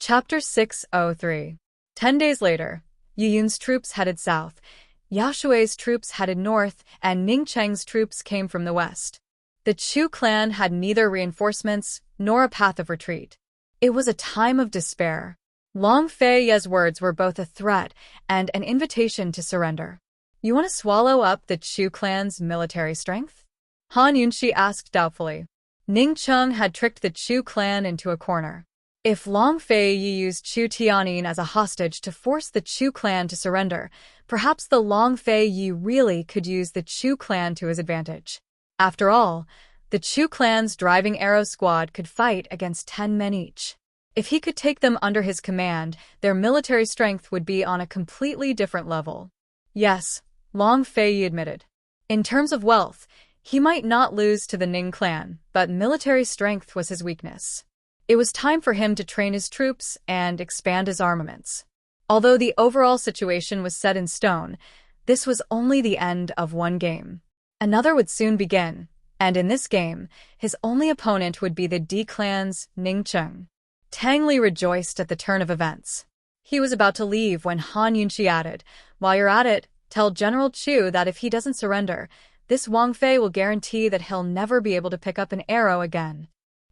Chapter 603. 10 days later, Yu Yun's troops headed south, Yao Shui's troops headed north, and Ning Cheng's troops came from the west. The Chu clan had neither reinforcements nor a path of retreat. It was a time of despair. Long Fei Ye's words were both a threat and an invitation to surrender. "You want to swallow up the Chu clan's military strength?" Han Yunxi asked doubtfully. Ning Cheng had tricked the Chu clan into a corner. If Long Fei Yi used Chu Tianyin as a hostage to force the Chu clan to surrender, perhaps the Long Fei Yi really could use the Chu clan to his advantage. After all, the Chu clan's driving arrow squad could fight against 10 men each. If he could take them under his command, their military strength would be on a completely different level. Yes, Long Fei Yi admitted. In terms of wealth, he might not lose to the Ning clan, but military strength was his weakness. It was time for him to train his troops and expand his armaments. Although the overall situation was set in stone, this was only the end of one game. Another would soon begin, and in this game, his only opponent would be the D clan's Ning Cheng. Tang Li rejoiced at the turn of events. He was about to leave when Han Yunxi added, "While you're at it, tell General Chu that if he doesn't surrender, this Wang Fei will guarantee that he'll never be able to pick up an arrow again."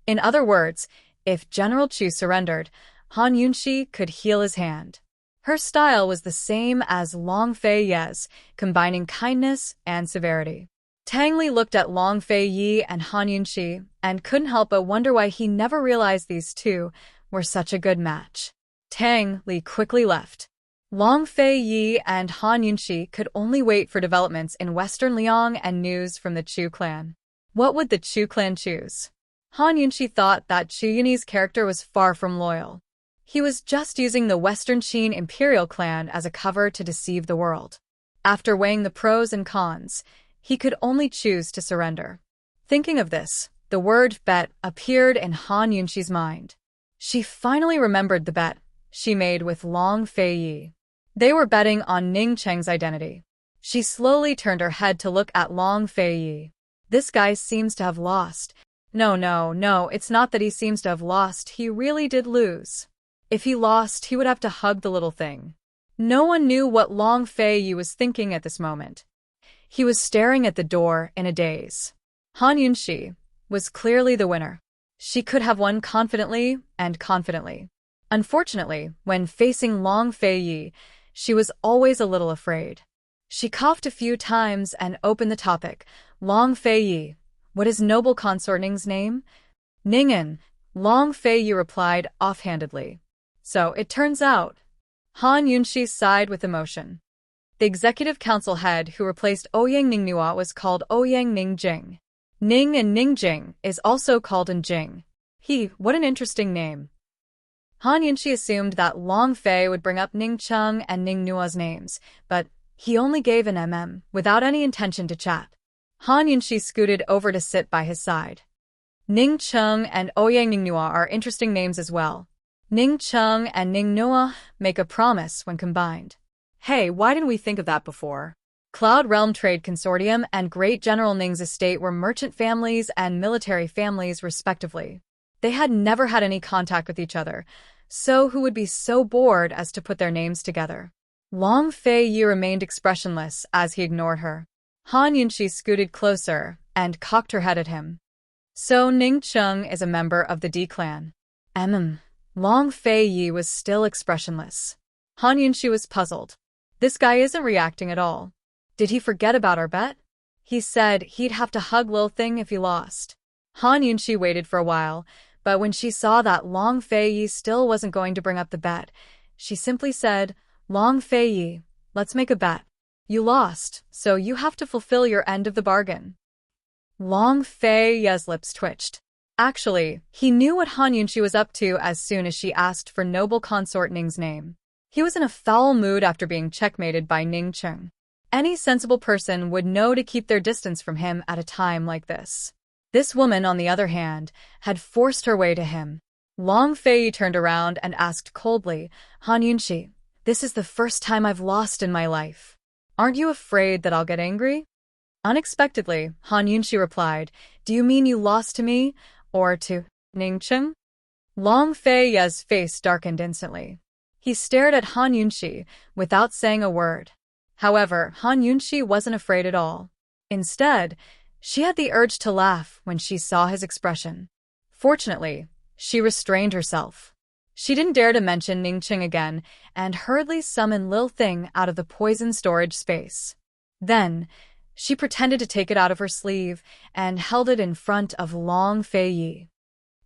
In other words, if General Chu surrendered, Han Yunxi could heal his hand. Her style was the same as Long Fei Ye's, combining kindness and severity. Tang Li looked at Long Fei Yi and Han Yunxi and couldn't help but wonder why he never realized these two were such a good match. Tang Li quickly left. Long Fei Yi and Han Yunxi could only wait for developments in Western Liang and news from the Chu clan. What would the Chu clan choose? Han Yunxi thought that Chu Yunyi's character was far from loyal. He was just using the Western Qin Imperial clan as a cover to deceive the world. After weighing the pros and cons, he could only choose to surrender. Thinking of this, the word bet appeared in Han Yunxi's mind. She finally remembered the bet she made with Long Fei Yi. They were betting on Ning Cheng's identity. She slowly turned her head to look at Long Fei Yi. This guy seems to have lost. No, it's not that he seems to have lost, he really did lose. If he lost, he would have to hug the little thing. No one knew what Long Fei Yi was thinking at this moment. He was staring at the door in a daze. Han Yunxi was clearly the winner. She could have won confidently and confidently. Unfortunately, when facing Long Fei Yi, she was always a little afraid. She coughed a few times and opened the topic. "Long Fei Yi, what is noble consort Ning's name?" "Ningen," Long Fei Yi replied offhandedly. "So it turns out." Han Yunxi sighed with emotion. The executive council head who replaced Ouyang Ningnua was called Ouyang Ningjing. Ning and Ningjing is also called Enjing. What an interesting name. Han Yunxi assumed that Long Fei would bring up Ning Cheng and Ning Nua's names, but he only gave an without any intention to chat. Han Yunxi scooted over to sit by his side. Ning Cheng and Ouyang Ningnua are interesting names as well. Ning Cheng and Ning Nua make a promise when combined. Hey, why didn't we think of that before? Cloud Realm Trade Consortium and Great General Ning's estate were merchant families and military families respectively. They had never had any contact with each other, so who would be so bored as to put their names together? Long Fei Yi remained expressionless as he ignored her. Han Yunxi scooted closer and cocked her head at him. "So Ning Cheng is a member of the D clan." Long Fei Yi was still expressionless. Han Yunxi was puzzled. This guy isn't reacting at all. Did he forget about our bet? He said he'd have to hug Lil Thing if he lost. Han Yunxi waited for a while, but when she saw that Long Fei Yi still wasn't going to bring up the bet, she simply said, "Long Fei Yi, let's make a bet. You lost, so you have to fulfill your end of the bargain." Long Fei Yi's lips twitched. Actually, he knew what Han Yunxi was up to as soon as she asked for noble consort Ning's name. He was in a foul mood after being checkmated by Ning Cheng. Any sensible person would know to keep their distance from him at a time like this. This woman, on the other hand, had forced her way to him. Long Fei Yi turned around and asked coldly, "Han Yunxi, this is the first time I've lost in my life. Aren't you afraid that I'll get angry?" Unexpectedly, Han Yunxi replied, "Do you mean you lost to me, or to Ning Cheng?" Long Fei-ye's face darkened instantly. He stared at Han Yunxi without saying a word. However, Han Yunxi wasn't afraid at all. Instead, she had the urge to laugh when she saw his expression. Fortunately, she restrained herself. She didn't dare to mention Ningqing again and hurriedly summoned Lil Thing out of the poison storage space. Then, she pretended to take it out of her sleeve and held it in front of Long Fei-yi.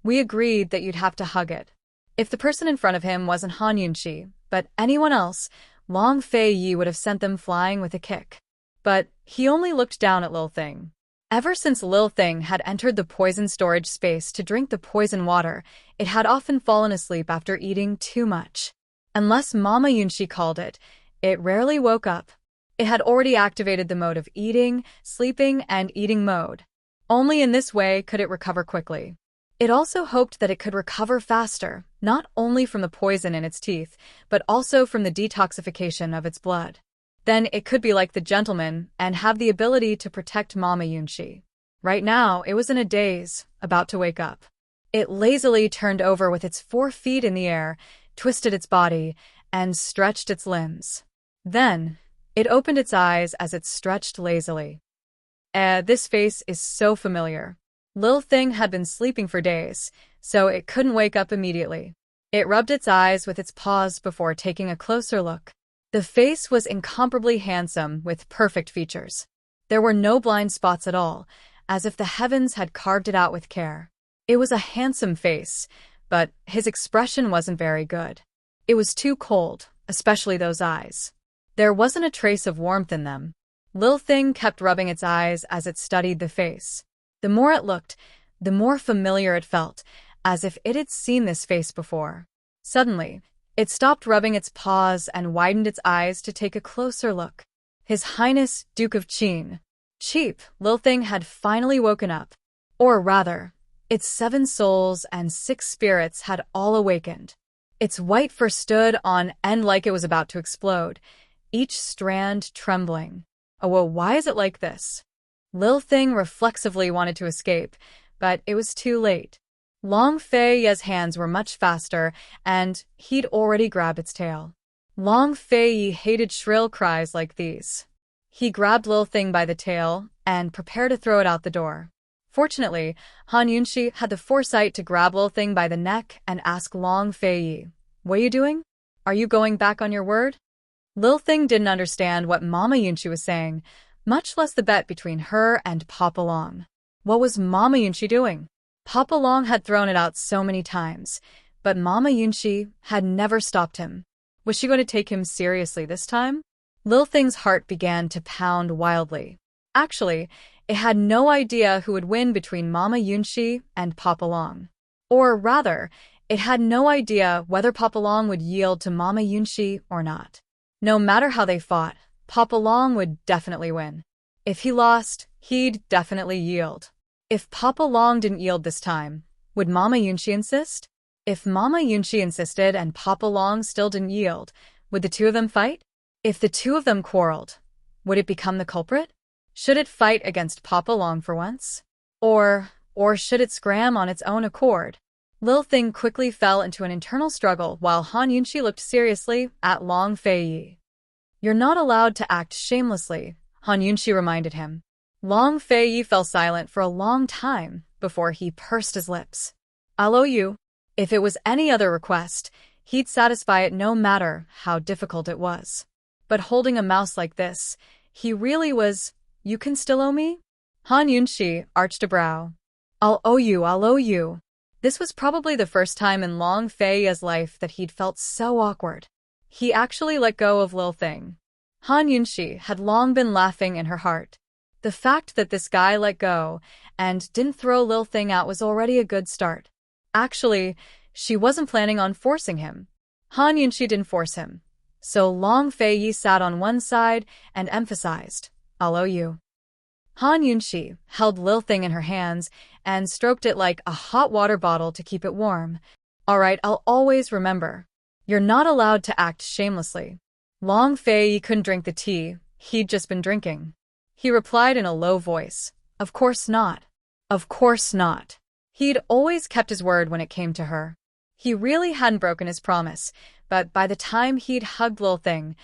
We agreed that you'd have to hug it. If the person in front of him wasn't Han Yunxi, but anyone else, Long Fei-yi would have sent them flying with a kick. But he only looked down at Lil Thing. Ever since Lil Thing had entered the poison storage space to drink the poison water, it had often fallen asleep after eating too much. Unless Mama Yunxi called it, it rarely woke up. It had already activated the mode of eating, sleeping, and eating mode. Only in this way could it recover quickly. It also hoped that it could recover faster, not only from the poison in its teeth, but also from the detoxification of its blood. Then it could be like the gentleman and have the ability to protect Mama Yunxi. Right now, it was in a daze, about to wake up. It lazily turned over with its 4 feet in the air, twisted its body, and stretched its limbs. Then, it opened its eyes as it stretched lazily. This face is so familiar. Lil Thing had been sleeping for days, so it couldn't wake up immediately. It rubbed its eyes with its paws before taking a closer look. The face was incomparably handsome with perfect features. There were no blind spots at all, as if the heavens had carved it out with care. It was a handsome face, but his expression wasn't very good. It was too cold, especially those eyes. There wasn't a trace of warmth in them. Lil Thing kept rubbing its eyes as it studied the face. The more it looked, the more familiar it felt, as if it had seen this face before. Suddenly, it stopped rubbing its paws and widened its eyes to take a closer look. His Highness, Duke of Qin. Cheap, Lil Thing had finally woken up. Or rather, its 7 souls and 6 spirits had all awakened. Its white fur stood on end like it was about to explode, each strand trembling. Oh, well, why is it like this? Lil Thing reflexively wanted to escape, but it was too late. Long Fei-ye's hands were much faster, and he'd already grabbed its tail. Long Fei-ye hated shrill cries like these. He grabbed Lil Thing by the tail and prepared to throw it out the door. Fortunately, Han Yunxi had the foresight to grab Lil Thing by the neck and ask Long Fei-ye, "What are you doing? Are you going back on your word?" Lil Thing didn't understand what Mama Yunxi was saying, much less the bet between her and Papa Long. What was Mama Yunxi doing? Papa Long had thrown it out so many times, but Mama Yunxi had never stopped him. Was she going to take him seriously this time? Lil Thing's heart began to pound wildly. Actually, it had no idea who would win between Mama Yunxi and Papa Long. Or rather, it had no idea whether Papa Long would yield to Mama Yunxi or not. No matter how they fought, Papa Long would definitely win. If he lost, he'd definitely yield. If Papa Long didn't yield this time, would Mama Yunxi insist? If Mama Yunxi insisted and Papa Long still didn't yield, would the two of them fight? If the two of them quarreled, would it become the culprit? Should it fight against Papa Long for once? Or should it scram on its own accord? Lil Thing quickly fell into an internal struggle while Han Yunxi looked seriously at Long Fei-yi. "You're not allowed to act shamelessly," Han Yunxi reminded him. Long Fei-yi fell silent for a long time before he pursed his lips. "I'll owe you." If it was any other request, he'd satisfy it no matter how difficult it was. But holding a mouse like this, he really was, "You can still owe me?" Han Yunxi arched a brow. I'll owe you." This was probably the first time in Long Fei-ye's life that he'd felt so awkward. He actually let go of Lil Thing. Han Yunxi had long been laughing in her heart. The fact that this guy let go and didn't throw Lil Thing out was already a good start. Actually, she wasn't planning on forcing him. Han Yunxi didn't force him. So Long Fei-yi sat on one side and emphasized, "I'll owe you." Han Yunxi held Lil Thing in her hands and stroked it like a hot water bottle to keep it warm. "All right, I'll always remember. You're not allowed to act shamelessly." Long Fei-yi couldn't drink the tea he'd just been drinking. He replied in a low voice, "Of course not. Of course not." He'd always kept his word when it came to her. He really hadn't broken his promise, but by the time he'd hugged Lil Thing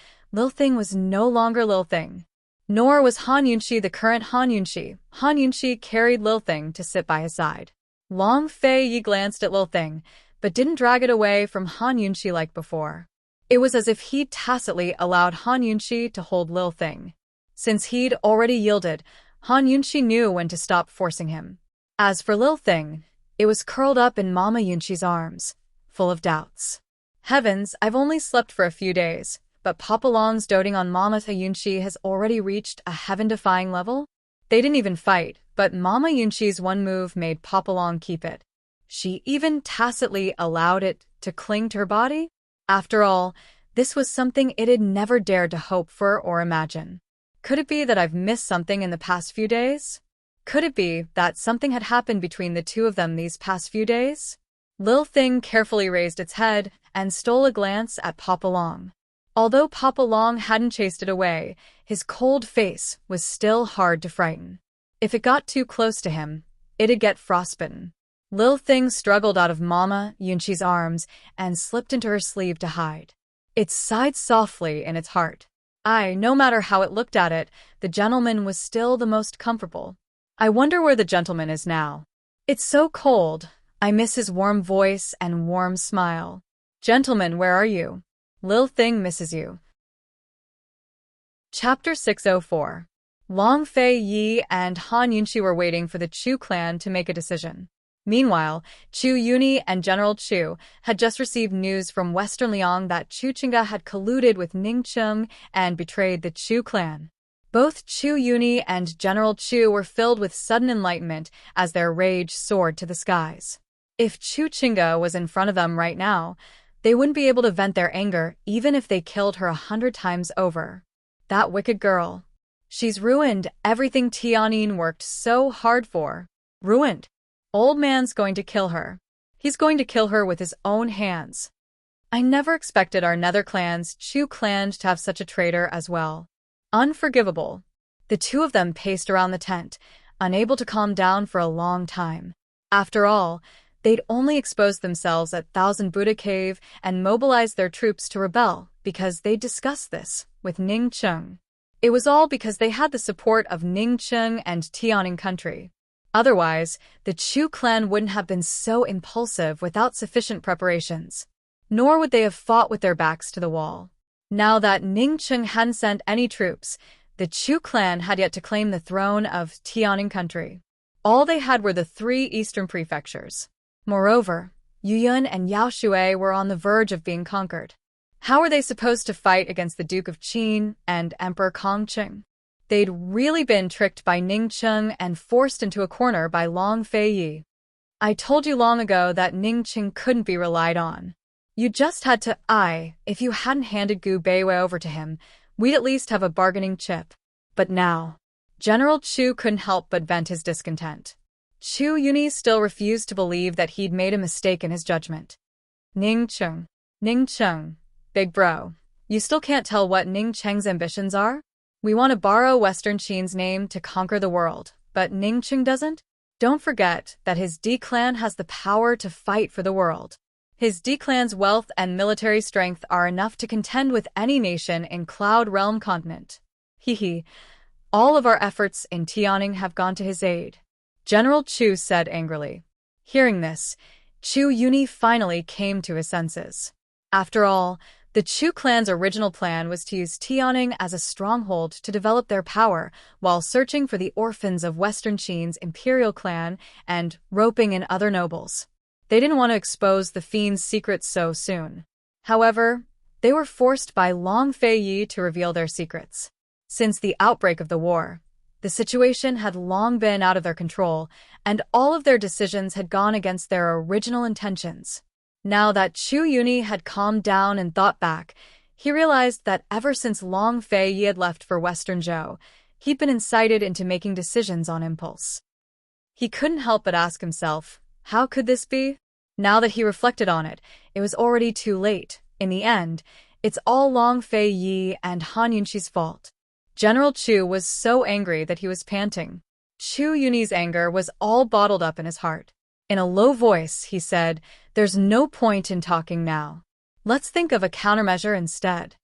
was no longer Lil Thing. Nor was Han Yunxi the current Han Yunxi. Han Yunxi carried Lil Thing to sit by his side. Long Fei Yi glanced at Lil Thing, but didn't drag it away from Han Yunxi like before. It was as if he'd tacitly allowed Han Yunxi to hold Lil Thing. Since he'd already yielded, Han Yunxi knew when to stop forcing him. As for Lil Thing, it was curled up in Mama Yunxi's arms, full of doubts. Heavens, I've only slept for a few days, but Papa Long's doting on Mama Yunxi has already reached a heaven-defying level? They didn't even fight, but Mama Yunxi's one move made Papa Long keep it. She even tacitly allowed it to cling to her body? After all, this was something it had never dared to hope for or imagine. Could it be that I've missed something in the past few days? Could it be that something had happened between the two of them these past few days? Lil Thing carefully raised its head and stole a glance at Papa Long. Although Papa Long hadn't chased it away, his cold face was still hard to frighten. If it got too close to him, it'd get frostbitten. Lil Thing struggled out of Mama Yunxi's arms and slipped into her sleeve to hide. It sighed softly in its heart. No matter how it looked at it, the gentleman was still the most comfortable. I wonder where the gentleman is now. It's so cold. I miss his warm voice and warm smile. Gentleman, where are you? Lil Thing misses you. Chapter 604. Long Fei Yi and Han Yunxi were waiting for the Chu clan to make a decision. Meanwhile, Chu Yuni and General Chu had just received news from Western Liang that Chu Qingge had colluded with Ning Cheng and betrayed the Chu clan. Both Chu Yuni and General Chu were filled with sudden enlightenment as their rage soared to the skies. If Chu Qingge was in front of them right now, they wouldn't be able to vent their anger even if they killed her 100 times over. That wicked girl. She's ruined everything Tianyin worked so hard for. Ruined. Old man's going to kill her. He's going to kill her with his own hands. I never expected our nether clan's Chu clan to have such a traitor as well. Unforgivable. The two of them paced around the tent, unable to calm down for a long time. After all, they'd only exposed themselves at Thousand Buddha Cave and mobilized their troops to rebel because they'd discussed this with Ning Cheng. It was all because they had the support of Ning Cheng and Tianning country. Otherwise, the Chu clan wouldn't have been so impulsive without sufficient preparations. Nor would they have fought with their backs to the wall. Now that Ning Cheng hadn't sent any troops, the Chu clan had yet to claim the throne of Tianning country. All they had were the 3 eastern prefectures. Moreover, Yuyun and Yaoshui were on the verge of being conquered. How were they supposed to fight against the Duke of Qin and Emperor Kongqing? They'd really been tricked by Ning Cheng and forced into a corner by Long Fei Yi. I told you long ago that Ning Cheng couldn't be relied on. You just had to. If you hadn't handed Gu Beiwei over to him, we'd at least have a bargaining chip. But now, General Chu couldn't help but vent his discontent. Chu Yuni still refused to believe that he'd made a mistake in his judgment. Ning Cheng, big bro, you still can't tell what Ning Cheng's ambitions are? We want to borrow Western Qin's name to conquer the world, but Ning Cheng doesn't? Don't forget that his D-clan has the power to fight for the world. His D-clan's wealth and military strength are enough to contend with any nation in Cloud Realm continent. All of our efforts in Tianning have gone to his aid. General Chu said angrily. Hearing this, Chu Yuni finally came to his senses. After all, the Chu clan's original plan was to use Tianning as a stronghold to develop their power while searching for the orphans of Western Qin's imperial clan and roping in other nobles. They didn't want to expose the fiend's secrets so soon. However, they were forced by Long Fei Yi to reveal their secrets. Since the outbreak of the war, the situation had long been out of their control, and all of their decisions had gone against their original intentions. Now that Chu Yuni had calmed down and thought back, he realized that ever since Long Fei Yi had left for Western Zhou, he'd been incited into making decisions on impulse. He couldn't help but ask himself, how could this be? Now that he reflected on it, it was already too late. In the end, it's all Long Fei Yi and Han Yunxi's fault. General Chu was so angry that he was panting. Chu Yuni's anger was all bottled up in his heart. In a low voice, he said, There's no point in talking now. Let's think of a countermeasure instead.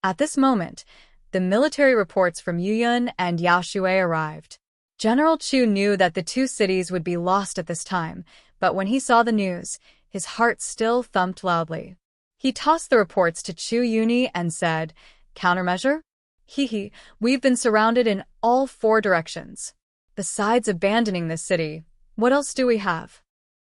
At this moment, the military reports from Yuyun and Yaoshui arrived. General Chu knew that the two cities would be lost at this time, but when he saw the news, his heart still thumped loudly. He tossed the reports to Chu Yuni and said, "Countermeasure? Hee, we've been surrounded in all 4 directions. Besides abandoning this city, what else do we have?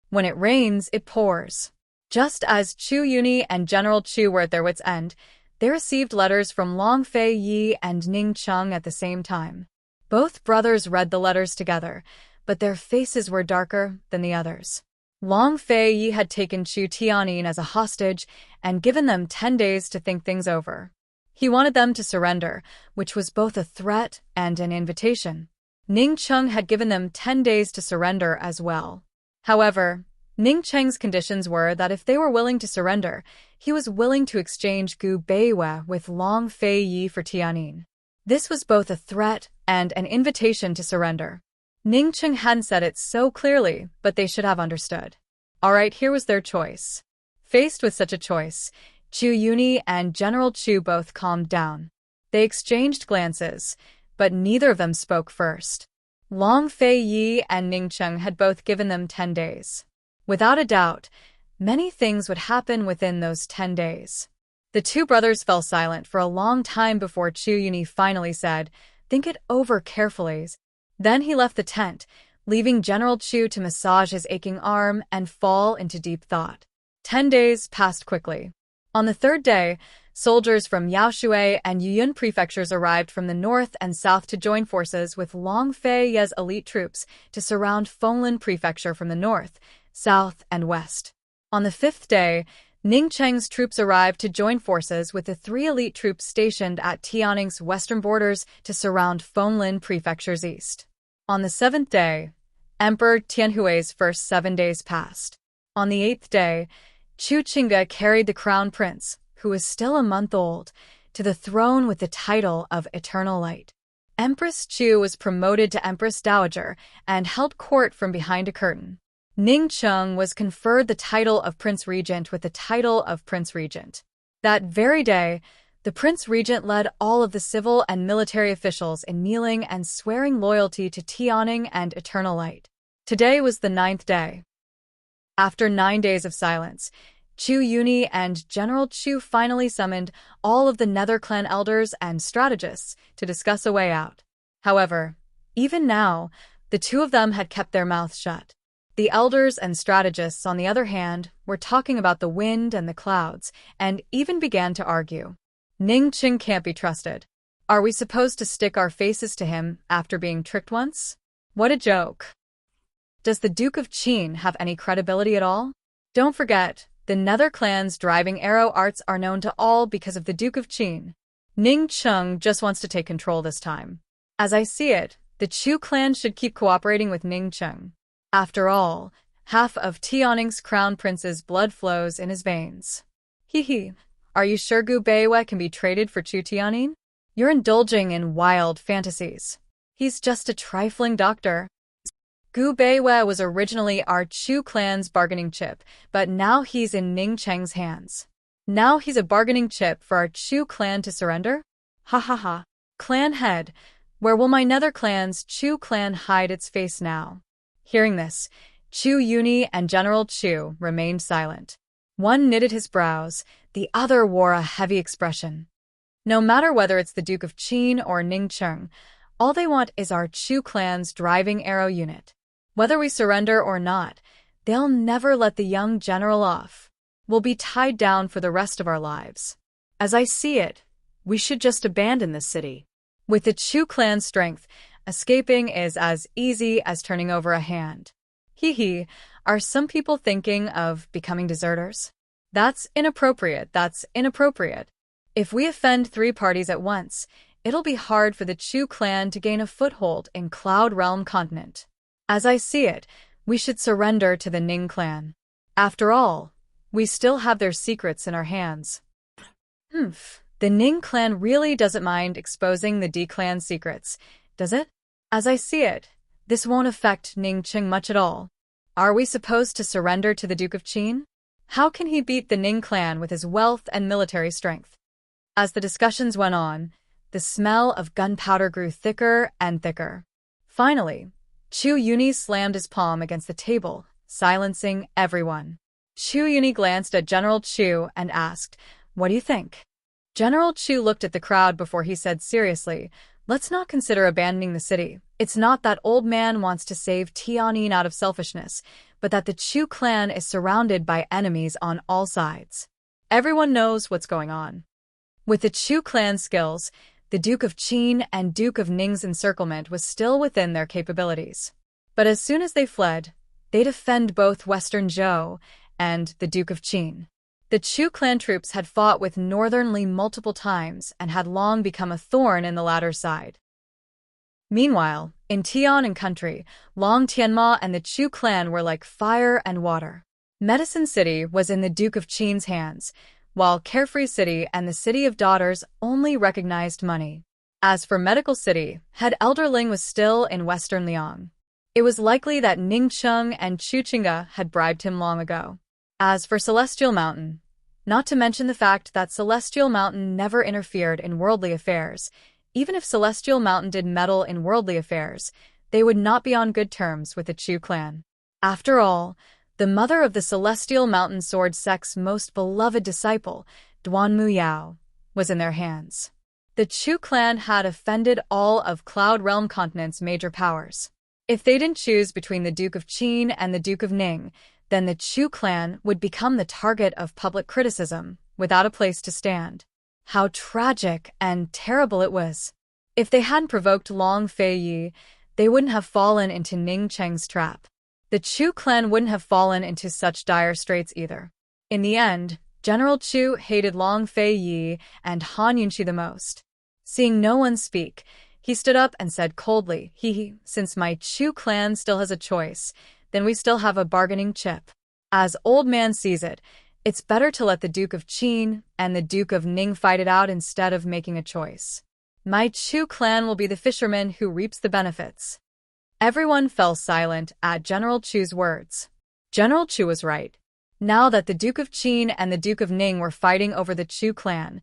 When it rains, it pours." Just as Chu Yuni and General Chu were at their wits' end, they received letters from Long Fei Yi and Ning Cheng at the same time. Both brothers read the letters together, but their faces were darker than the others. Long Fei Yi had taken Chu Tianyin as a hostage and given them 10 days to think things over. He wanted them to surrender, which was both a threat and an invitation. Ning Cheng had given them 10 days to surrender as well. However, Ning Cheng's conditions were that if they were willing to surrender, he was willing to exchange Gu Beiwe with Long Fei Yi for Tianyin. This was both a threat and an invitation to surrender. Ning Cheng hadn't said it so clearly, but they should have understood. Alright, here was their choice. Faced with such a choice, Chu Yuni and General Chu both calmed down. They exchanged glances, but neither of them spoke first. Long Fei Yi and Ning Cheng had both given them 10 days. Without a doubt, many things would happen within those 10 days. The two brothers fell silent for a long time before Chu Yuni finally said, "Think it over carefully." Then he left the tent, leaving General Chu to massage his aching arm and fall into deep thought. 10 days passed quickly. On the 3rd day, soldiers from Yaoshui and Yuyun prefectures arrived from the north and south to join forces with Long Fei Ye's elite troops to surround Fenglin Prefecture from the north, south, and west. On the 5th day, Ning Cheng's troops arrived to join forces with the 3 elite troops stationed at Tianning's western borders to surround Fenglin Prefecture's east. On the 7th day, Emperor Tianhui's first 7 days passed. On the 8th day, Chu Qingge carried the crown prince, who was still a month old, to the throne with the title of Eternal Light. Empress Chu was promoted to Empress Dowager and held court from behind a curtain. Ning Cheng was conferred the title of Prince Regent with the title of Prince Regent. That very day, the Prince Regent led all of the civil and military officials in kneeling and swearing loyalty to Tianning and Eternal Light. Today was the 9th day. After 9 days of silence, Chu Yuni and General Chu finally summoned all of the Nether Clan elders and strategists to discuss a way out. However, even now, the two of them had kept their mouths shut. The elders and strategists, on the other hand, were talking about the wind and the clouds, and even began to argue. Ning Cheng can't be trusted. Are we supposed to stick our faces to him after being tricked once? What a joke. Does the Duke of Qin have any credibility at all? Don't forget, the Nether Clan's driving arrow arts are known to all because of the Duke of Qin. Ning Cheng just wants to take control this time. As I see it, the Chu clan should keep cooperating with Ning Cheng. After all, half of Tianning's crown prince's blood flows in his veins. Hee. Are you sure Gu Beiwe can be traded for Chu Tianning? You're indulging in wild fantasies. He's just a trifling doctor. Gu Beiwe was originally our Chu clan's bargaining chip, but now he's in Ning Cheng's hands. Now he's a bargaining chip for our Chu clan to surrender? Ha. Clan head, where will my Nether Clan's Chu clan hide its face now? Hearing this, Chu Yuni and General Chu remained silent. One knitted his brows, the other wore a heavy expression. No matter whether it's the Duke of Qin or Ning Cheng, all they want is our Chu clan's driving arrow unit. Whether we surrender or not, they'll never let the young general off. We'll be tied down for the rest of our lives. As I see it, we should just abandon this city. With the Chu clan's strength, escaping is as easy as turning over a hand. Hee. Are some people thinking of becoming deserters? That's inappropriate. If we offend 3 parties at once, it'll be hard for the Chu clan to gain a foothold in Cloud Realm continent. As I see it, we should surrender to the Ning clan. After all, we still have their secrets in our hands. The Ning clan really doesn't mind exposing the D clan's secrets, does it? As I see it, this won't affect Ning Cheng much at all. Are we supposed to surrender to the Duke of Qin? How can he beat the Ning clan with his wealth and military strength? As the discussions went on, the smell of gunpowder grew thicker and thicker. Finally, Chu Yuni slammed his palm against the table, silencing everyone. Chu Yuni glanced at General Chu and asked, "What do you think?" General Chu looked at the crowd before he said seriously, "Let's not consider abandoning the city. It's not that old man wants to save Tianyin out of selfishness, but that the Chu clan is surrounded by enemies on all sides. Everyone knows what's going on." With the Chu clan skills, the Duke of Qin and Duke of Ning's encirclement was still within their capabilities. But as soon as they fled, they'd offend both Western Zhou and the Duke of Qin. The Chu clan troops had fought with Northern Li multiple times and had long become a thorn in the latter's side. Meanwhile, in Tian country, Long Tianma and the Chu clan were like fire and water. Medicine City was in the Duke of Qin's hands, while Carefree City and the City of Daughters only recognized money. As for Medical City, head Elder Ling was still in Western Liang. It was likely that Ning Cheng and Chu Qingge had bribed him long ago. As for Celestial Mountain, not to mention the fact that Celestial Mountain never interfered in worldly affairs, even if Celestial Mountain did meddle in worldly affairs, they would not be on good terms with the Chu clan. After all, the mother of the Celestial Mountain Sword Sect's most beloved disciple, Duanmu Yao, was in their hands. The Chu clan had offended all of Cloud Realm Continent's major powers. If they didn't choose between the Duke of Qin and the Duke of Ning, then the Chu clan would become the target of public criticism, without a place to stand. How tragic and terrible it was. If they hadn't provoked Long Fei Yi, they wouldn't have fallen into Ning Cheng's trap. The Chu clan wouldn't have fallen into such dire straits either. In the end, General Chu hated Long Fei Yi and Han Yunqi the most. Seeing no one speak, he stood up and said coldly, "Since my Chu clan still has a choice, then we still have a bargaining chip. As old man sees it, it's better to let the Duke of Qin and the Duke of Ning fight it out instead of making a choice. My Chu clan will be the fisherman who reaps the benefits." Everyone fell silent at General Chu's words. General Chu was right. Now that the Duke of Qin and the Duke of Ning were fighting over the Chu clan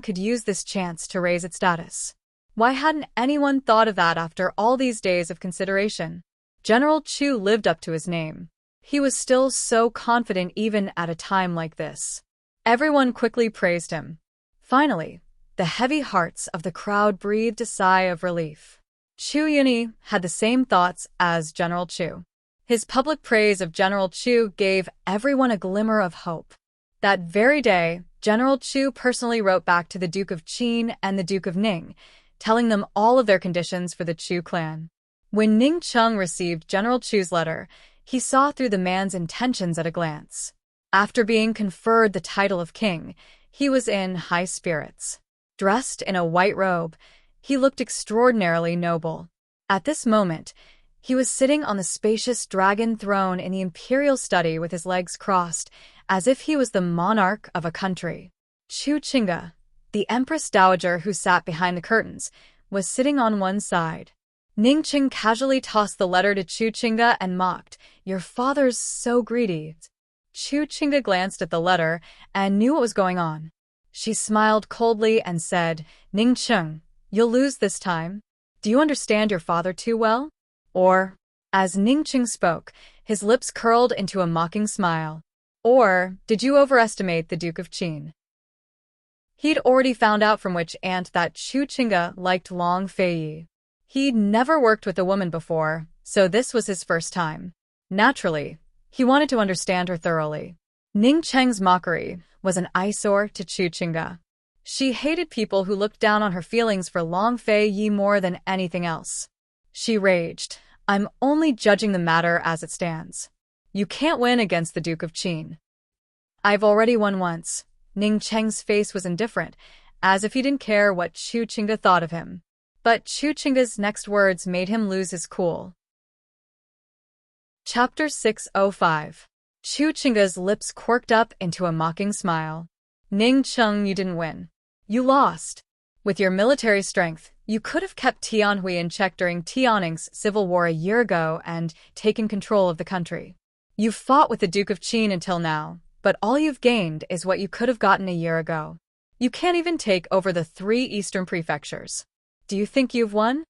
could use this chance to raise its status. Why hadn't anyone thought of that after all these days of consideration? General Chu lived up to his name. He was still so confident even at a time like this. Everyone quickly praised him. Finally, the heavy hearts of the crowd breathed a sigh of relief. Chu Yuni had the same thoughts as General Chu. His public praise of General Chu gave everyone a glimmer of hope. That very day, General Chu personally wrote back to the Duke of Qin and the Duke of Ning, telling them all of their conditions for the Chu clan. When Ning Cheng received General Chu's letter, he saw through the man's intentions at a glance. After being conferred the title of king, he was in high spirits. Dressed in a white robe, he looked extraordinarily noble. At this moment, he was sitting on the spacious dragon throne in the imperial study with his legs crossed, as if he was the monarch of a country. Chu Qingge, the Empress Dowager who sat behind the curtains, was sitting on one side. Ning Cheng casually tossed the letter to Chu Qingge and mocked, "Your father's so greedy." Chu Qingge glanced at the letter and knew what was going on. She smiled coldly and said, "Ning Cheng, you'll lose this time. Do you understand your father too well?" Or, as Ning Cheng spoke, his lips curled into a mocking smile. Or, did you overestimate the Duke of Qin? He'd already found out from which aunt that Chu Qingge liked Long Fei Yi. He'd never worked with a woman before, so this was his first time. Naturally, he wanted to understand her thoroughly. Ning Cheng's mockery was an eyesore to Chu Qingge. She hated people who looked down on her feelings for Long Fei Yi more than anything else. She raged, "I'm only judging the matter as it stands. You can't win against the Duke of Qin." "I've already won once." Ning Cheng's face was indifferent, as if he didn't care what Chu Qingge thought of him. But Chu Qingge's next words made him lose his cool. Chapter 605. Chu Qingge's lips quirked up into a mocking smile. "Ning Cheng, you didn't win. You lost. With your military strength, you could have kept Tianhui in check during Tianning's civil war a year ago and taken control of the country. You've fought with the Duke of Qin until now, but all you've gained is what you could have gotten a year ago. You can't even take over the 3 eastern prefectures. Do you think you've won?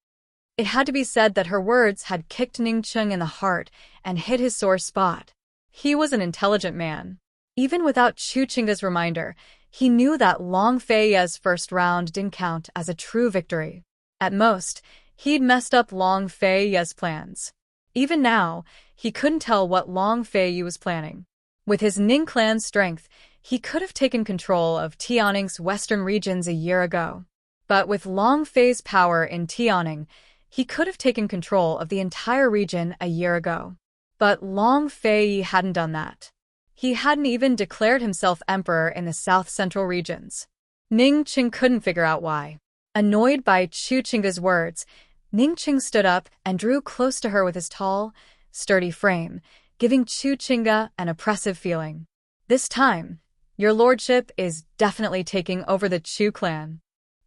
It had to be said that her words had kicked Ningcheng in the heart and hit his sore spot. He was an intelligent man. Even without Chu Qingge's reminder, he knew that Long Fei's first round didn't count as a true victory. At most, he'd messed up Long Fei's plans. Even now, he couldn't tell what Long Fei was planning. With his Ning clan's strength, he could have taken control of Tianning's western regions a year ago. But with Long Fei's power in Tianning, he could have taken control of the entire region a year ago. But Long Fei hadn't done that. He hadn't even declared himself emperor in the south-central regions. Ningcheng couldn't figure out why. Annoyed by Chu Qingge's words, Ningcheng stood up and drew close to her with his tall, sturdy frame, giving Chu Qingge an oppressive feeling. This time, your lordship is definitely taking over the Chu clan.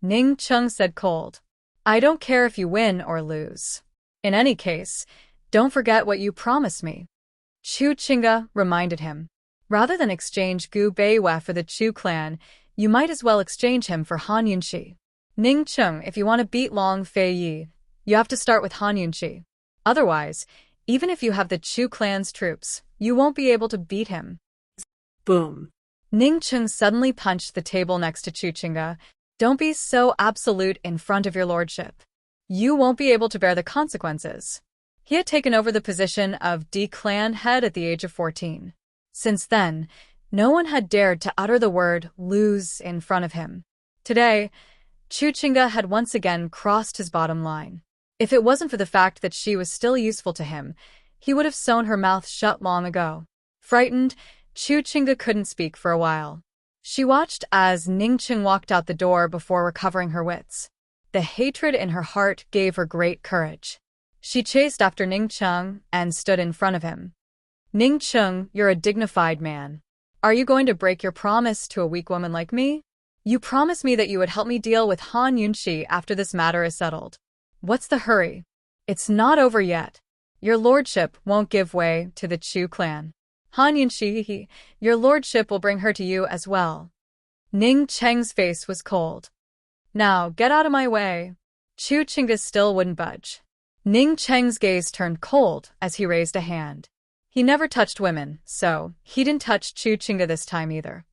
Ningcheng said cold. I don't care if you win or lose. In any case, don't forget what you promised me. Chu Qingge reminded him. Rather than exchange Gu Beiwe for the Chu clan, you might as well exchange him for Han Yunxi. Ningcheng, if you want to beat Long Fei, you have to start with Han Yunxi. Otherwise, even if you have the Chu clan's troops, you won't be able to beat him. Boom. Ningcheng suddenly punched the table next to Chu Qingge. Don't be so absolute in front of your lordship. You won't be able to bear the consequences. He had taken over the position of D-clan head at the age of 14. Since then, no one had dared to utter the word lose in front of him. Today, Chu Qingge had once again crossed his bottom line. If it wasn't for the fact that she was still useful to him, he would have sewn her mouth shut long ago. Frightened, Chu Qingge couldn't speak for a while. She watched as Ningcheng walked out the door before recovering her wits. The hatred in her heart gave her great courage. She chased after Ningcheng and stood in front of him. Ningcheng, you're a dignified man. Are you going to break your promise to a weak woman like me? You promised me that you would help me deal with Han Yunxi after this matter is settled. What's the hurry? It's not over yet. Your lordship won't give way to the Chu clan. Han Yunxi, your lordship will bring her to you as well. Ningcheng's face was cold. Now, get out of my way. Chu Qingge still wouldn't budge. Ningcheng's gaze turned cold as he raised a hand. He never touched women, so he didn't touch Chu Qingge this time either.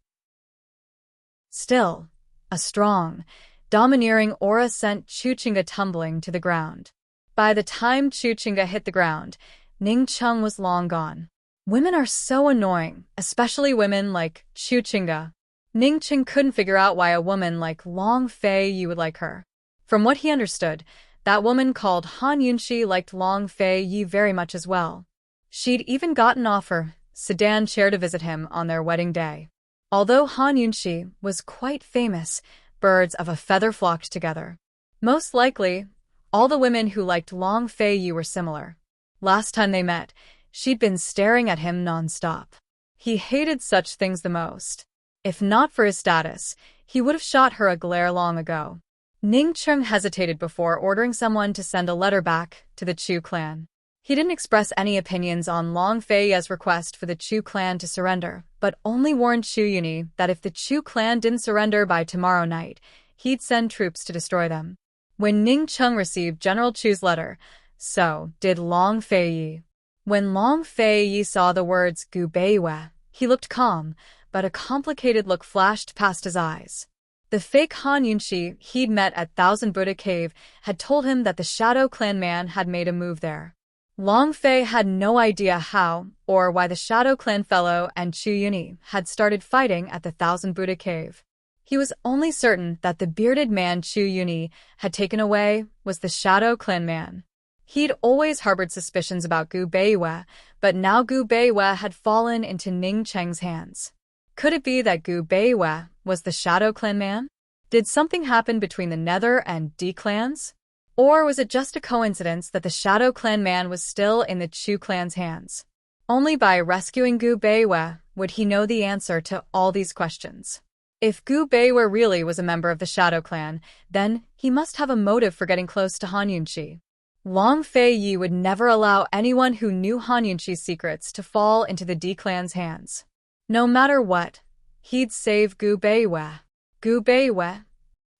Still, a strong, domineering aura sent Chu Qingge tumbling to the ground. By the time Chu Qingge hit the ground, Ningcheng was long gone. Women are so annoying, especially women like Chu Qingge. Ningcheng couldn't figure out why a woman like Long Fei would like her. From what he understood, that woman called Han Yunxi liked Long Fei very much as well. She'd even gotten off her sedan chair to visit him on their wedding day. Although Han Yunxi was quite famous, birds of a feather flocked together. Most likely, all the women who liked Long Fei were similar. Last time they met, she'd been staring at him non-stop. He hated such things the most. If not for his status, he would have shot her a glare long ago. Ningcheng hesitated before ordering someone to send a letter back to the Chu clan. He didn't express any opinions on Long Fei's request for the Chu clan to surrender, but only warned Chu Yuni that if the Chu clan didn't surrender by tomorrow night, he'd send troops to destroy them. When Ningcheng received General Chu's letter, so did Long Fei. When Long Fei saw the words Gu Beiwe, he looked calm, but a complicated look flashed past his eyes. The fake Han Yunxi he'd met at Thousand Buddha Cave had told him that the Shadow Clan man had made a move there. Long Fei had no idea how or why the Shadow Clan fellow and Chu Yuni had started fighting at the Thousand Buddha Cave. He was only certain that the bearded man Chu Yuni had taken away was the Shadow Clan man. He'd always harbored suspicions about Gu Beiwe, but now Gu Beiwe had fallen into Ningcheng's hands. Could it be that Gu Beiwe was the Shadow Clan man? Did something happen between the Nether and D clans? Or was it just a coincidence that the Shadow Clan man was still in the Chu clan's hands? Only by rescuing Gu Beiwe would he know the answer to all these questions. If Gu Beiwe really was a member of the Shadow Clan, then he must have a motive for getting close to Han Yunxi. Long Fei Yi would never allow anyone who knew Han Yunxi's secrets to fall into the D clan's hands. No matter what, he'd save Gu Beiwei. Gu Beiwei,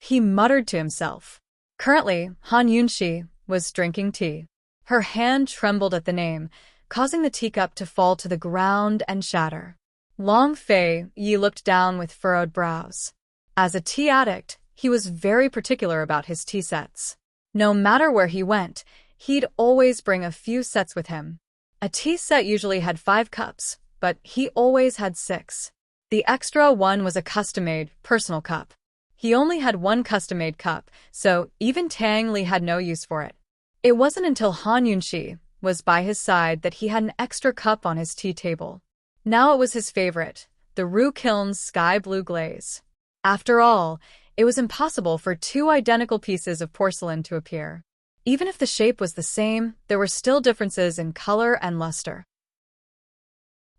he muttered to himself. Currently, Han Yunxi was drinking tea. Her hand trembled at the name, causing the teacup to fall to the ground and shatter. Long Fei Yi looked down with furrowed brows. As a tea addict, he was very particular about his tea sets. No matter where he went, he'd always bring a few sets with him. A tea set usually had 5 cups, but he always had 6. The extra one was a custom-made, personal cup. He only had one custom-made cup, so even Tang Li had no use for it. It wasn't until Han Yunxi was by his side that he had an extra cup on his tea table. Now it was his favorite, the Ru Kiln's sky blue glaze. After all, it was impossible for 2 identical pieces of porcelain to appear. Even if the shape was the same, there were still differences in color and luster.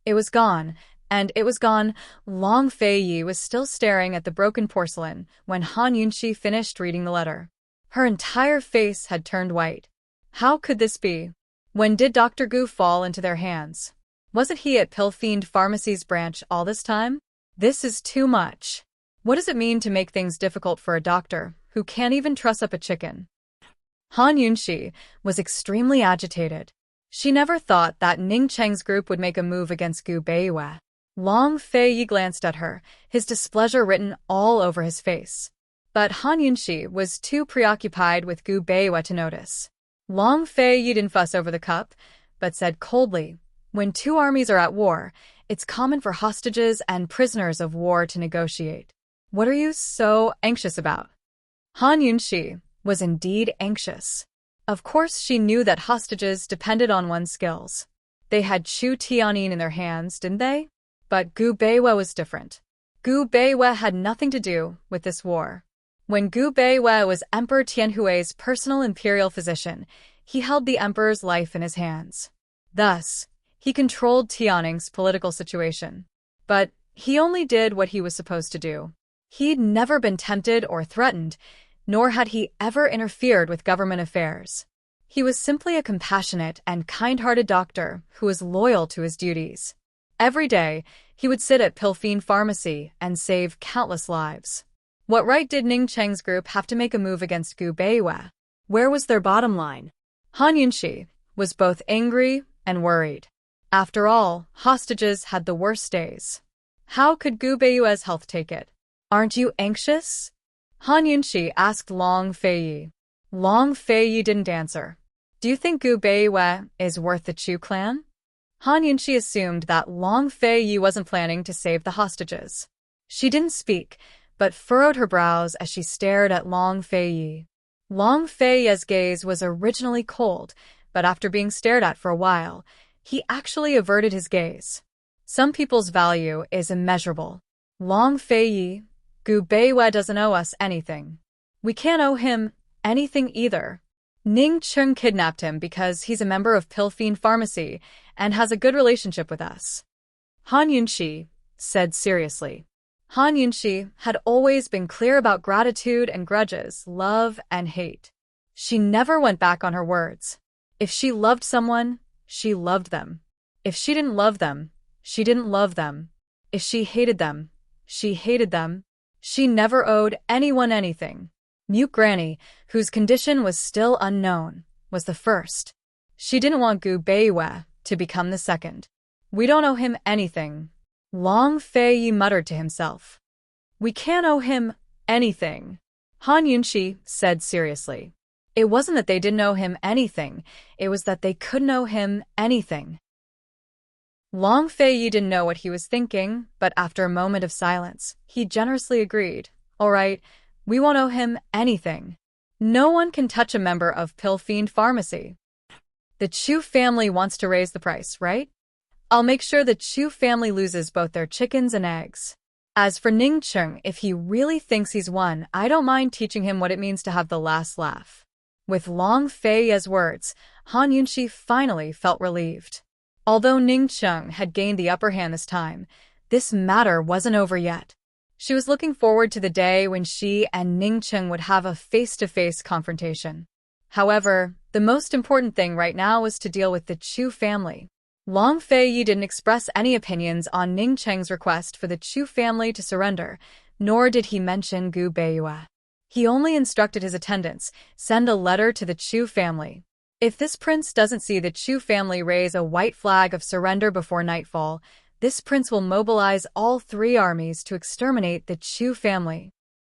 It was gone, and it was gone. Long Fei Yi was still staring at the broken porcelain when Han Yunxi finished reading the letter. Her entire face had turned white. How could this be? When did Dr. Gu fall into their hands? Wasn't he at Pill Fiend Pharmacy's branch all this time? This is too much. What does it mean to make things difficult for a doctor who can't even truss up a chicken? Han Yunxi was extremely agitated. She never thought that Ning Cheng's group would make a move against Gu Beiwei. Long Fei Yi glanced at her, his displeasure written all over his face. But Han Yunxi was too preoccupied with Gu Beiwei to notice. Long Fei Yi didn't fuss over the cup, but said coldly, "When 2 armies are at war, it's common for hostages and prisoners of war to negotiate. What are you so anxious about?" Han Yunxi was indeed anxious. Of course she knew that hostages depended on one's skills. They had Chu Tianyin in their hands, didn't they? But Gu Beiwei was different. Gu Beiwei had nothing to do with this war. When Gu Beiwei was Emperor Tianhui's personal imperial physician, he held the emperor's life in his hands. Thus, he controlled Tianning's political situation. But he only did what he was supposed to do. He'd never been tempted or threatened, nor had he ever interfered with government affairs. He was simply a compassionate and kind-hearted doctor who was loyal to his duties. Every day, he would sit at Pill Fiend Pharmacy and save countless lives. What right did Ning Cheng's group have to make a move against Gu Beiwei? Where was their bottom line? Han Yunxi was both angry and worried. After all, hostages had the worst days. How could Gu Beiwei's health take it? "Aren't you anxious?" Han Yunxi asked Long Fei Yi. Long Fei Yi didn't answer. "Do you think Gu Beiwei is worth the Chu clan?" Han Yunxi assumed that Long Fei Yi wasn't planning to save the hostages. She didn't speak, but furrowed her brows as she stared at Long Fei Yi. Long Fei Yi's gaze was originally cold, but after being stared at for a while, he actually averted his gaze. Some people's value is immeasurable. Long Fei Yi, Gu Beiwei doesn't owe us anything. We can't owe him anything either. Ning Cheng kidnapped him because he's a member of Pill Fiend Pharmacy and has a good relationship with us. Han Yunxi said seriously. Han Yunxi had always been clear about gratitude and grudges, love and hate. She never went back on her words. If she loved someone, she loved them. If she didn't love them, she didn't love them. If she hated them, she hated them. She never owed anyone anything. Mute Granny, whose condition was still unknown, was the first. She didn't want Gu Beiwei to become the second. "We don't owe him anything," Long Fei Yi muttered to himself. "We can't owe him anything," Han Yunxi said seriously. It wasn't that they didn't owe him anything, it was that they couldn't owe him anything. Long Fei Yi didn't know what he was thinking, but after a moment of silence, he generously agreed. "All right, we won't owe him anything. No one can touch a member of Pill Fiend Pharmacy. The Chu family wants to raise the price, right? I'll make sure the Chu family loses both their chickens and eggs. As for Ning Cheng, if he really thinks he's won, I don't mind teaching him what it means to have the last laugh." With Long Fei Yi's words, Han Yunxi finally felt relieved. Although Ning Cheng had gained the upper hand this time, this matter wasn't over yet. She was looking forward to the day when she and Ning Cheng would have a face-to-face confrontation. However, the most important thing right now was to deal with the Chu family. Long Feiyi didn't express any opinions on Ning Cheng's request for the Chu family to surrender, nor did he mention Gu Beiyue. He only instructed his attendants, send a letter to the Chu family. If this prince doesn't see the Chu family raise a white flag of surrender before nightfall, this prince will mobilize all 3 armies to exterminate the Chu family.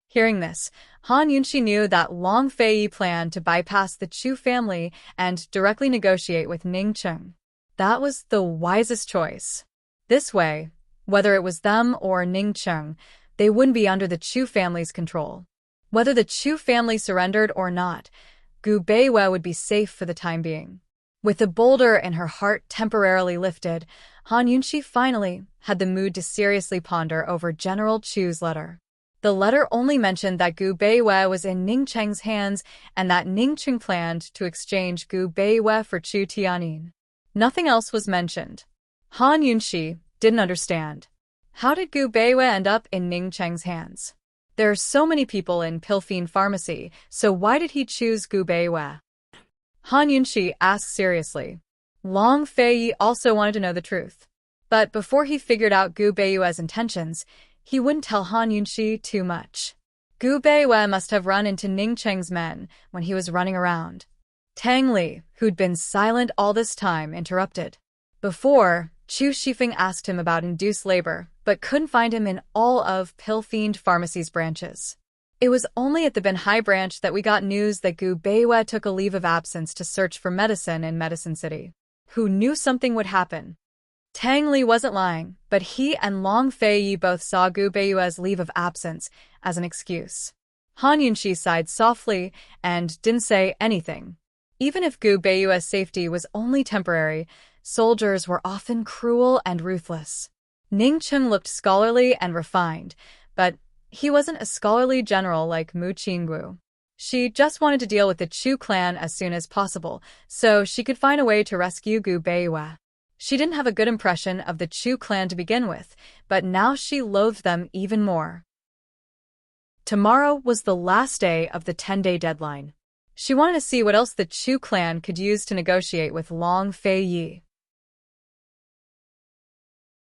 Hearing this, Han Yunxi knew that Long Feiyi planned to bypass the Chu family and directly negotiate with Ning Cheng. That was the wisest choice. This way, whether it was them or Ning Cheng, they wouldn't be under the Chu family's control. Whether the Chu family surrendered or not, Gu Beiyue would be safe for the time being. With the boulder in her heart temporarily lifted, Han Yunxi finally had the mood to seriously ponder over General Chu's letter. The letter only mentioned that Gu Beiyue was in Ning Cheng's hands and that Ning Cheng planned to exchange Gu Beiyue for Chu Tianyin. Nothing else was mentioned. Han Yunxi didn't understand. How did Gu Beiyue end up in Ning Cheng's hands? There are so many people in Pilfine Pharmacy, so why did he choose Gu Beiyue? Han Yunxi asked seriously. Long Feiyi also wanted to know the truth. But before he figured out Gu Beiyue's intentions, he wouldn't tell Han Yunxi too much. Gu Beiyue must have run into Ning Cheng's men when he was running around. Tang Li, who'd been silent all this time, interrupted. Before, Chu Shifeng asked him about induced labor, but couldn't find him in all of Pilfiend Pharmacy's branches. It was only at the Benhai branch that we got news that Gu Beiyue took a leave of absence to search for medicine in Medicine City. Who knew something would happen? Tang Li wasn't lying, but he and Long Feiyi both saw Gu Beiyue's leave of absence as an excuse. Han Yunxi sighed softly and didn't say anything. Even if Gu Beiyue's safety was only temporary, soldiers were often cruel and ruthless. Ning Cheng looked scholarly and refined, but he wasn't a scholarly general like Mu Qinggu. She just wanted to deal with the Chu clan as soon as possible, so she could find a way to rescue Gu Beiyue. She didn't have a good impression of the Chu clan to begin with, but now she loathed them even more. Tomorrow was the last day of the 10-day deadline. She wanted to see what else the Chu clan could use to negotiate with Long Feiyi.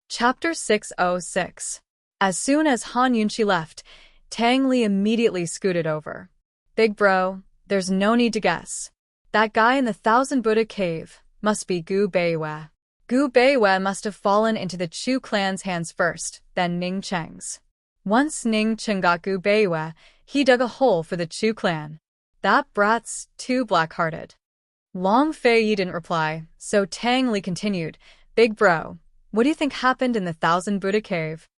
Chapter 606. As soon as Han Yunxi left, Tang Li immediately scooted over. Big bro, there's no need to guess. That guy in the Thousand Buddha cave must be Gu Beiyue. Gu Beiyue must have fallen into the Chu clan's hands first, then Ning Cheng's. Once Ning Cheng got Gu Beiyue, he dug a hole for the Chu clan. That brat's too black-hearted. Long Feiyi didn't reply, so Tang Li continued, Big bro, what do you think happened in the Thousand Buddha cave?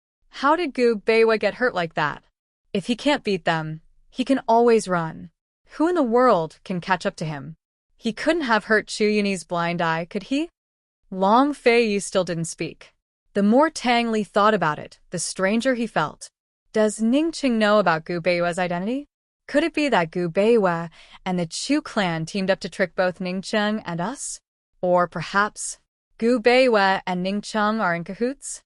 How did Gu Beiyue get hurt like that? If he can't beat them, he can always run. Who in the world can catch up to him? He couldn't have hurt Chu Yunyi's blind eye, could he? Long Feiyi still didn't speak. The more Tang Li thought about it, the stranger he felt. Does Ning Cheng know about Gu Beiyue's identity? Could it be that Gu Beiyue and the Chu clan teamed up to trick both Ning Cheng and us? Or perhaps Gu Beiyue and Ning Cheng are in cahoots?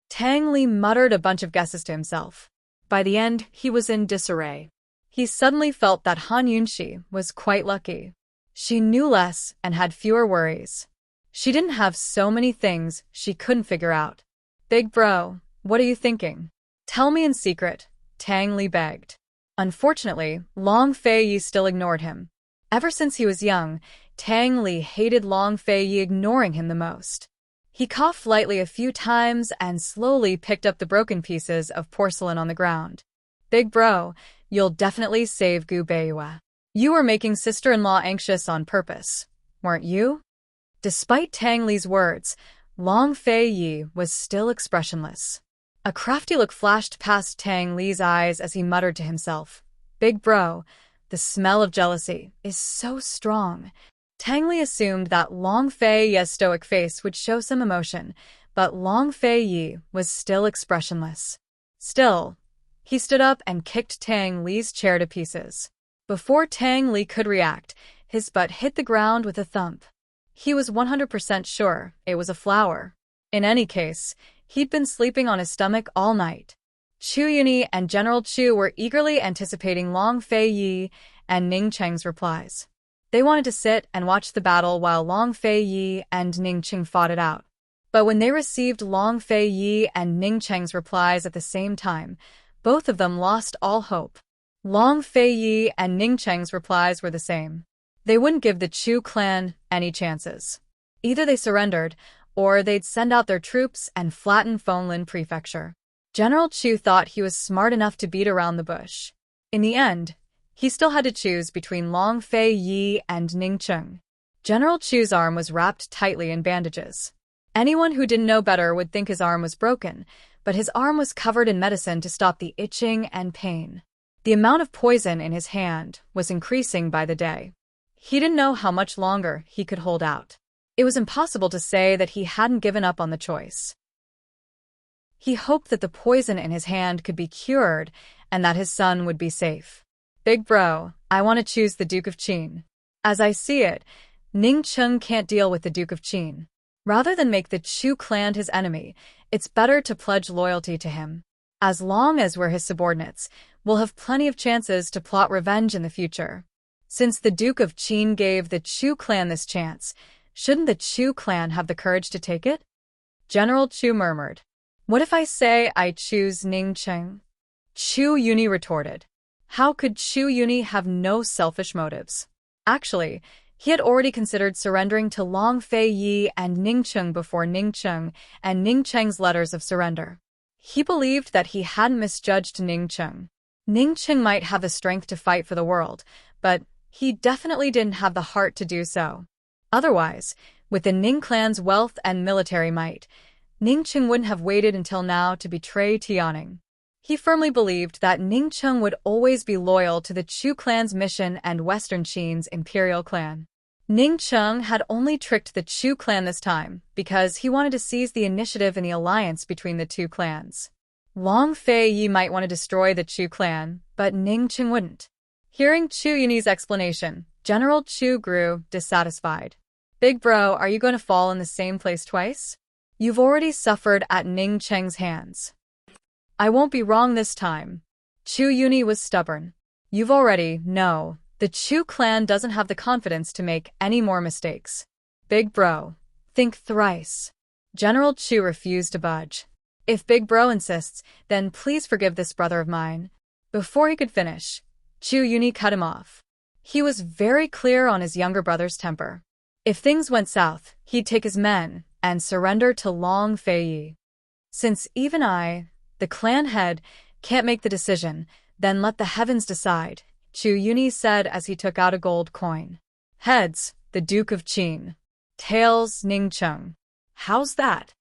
Tang Li muttered a bunch of guesses to himself. By the end, he was in disarray. He suddenly felt that Han Yunxi was quite lucky. She knew less and had fewer worries. She didn't have so many things she couldn't figure out. Big bro, what are you thinking? Tell me in secret, Tang Li begged. Unfortunately, Long Feiyi still ignored him. Ever since he was young, Tang Li hated Long Feiyi ignoring him the most. He coughed lightly a few times and slowly picked up the broken pieces of porcelain on the ground. Big bro, you'll definitely save Gu Beiyue. You were making sister-in-law anxious on purpose, weren't you? Despite Tang Li's words, Long Feiyi was still expressionless. A crafty look flashed past Tang Li's eyes as he muttered to himself, Big bro, the smell of jealousy is so strong. Tang Li assumed that Long Feiyi's stoic face would show some emotion, but Long Feiyi was still expressionless. Still, he stood up and kicked Tang Li's chair to pieces. Before Tang Li could react, his butt hit the ground with a thump. He was 100% sure it was a flower. In any case, he'd been sleeping on his stomach all night. Chu Yunyi and General Chu were eagerly anticipating Long Feiyi and Ning Cheng's replies. They wanted to sit and watch the battle while Long Fei Yi and Ning Qing fought it out. But when they received Long Fei Yi and Ning Cheng's replies at the same time, both of them lost all hope. Long Fei Yi and Ning Cheng's replies were the same. They wouldn't give the Chu clan any chances. Either they surrendered, or they'd send out their troops and flatten Fonlin Prefecture. General Chu thought he was smart enough to beat around the bush. In the end, he still had to choose between Long Fei Yi and Ning Cheng. General Chu's arm was wrapped tightly in bandages. Anyone who didn't know better would think his arm was broken, but his arm was covered in medicine to stop the itching and pain. The amount of poison in his hand was increasing by the day. He didn't know how much longer he could hold out. It was impossible to say that he hadn't given up on the choice. He hoped that the poison in his hand could be cured and that his son would be safe. Big bro, I want to choose the Duke of Qin. As I see it, Ning Cheng can't deal with the Duke of Qin. Rather than make the Chu clan his enemy, it's better to pledge loyalty to him. As long as we're his subordinates, we'll have plenty of chances to plot revenge in the future. Since the Duke of Qin gave the Chu clan this chance, shouldn't the Chu clan have the courage to take it? General Chu murmured. What if I say I choose Ning Cheng? Chu Yuni retorted. How could Chu Yuni have no selfish motives? Actually, he had already considered surrendering to Long Fei Yi and Ning Cheng before Ning Cheng and Ning Cheng's letters of surrender. He believed that he hadn't misjudged Ning Cheng. Ning Cheng might have the strength to fight for the world, but he definitely didn't have the heart to do so. Otherwise, with the Ning clan's wealth and military might, Ning Cheng wouldn't have waited until now to betray Tianning. He firmly believed that Ning Cheng would always be loyal to the Chu clan's mission and Western Qin's imperial clan. Ning Cheng had only tricked the Chu clan this time because he wanted to seize the initiative in the alliance between the two clans. Long Fei Yi might want to destroy the Chu clan, but Ning Cheng wouldn't. Hearing Chu Yuni's explanation, General Chu grew dissatisfied. Big bro, are you going to fall in the same place twice? You've already suffered at Ning Cheng's hands. I won't be wrong this time. Chu Yuni was stubborn. You've already, no. The Chu clan doesn't have the confidence to make any more mistakes. Big bro, think thrice. General Chu refused to budge. If Big bro insists, then please forgive this brother of mine. Before he could finish, Chu Yuni cut him off. He was very clear on his younger brother's temper. If things went south, he'd take his men and surrender to Long Fei Yi. Since even I, the clan head, can't make the decision, then let the heavens decide, Chu Yuni said as he took out a gold coin. Heads, the Duke of Qin. Tails, Ning Cheng. How's that?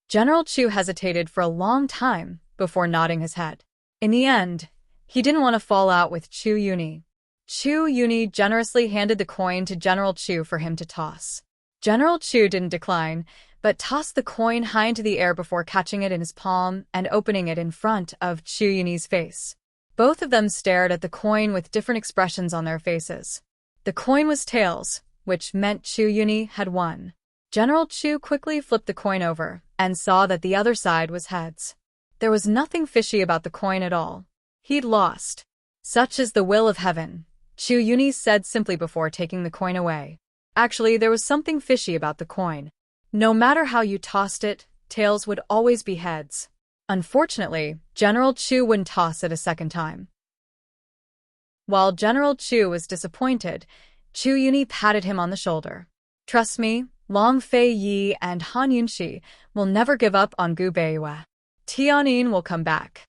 General Chu hesitated for a long time before nodding his head. In the end, he didn't want to fall out with Chu Yuni. Chu Yuni generously handed the coin to General Chu for him to toss. General Chu didn't decline, but tossed the coin high into the air before catching it in his palm and opening it in front of Chu Yuni's face. Both of them stared at the coin with different expressions on their faces. The coin was tails, which meant Chu Yuni had won. General Chu quickly flipped the coin over and saw that the other side was heads. There was nothing fishy about the coin at all. He'd lost. Such is the will of heaven, Chu Yuni said simply before taking the coin away. Actually, there was something fishy about the coin. No matter how you tossed it, tails would always be heads. Unfortunately, General Chu wouldn't toss it a second time. While General Chu was disappointed, Chu Yuni patted him on the shoulder. Trust me, Long Fei Yi and Han Yunxi will never give up on Gu Beiyue. Tianyin will come back.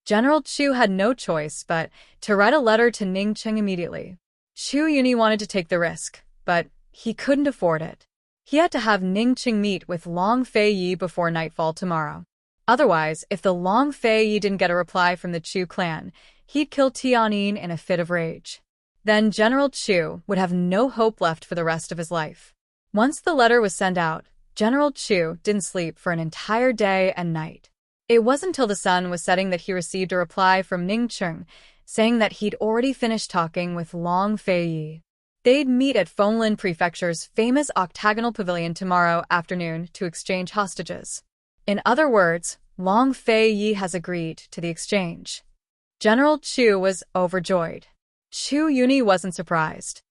General Chu had no choice but to write a letter to Ning Cheng immediately. Chu Yuni wanted to take the risk, but he couldn't afford it. He had to have Ning Cheng meet with Long Fei Yi before nightfall tomorrow. Otherwise, if the Long Fei Yi didn't get a reply from the Chu clan, he'd kill Tianyin in a fit of rage. Then General Chu would have no hope left for the rest of his life. Once the letter was sent out, General Chu didn't sleep for an entire day and night. It wasn't until the sun was setting that he received a reply from Ning Cheng, saying that he'd already finished talking with Long Fei Yi. They'd meet at Fonlin Prefecture's famous octagonal pavilion tomorrow afternoon to exchange hostages. In other words, Long Fei Yi has agreed to the exchange. General Chu was overjoyed. Chu Yuni wasn't surprised.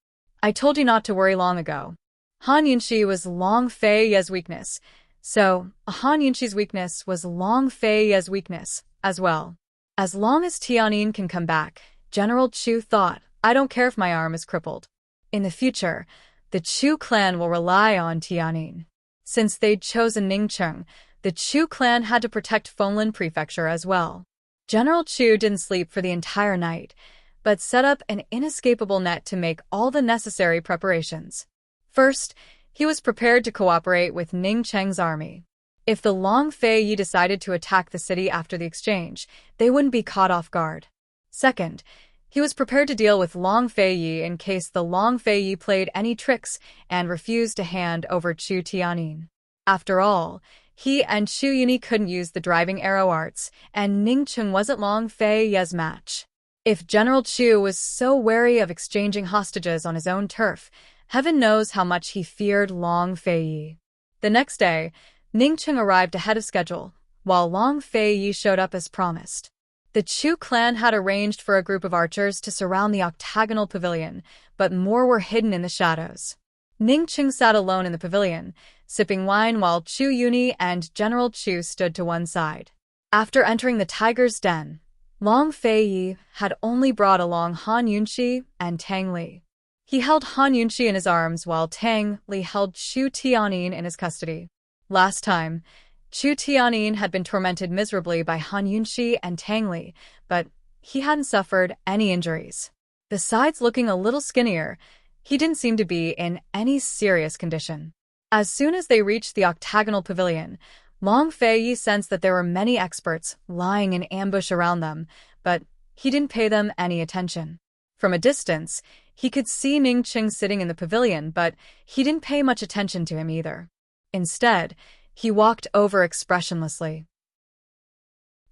I told you not to worry long ago. Han Yunxi was Long Fei Ye's weakness, so Han Yunxi's weakness was Long Fei Ye's weakness as well. As long as Tianyin can come back, General Chu thought, I don't care if my arm is crippled. In the future, the Chu clan will rely on Tianyin. Since they'd chosen Ningcheng, the Chu clan had to protect Fenglin Prefecture as well. General Chu didn't sleep for the entire night, but set up an inescapable net to make all the necessary preparations. First, he was prepared to cooperate with Ningcheng's army. If the Long Fei Yi decided to attack the city after the exchange, they wouldn't be caught off guard. Second, he was prepared to deal with Long Fei Yi in case the Long Fei Yi played any tricks and refused to hand over Chu Tianyin. After all, he and Chu Yuni couldn't use the driving arrow arts, and Ningcheng wasn't Long Fei Yi's match. If General Chu was so wary of exchanging hostages on his own turf, heaven knows how much he feared Long Fei Yi. The next day, Ningcheng arrived ahead of schedule, while Long Fei Yi showed up as promised. The Chu clan had arranged for a group of archers to surround the octagonal pavilion, but more were hidden in the shadows. Ningcheng sat alone in the pavilion, sipping wine while Chu Yuni and General Chu stood to one side. After entering the tiger's den, Long Fei Yi had only brought along Han Yunxi and Tang Li. He held Han Yunxi in his arms while Tang Li held Chu Tianyin in his custody. Last time, Chu Tianyin had been tormented miserably by Han Yunxi and Tang Li, but he hadn't suffered any injuries. Besides looking a little skinnier, he didn't seem to be in any serious condition. As soon as they reached the octagonal pavilion, Long Fei Yi sensed that there were many experts lying in ambush around them, but he didn't pay them any attention. From a distance, he could see Ningcheng sitting in the pavilion, but he didn't pay much attention to him either. Instead, he walked over expressionlessly.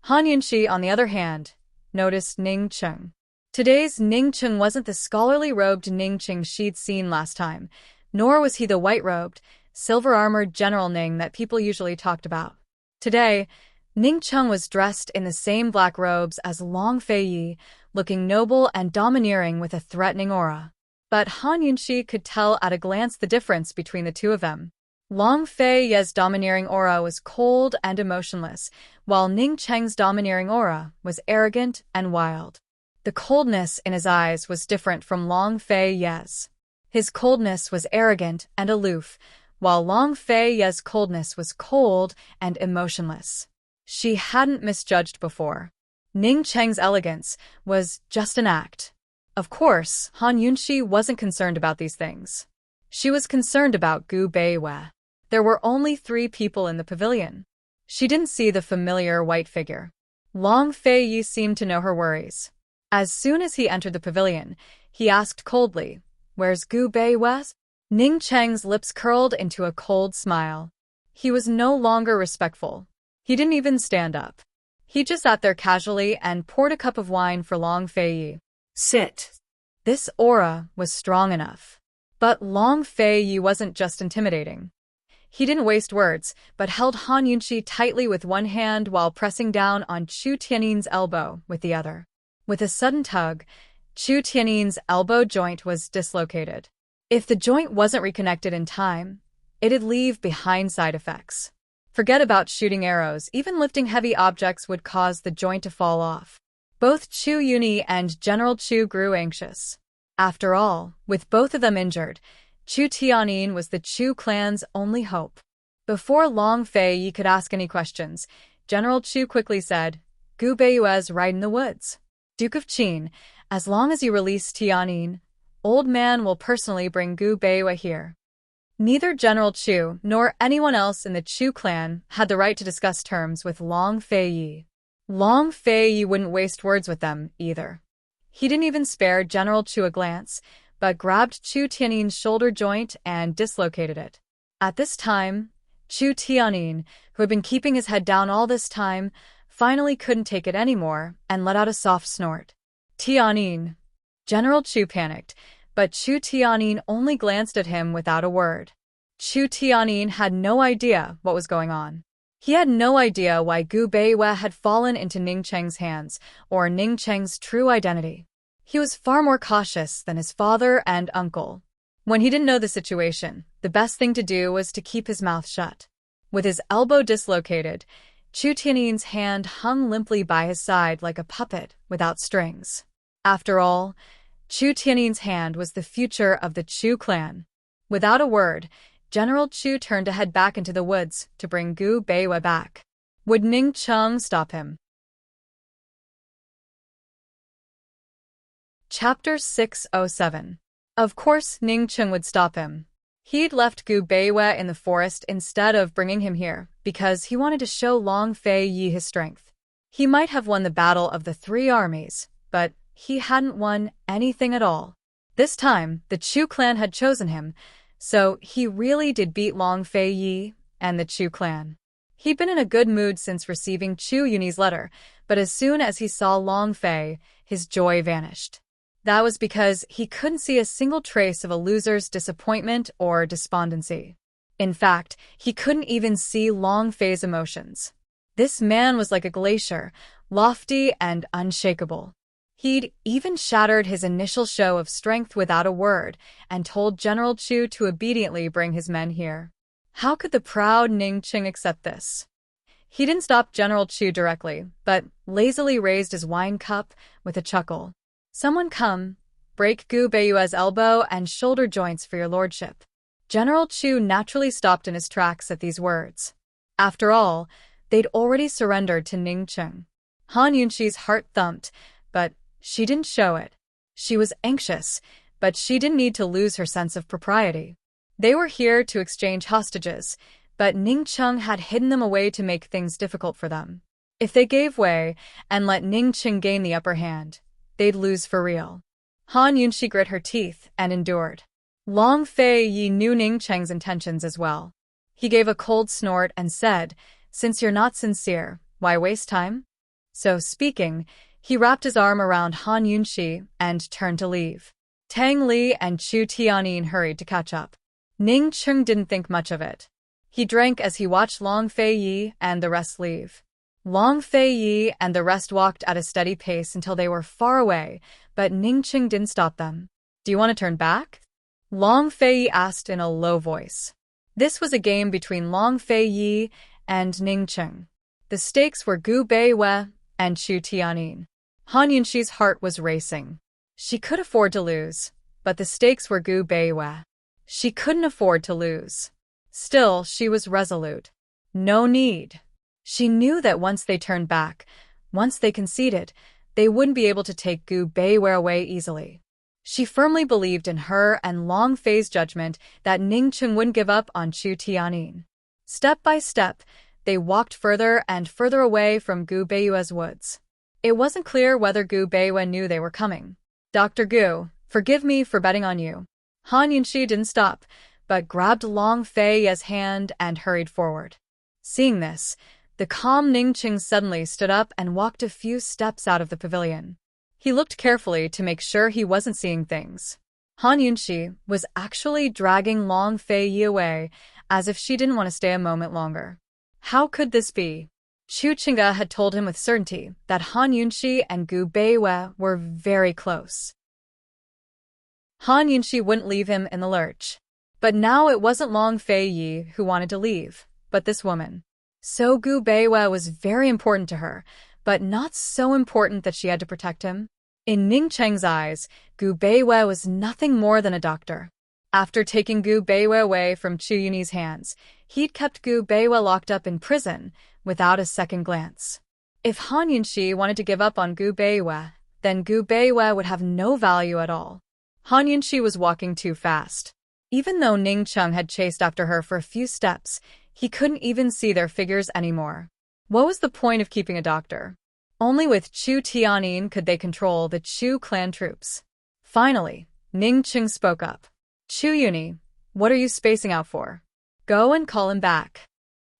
Han Yunxi, on the other hand, noticed Ningcheng. Today's Ningcheng wasn't the scholarly-robed Ningcheng she'd seen last time, nor was he the white-robed, silver-armored General Ning that people usually talked about. Today, Ningcheng was dressed in the same black robes as Long Fei Yi, looking noble and domineering with a threatening aura. But Han Yunxi could tell at a glance the difference between the two of them. Long Fei Yi's domineering aura was cold and emotionless, while Ningcheng's domineering aura was arrogant and wild. The coldness in his eyes was different from Long Fei Yi's. His coldness was arrogant and aloof, while Long Fei Yi's coldness was cold and emotionless. She hadn't misjudged before. Ningcheng's elegance was just an act. Of course, Han Yunxi wasn't concerned about these things. She was concerned about Gu Beiwei. There were only 3 people in the pavilion. She didn't see the familiar white figure. Long Fei Yi seemed to know her worries. As soon as he entered the pavilion, he asked coldly, "Where's Gu Beiwei?" Ningcheng's lips curled into a cold smile. He was no longer respectful. He didn't even stand up. He just sat there casually and poured a cup of wine for Long Fei Yi. "Sit." This aura was strong enough. But Long Fei Yi wasn't just intimidating. He didn't waste words, but held Han Yunxi tightly with one hand while pressing down on Chu Tianyin's elbow with the other. With a sudden tug, Chu Tianyin's elbow joint was dislocated. If the joint wasn't reconnected in time, it'd leave behind side effects. Forget about shooting arrows, even lifting heavy objects would cause the joint to fall off. Both Chu Yuni and General Chu grew anxious. After all, with both of them injured, Chu Tianyin was the Chu clan's only hope. Before Long Fei Yi could ask any questions, General Chu quickly said, "Gu Beiwei's right in the woods. Duke of Qin, as long as you release Tianyin, Old Man will personally bring Gu Beiwei here." Neither General Chu nor anyone else in the Chu clan had the right to discuss terms with Long Fei Yi. Long Fei Yi wouldn't waste words with them either. He didn't even spare General Chu a glance, but grabbed Chu Tianyin's shoulder joint and dislocated it. At this time, Chu Tianyin, who had been keeping his head down all this time, finally couldn't take it anymore and let out a soft snort. "Tianyin." General Chu panicked, but Chu Tianyin only glanced at him without a word. Chu Tianyin had no idea what was going on. He had no idea why Gu Beiwei had fallen into Ningcheng's hands, or Ningcheng's true identity. He was far more cautious than his father and uncle. When he didn't know the situation, the best thing to do was to keep his mouth shut. With his elbow dislocated, Chu Tiannin's hand hung limply by his side like a puppet without strings. After all, Chu Tiannin's hand was the future of the Chu clan. Without a word, General Chu turned to head back into the woods to bring Gu Beiwei back. Would Ning Cheng stop him? Chapter 607. Of course Ning Cheng would stop him. He'd left Gu Beiwei in the forest instead of bringing him here because he wanted to show Long Fei Yi his strength. He might have won the battle of the three armies, but he hadn't won anything at all. This time, the Chu clan had chosen him, so he really did beat Long Fei Yi and the Chu clan. He'd been in a good mood since receiving Chu Yunyi's letter, but as soon as he saw Long Fei, his joy vanished. That was because he couldn't see a single trace of a loser's disappointment or despondency. In fact, he couldn't even see Long Fei's emotions. This man was like a glacier, lofty and unshakable. He'd even shattered his initial show of strength without a word and told General Chu to obediently bring his men here. How could the proud Ning Cheng accept this? He didn't stop General Chu directly, but lazily raised his wine cup with a chuckle. Someone come, break Gu Beiwei's elbow and shoulder joints for your lordship. General Chu naturally stopped in his tracks at these words. After all, they'd already surrendered to Ning Cheng. Han Yunxi's heart thumped, but she didn't show it. She was anxious, but she didn't need to lose her sense of propriety. They were here to exchange hostages, but Ning Cheng had hidden them away to make things difficult for them. If they gave way and let Ning Cheng gain the upper hand, they'd lose for real. Han Yunxi grit her teeth and endured. Long Fei Yi knew Ning Cheng's intentions as well. He gave a cold snort and said, "Since you're not sincere, why waste time?" So speaking, he wrapped his arm around Han Yunxi and turned to leave. Tang Li and Chu Tianyin hurried to catch up. Ning Cheng didn't think much of it. He drank as he watched Long Fei Yi and the rest leave. Long Fei Yi and the rest walked at a steady pace until they were far away, but Ning Cheng didn't stop them. "Do you want to turn back?" Long Fei Yi asked in a low voice. This was a game between Long Fei Yi and Ning Cheng. The stakes were Gu Beiwei and Chu Tianyin. Han Yunxi's heart was racing. She could afford to lose, but the stakes were Gu Beiwei. She couldn't afford to lose. Still, she was resolute. No need. She knew that once they turned back, once they conceded, they wouldn't be able to take Gu Beiwei away easily. She firmly believed in her and Long Fei's judgment that Ning Cheng wouldn't give up on Chu Tianyin. Step by step, they walked further and further away from Gu Beiwei's woods. It wasn't clear whether Gu Beiwei knew they were coming. "Dr. Gu, forgive me for betting on you." Han Yunxi didn't stop, but grabbed Long Fei's hand and hurried forward. Seeing this, the calm Ning Cheng suddenly stood up and walked a few steps out of the pavilion. He looked carefully to make sure he wasn't seeing things. Han Yunxi was actually dragging Long Fei Yi away, as if she didn't want to stay a moment longer. How could this be? Chu Qingge had told him with certainty that Han Yunxi and Gu Beiwei were very close. Han Yunxi wouldn't leave him in the lurch. But now it wasn't Long Fei Yi who wanted to leave, but this woman. So Gu Beiwei was very important to her, but not so important that she had to protect him. In Ning Cheng's eyes, Gu Beiwei was nothing more than a doctor. After taking Gu Beiwei away from Chu Yunyi's hands, he'd kept Gu Beiwei locked up in prison without a second glance. If Han Yunxi wanted to give up on Gu Beiwei, then Gu Beiwei would have no value at all. Han Yunxi was walking too fast. Even though Ning Cheng had chased after her for a few steps, he couldn't even see their figures anymore. What was the point of keeping a doctor? Only with Chu Tianyin could they control the Chu clan troops. Finally, Ning Cheng spoke up. "Chu Yunyi, what are you spacing out for? Go and call him back."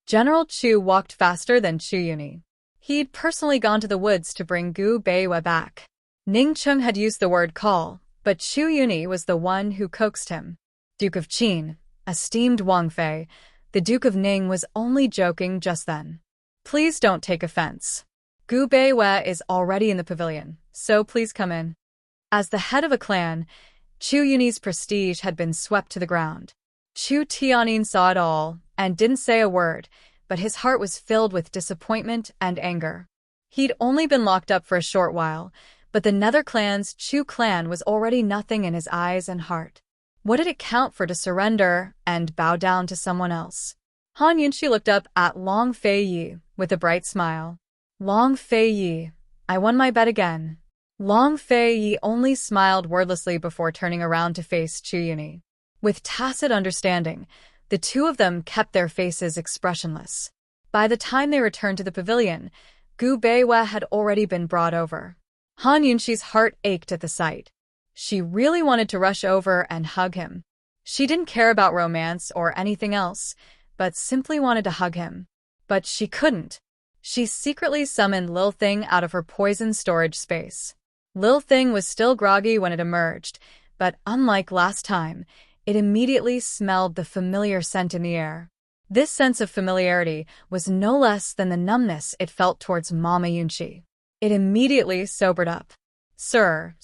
General Chu walked faster than Chu Yunyi. He'd personally gone to the woods to bring Gu Beiwei back. Ning Cheng had used the word call, but Chu Yunyi was the one who coaxed him. Duke of Qin, esteemed Wang Fei, the Duke of Ning was only joking just then. "Please don't take offense. Gu Beiwei is already in the pavilion, so please come in." As the head of a clan, Chu Yunyi's prestige had been swept to the ground. Chu Tianyin saw it all and didn't say a word, but his heart was filled with disappointment and anger. He'd only been locked up for a short while, but the Nether clan's Chu clan was already nothing in his eyes and heart. What did it count for to surrender and bow down to someone else? Han Yunxi looked up at Long Fei Yi with a bright smile. Long Fei Yi, I won my bet again. Long Fei Yi only smiled wordlessly before turning around to face Chu Yunyi. With tacit understanding, the two of them kept their faces expressionless. By the time they returned to the pavilion, Gu Beiwei had already been brought over. Han Yunxi's heart ached at the sight. She really wanted to rush over and hug him. She didn't care about romance or anything else, but simply wanted to hug him. But she couldn't. She secretly summoned Lil Thing out of her poison storage space. Lil Thing was still groggy when it emerged, but unlike last time, it immediately smelled the familiar scent in the air. This sense of familiarity was no less than the numbness it felt towards Mama Yunxi. It immediately sobered up. Sir.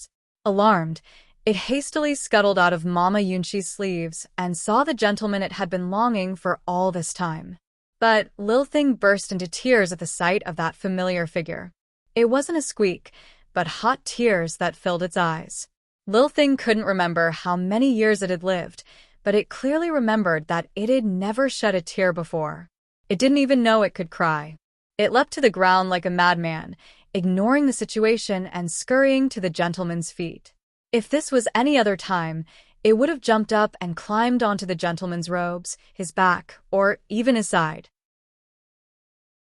Alarmed, it hastily scuttled out of Mama Yunxi's sleeves and saw the gentleman it had been longing for all this time. But Lil Thing burst into tears at the sight of that familiar figure. It wasn't a squeak, but hot tears that filled its eyes. Lil Thing couldn't remember how many years it had lived, but it clearly remembered that it had never shed a tear before. It didn't even know it could cry. It leapt to the ground like a madman, ignoring the situation and scurrying to the gentleman's feet. If this was any other time, it would have jumped up and climbed onto the gentleman's robes, his back, or even his side.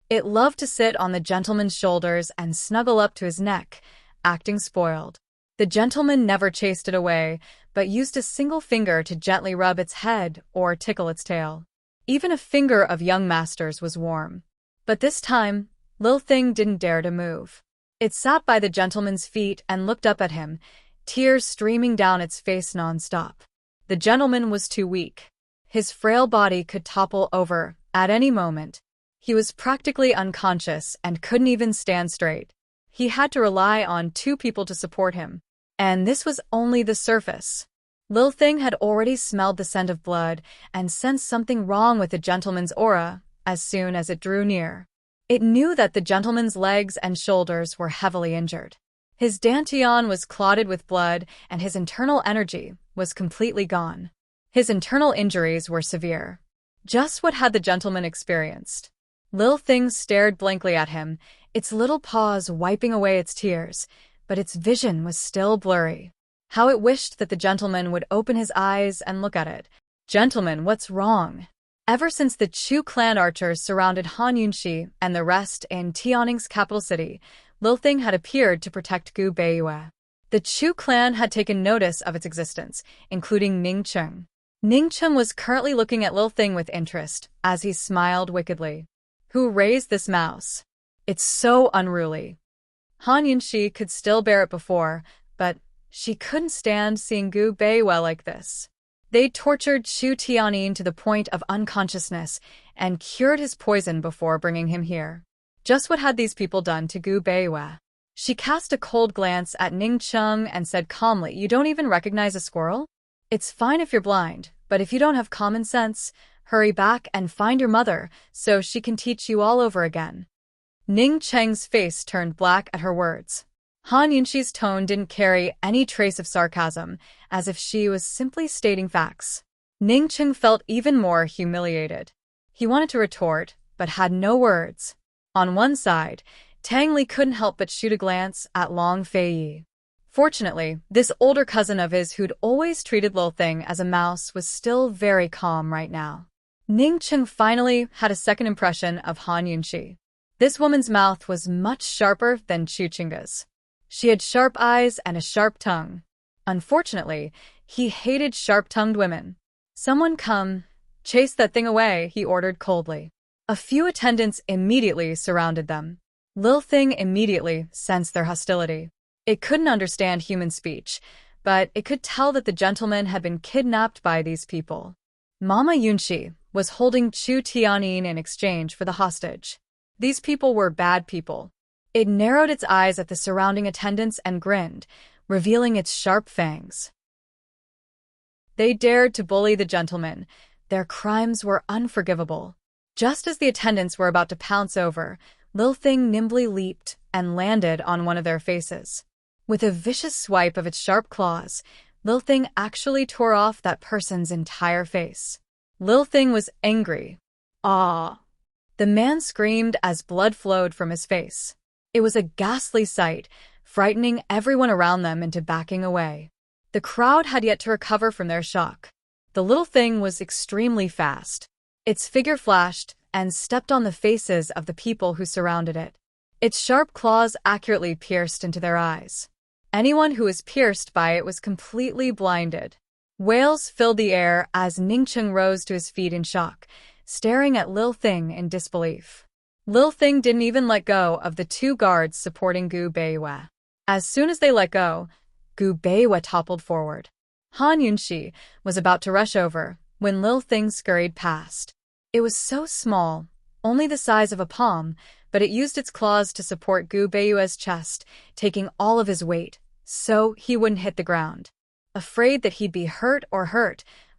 It loved to sit on the gentleman's shoulders and snuggle up to his neck, acting spoiled. The gentleman never chased it away, but used a single finger to gently rub its head or tickle its tail. Even a finger of young master's was warm. But this time, Lil Thing didn't dare to move. It sat by the gentleman's feet and looked up at him, tears streaming down its face non-stop. The gentleman was too weak. His frail body could topple over at any moment. He was practically unconscious and couldn't even stand straight. He had to rely on two people to support him. And this was only the surface. Lil Thing had already smelled the scent of blood and sensed something wrong with the gentleman's aura as soon as it drew near. It knew that the gentleman's legs and shoulders were heavily injured. His dantian was clotted with blood and his internal energy was completely gone. His internal injuries were severe. Just what had the gentleman experienced? Lil Thing stared blankly at him, its little paws wiping away its tears, but its vision was still blurry. How it wished that the gentleman would open his eyes and look at it. Gentleman, what's wrong? Ever since the Chu clan archers surrounded Han Yunxi and the rest in Tianning's capital city, Lil Thing had appeared to protect Gu Beiwei. The Chu clan had taken notice of its existence, including Ning Cheng. Ning Cheng was currently looking at Lil Thing with interest, as he smiled wickedly. Who raised this mouse? It's so unruly. Han Yunxi could still bear it before, but she couldn't stand seeing Gu Beiwei like this. They tortured Chu Tianyin to the point of unconsciousness and cured his poison before bringing him here. Just what had these people done to Gu Beiwei? She cast a cold glance at Ning Cheng and said calmly, "You don't even recognize a squirrel? It's fine if you're blind, but if you don't have common sense, hurry back and find your mother so she can teach you all over again." Ning Cheng's face turned black at her words. Han Yunxi's tone didn't carry any trace of sarcasm, as if she was simply stating facts. Ning Cheng felt even more humiliated. He wanted to retort, but had no words. On one side, Tang Li couldn't help but shoot a glance at Long Fei Yi. Fortunately, this older cousin of his who'd always treated Lil Thing as a mouse was still very calm right now. Ning Cheng finally had a second impression of Han Yunxi. This woman's mouth was much sharper than Chu Chinga's. She had sharp eyes and a sharp tongue. Unfortunately, he hated sharp-tongued women. "Someone come, chase that thing away," he ordered coldly. A few attendants immediately surrounded them. Lil Thing immediately sensed their hostility. It couldn't understand human speech, but it could tell that the gentleman had been kidnapped by these people. Mama Yunxi was holding Chu Tianyin in exchange for the hostage. These people were bad people. It narrowed its eyes at the surrounding attendants and grinned, revealing its sharp fangs. They dared to bully the gentleman. Their crimes were unforgivable. Just as the attendants were about to pounce over, Lil Thing nimbly leaped and landed on one of their faces. With a vicious swipe of its sharp claws, Lil Thing actually tore off that person's entire face. Lil Thing was angry. "Ah!" The man screamed as blood flowed from his face. It was a ghastly sight, frightening everyone around them into backing away. The crowd had yet to recover from their shock. The little thing was extremely fast. Its figure flashed and stepped on the faces of the people who surrounded it. Its sharp claws accurately pierced into their eyes. Anyone who was pierced by it was completely blinded. Wails filled the air as Ningcheng rose to his feet in shock, staring at Lil Thing in disbelief. Lil Thing didn't even let go of the two guards supporting Gu Beiwei. As soon as they let go, Gu Beiwei toppled forward. Han Yunxi was about to rush over when Lil Thing scurried past. It was so small, only the size of a palm, but it used its claws to support Gu Beiwei's chest, taking all of his weight, so he wouldn't hit the ground. Afraid that he'd be hurt,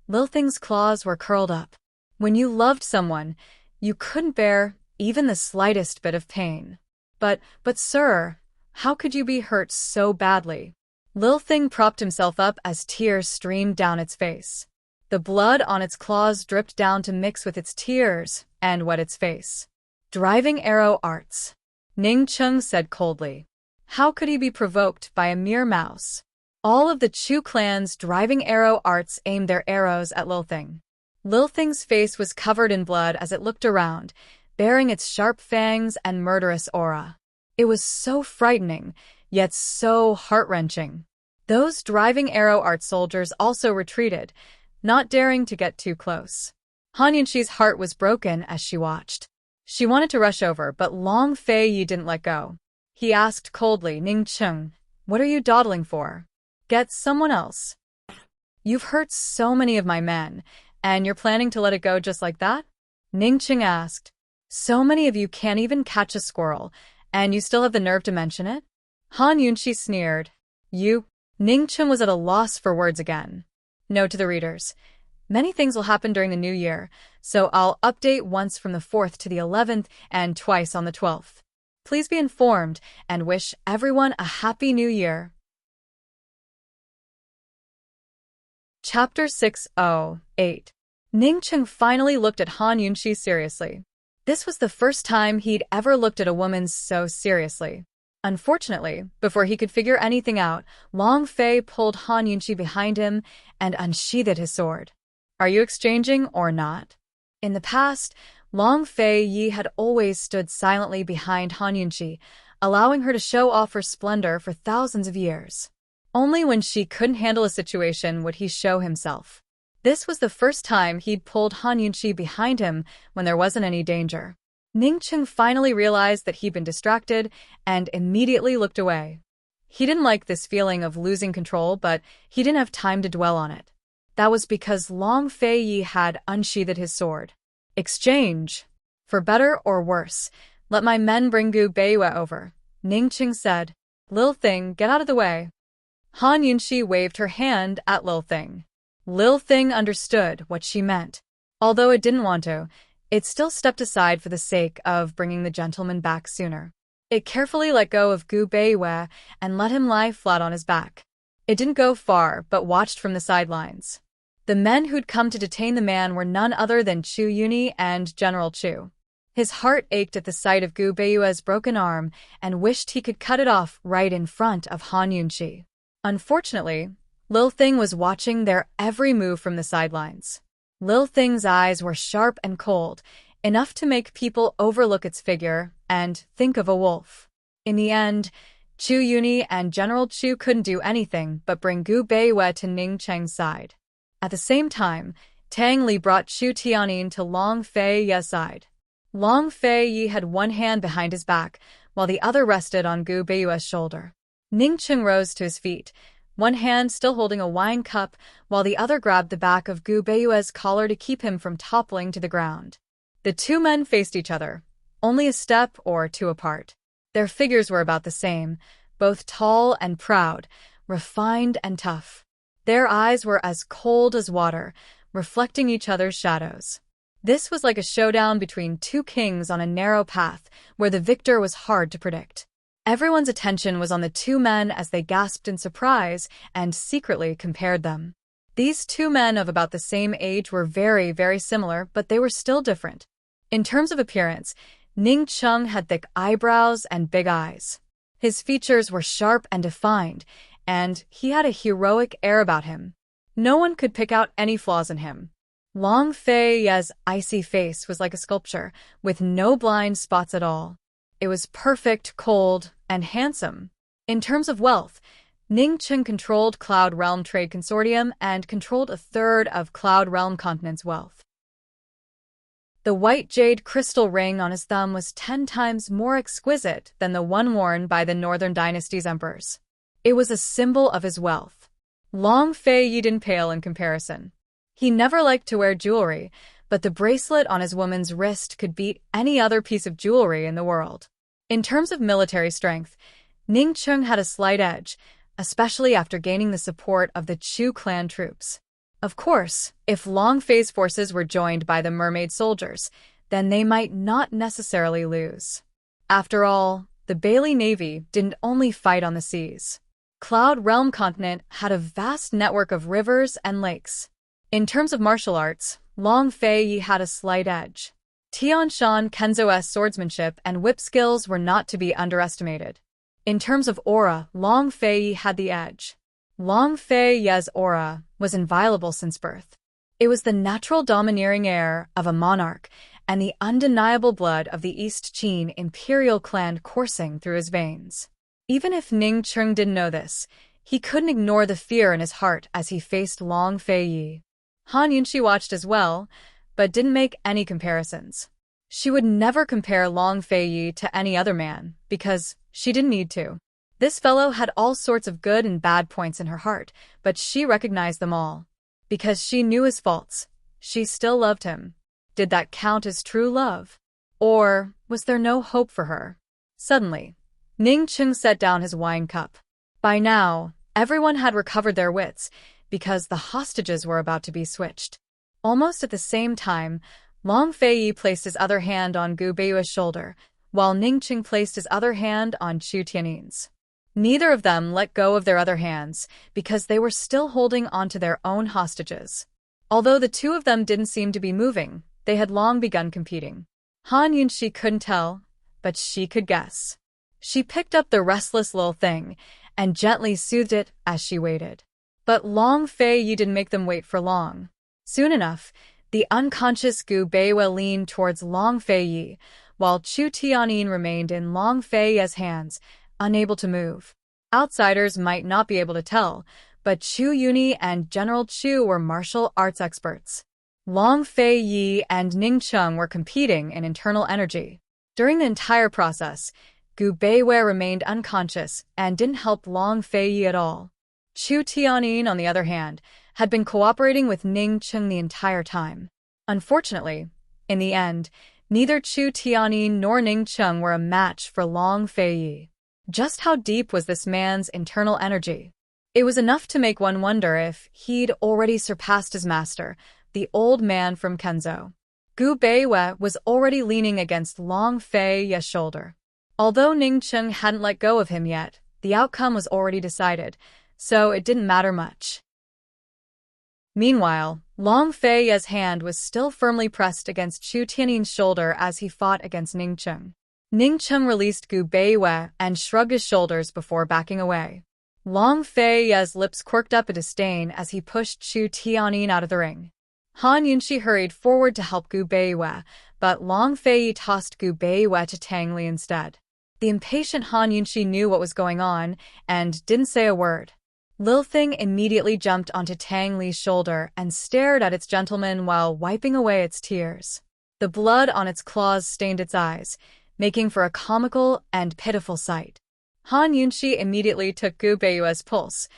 Lil Thing's claws were curled up. When you loved someone, you couldn't bear even the slightest bit of pain. But sir, how could you be hurt so badly? Lil Thing propped himself up as tears streamed down its face. The blood on its claws dripped down to mix with its tears and wet its face. Driving arrow arts, Ningcheng said coldly. How could he be provoked by a mere mouse? All of the Chu clan's driving arrow arts aimed their arrows at Lil Thing. Lil Thing's face was covered in blood as it looked around, bearing its sharp fangs and murderous aura. It was so frightening, yet so heart-wrenching. Those driving arrow art soldiers also retreated, not daring to get too close. Han Yunxi's heart was broken as she watched. She wanted to rush over, but Long Fei Yi didn't let go. He asked coldly, Ningcheng, what are you dawdling for? Get someone else. You've hurt so many of my men, and you're planning to let it go just like that? Ningcheng asked. So many of you can't even catch a squirrel, and you still have the nerve to mention it? Han Yunxi sneered. You? Ningcheng was at a loss for words again. Note to the readers. Many things will happen during the new year, so I'll update once from the 4th to the 11th and twice on the 12th. Please be informed and wish everyone a happy new year. Chapter 608. Ningcheng finally looked at Han Yunxi seriously. This was the first time he'd ever looked at a woman so seriously. Unfortunately, before he could figure anything out, Long Fei pulled Han Yunxi behind him and unsheathed his sword. Are you exchanging or not? In the past, Long Fei Yi had always stood silently behind Han Yunxi, allowing her to show off her splendor for thousands of years. Only when she couldn't handle a situation would he show himself. This was the first time he'd pulled Han Yunxi behind him when there wasn't any danger. Ningcheng finally realized that he'd been distracted and immediately looked away. He didn't like this feeling of losing control, but he didn't have time to dwell on it. That was because Long Fei Yi had unsheathed his sword. Exchange. For better or worse, let my men bring Gu Beiwei over, Ningcheng said. Lil Thing, get out of the way. Han Yunxi waved her hand at Lil Thing. Lil Thing understood what she meant. Although it didn't want to, it still stepped aside for the sake of bringing the gentleman back sooner. It carefully let go of Gu Beiwei and let him lie flat on his back. It didn't go far, but watched from the sidelines. The men who'd come to detain the man were none other than Chu Yuni and General Chu. His heart ached at the sight of Gu Beiwei's broken arm and wished he could cut it off right in front of Han Yunxi. Unfortunately, Lil Thing was watching their every move from the sidelines. Lil Thing's eyes were sharp and cold, enough to make people overlook its figure and think of a wolf. In the end, Chu Yuni and General Chu couldn't do anything but bring Gu Beiwei to Ningcheng's side. At the same time, Tang Li brought Chu Tianyin to Long Fei Yi's side. Long Fei Yi had one hand behind his back, while the other rested on Gu Beiwei's shoulder. Ningcheng rose to his feet, one hand still holding a wine cup, while the other grabbed the back of Gu Beiwei's collar to keep him from toppling to the ground. The two men faced each other, only a step or two apart. Their figures were about the same, both tall and proud, refined and tough. Their eyes were as cold as water, reflecting each other's shadows. This was like a showdown between two kings on a narrow path where the victor was hard to predict. Everyone's attention was on the two men as they gasped in surprise and secretly compared them. These two men of about the same age were very, very similar, but they were still different. In terms of appearance, Ning Cheng had thick eyebrows and big eyes. His features were sharp and defined, and he had a heroic air about him. No one could pick out any flaws in him. Long Fei Ye's icy face was like a sculpture, with no blind spots at all. It was perfect, cold, and handsome. In terms of wealth, Ning Cheng controlled Cloud Realm Trade Consortium and controlled a third of Cloud Realm Continent's wealth. The white jade crystal ring on his thumb was 10 times more exquisite than the one worn by the Northern Dynasty's emperors. It was a symbol of his wealth. Long Fei Yi didn't pale in comparison. He never liked to wear jewelry, but the bracelet on his woman's wrist could beat any other piece of jewelry in the world. In terms of military strength, Ning Cheng had a slight edge, especially after gaining the support of the Chu clan troops. Of course, if Long Fei's forces were joined by the mermaid soldiers, then they might not necessarily lose. After all, the Bailey Navy didn't only fight on the seas. Cloud Realm Continent had a vast network of rivers and lakes. In terms of martial arts, Long Fei Yi had a slight edge. Tianshan Kenzo's swordsmanship and whip skills were not to be underestimated. In terms of aura, Long Fei Yi had the edge. Long Fei Ye's aura was inviolable since birth. It was the natural domineering air of a monarch and the undeniable blood of the East Qin imperial clan coursing through his veins. Even if Ning Cheng didn't know this, he couldn't ignore the fear in his heart as he faced Long Fei Yi. Han Yunxi watched as well, but didn't make any comparisons. She would never compare Long Fei Yi to any other man, because she didn't need to. This fellow had all sorts of good and bad points in her heart, but she recognized them all. Because she knew his faults, she still loved him. Did that count as true love? Or was there no hope for her? Suddenly, Ning Cheng set down his wine cup. By now, everyone had recovered their wits, because the hostages were about to be switched. Almost at the same time, Long Fei Yi placed his other hand on Gu Beiyue's shoulder, while Ning Cheng placed his other hand on Chu Tiannin's. Neither of them let go of their other hands, because they were still holding onto their own hostages. Although the two of them didn't seem to be moving, they had long begun competing. Han Yunxi couldn't tell, but she could guess. She picked up the restless little thing and gently soothed it as she waited. But Long Fei Yi didn't make them wait for long. Soon enough, the unconscious Gu Beiyue leaned towards Long Fei Yi, while Chu Tianyin remained in Long Fei Ye's hands, unable to move. Outsiders might not be able to tell, but Chu Yuni and General Chu were martial arts experts. Long Fei Yi and Ning Cheng were competing in internal energy. During the entire process, Gu Beiyue remained unconscious and didn't help Long Fei Yi at all. Chu Tianyin, on the other hand, had been cooperating with Ning Cheng the entire time. Unfortunately, in the end, neither Chu Tianyin nor Ning Cheng were a match for Long Fei Yi. Just how deep was this man's internal energy? It was enough to make one wonder if he'd already surpassed his master, the old man from Kenzo. Gu Beiyue was already leaning against Long Fei Ye's shoulder. Although Ning Cheng hadn't let go of him yet, the outcome was already decided, so it didn't matter much. Meanwhile, Long Fei Ye's hand was still firmly pressed against Chu Tiannin's shoulder as he fought against Ning Cheng. Ning Cheng released Gu Beiyue and shrugged his shoulders before backing away. Long Fei Ye's lips quirked up in disdain as he pushed Chu Tianyin out of the ring. Han Yunxi hurried forward to help Gu Beiyue, but Long Fei Yi tossed Gu Beiyue to Tang Li instead. The impatient Han Yunxi knew what was going on and didn't say a word. Lil Thing immediately jumped onto Tang Li's shoulder and stared at its gentleman while wiping away its tears. The blood on its claws stained its eyes, making for a comical and pitiful sight. Han Yunxi immediately took Gu Beiyue's pulse,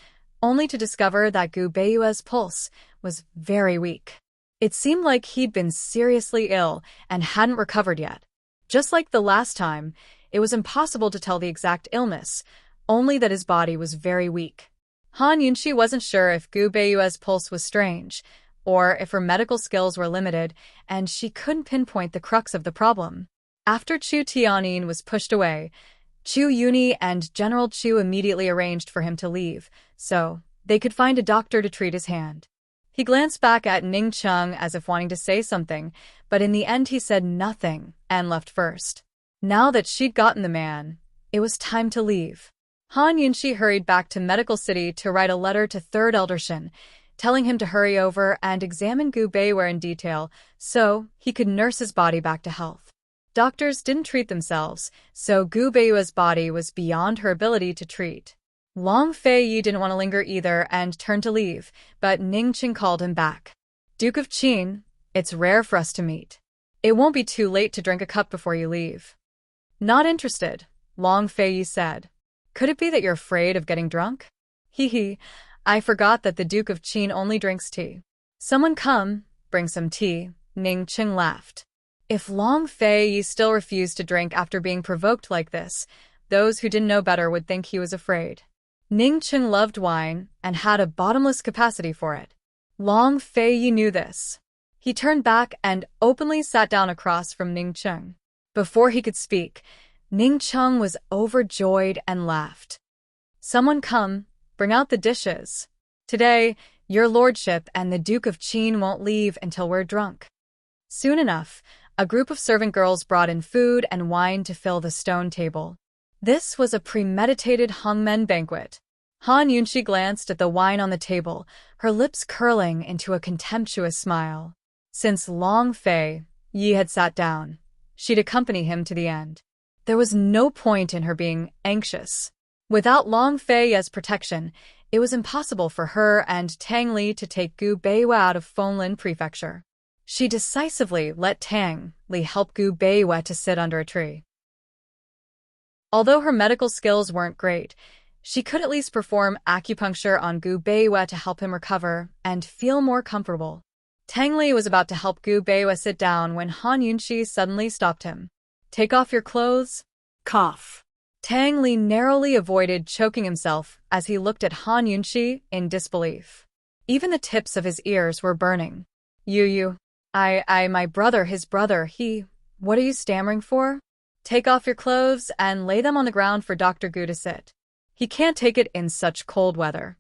only to discover that Gu Beiyue's pulse was very weak. It seemed like he'd been seriously ill and hadn't recovered yet. Just like the last time, it was impossible to tell the exact illness, only that his body was very weak. Han Yunxi wasn't sure if Gu Beiyue's pulse was strange, or if her medical skills were limited, and she couldn't pinpoint the crux of the problem. After Chu Tianyin was pushed away, Chu Yuni and General Chu immediately arranged for him to leave, so they could find a doctor to treat his hand. He glanced back at Ning Cheng as if wanting to say something, but in the end he said nothing and left first. Now that she'd gotten the man, it was time to leave. Han Yunxi hurried back to Medical City to write a letter to Third Elder Shin, telling him to hurry over and examine Gu Beiwei in detail so he could nurse his body back to health. Doctors didn't treat themselves, so Gu Beiwei's body was beyond her ability to treat. Long Fei Yi didn't want to linger either and turned to leave, but Ning Qing called him back. Duke of Qin, it's rare for us to meet. It won't be too late to drink a cup before you leave. Not interested, Long Fei Yi said. Could it be that you're afraid of getting drunk? Hee, I forgot that the Duke of Qin only drinks tea. Someone come, bring some tea, Ning Qing laughed. If Long Fei Yi still refused to drink after being provoked like this, those who didn't know better would think he was afraid. Ning Qing loved wine and had a bottomless capacity for it. Long Fei Yi knew this. He turned back and openly sat down across from Ning Qing. Before he could speak, Ning Qing was overjoyed and laughed. Someone come, bring out the dishes. Today, your lordship and the Duke of Qin won't leave until we're drunk. Soon enough, a group of servant girls brought in food and wine to fill the stone table. This was a premeditated hangmen banquet. Han Yunxi glanced at the wine on the table, her lips curling into a contemptuous smile. Since Long Fei Yi had sat down, she'd accompany him to the end. There was no point in her being anxious. Without Long Fei Yi's protection, it was impossible for her and Tang Li to take Gu Beiwei out of Fenlin Prefecture. She decisively let Tang Li help Gu Beiwei to sit under a tree. Although her medical skills weren't great, she could at least perform acupuncture on Gu Beiwei to help him recover and feel more comfortable. Tang Li was about to help Gu Beiwei sit down when Han Yunxi suddenly stopped him. Take off your clothes? Cough. Tang Li narrowly avoided choking himself as he looked at Han Yunxi in disbelief. Even the tips of his ears were burning. My brother, his brother, what are you stammering for? Take off your clothes and lay them on the ground for Dr. Gu to sit. He can't take it in such cold weather.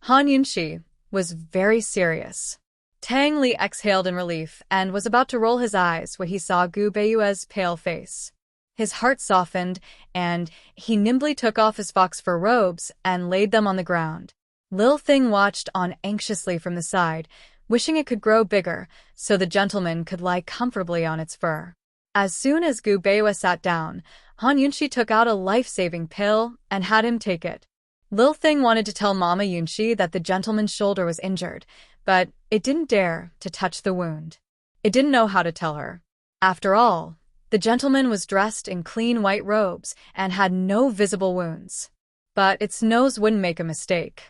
Han Yunxi was very serious. Tang Li exhaled in relief and was about to roll his eyes when he saw Gu Beiyue's pale face. His heart softened, and he nimbly took off his fox fur robes and laid them on the ground. Lil Thing watched on anxiously from the side, wishing it could grow bigger so the gentleman could lie comfortably on its fur. As soon as Gu Beiwei sat down, Han Yunxi took out a life-saving pill and had him take it. Lil Thing wanted to tell Mama Yunxi that the gentleman's shoulder was injured, but it didn't dare to touch the wound. It didn't know how to tell her. After all, the gentleman was dressed in clean white robes and had no visible wounds. But its nose wouldn't make a mistake.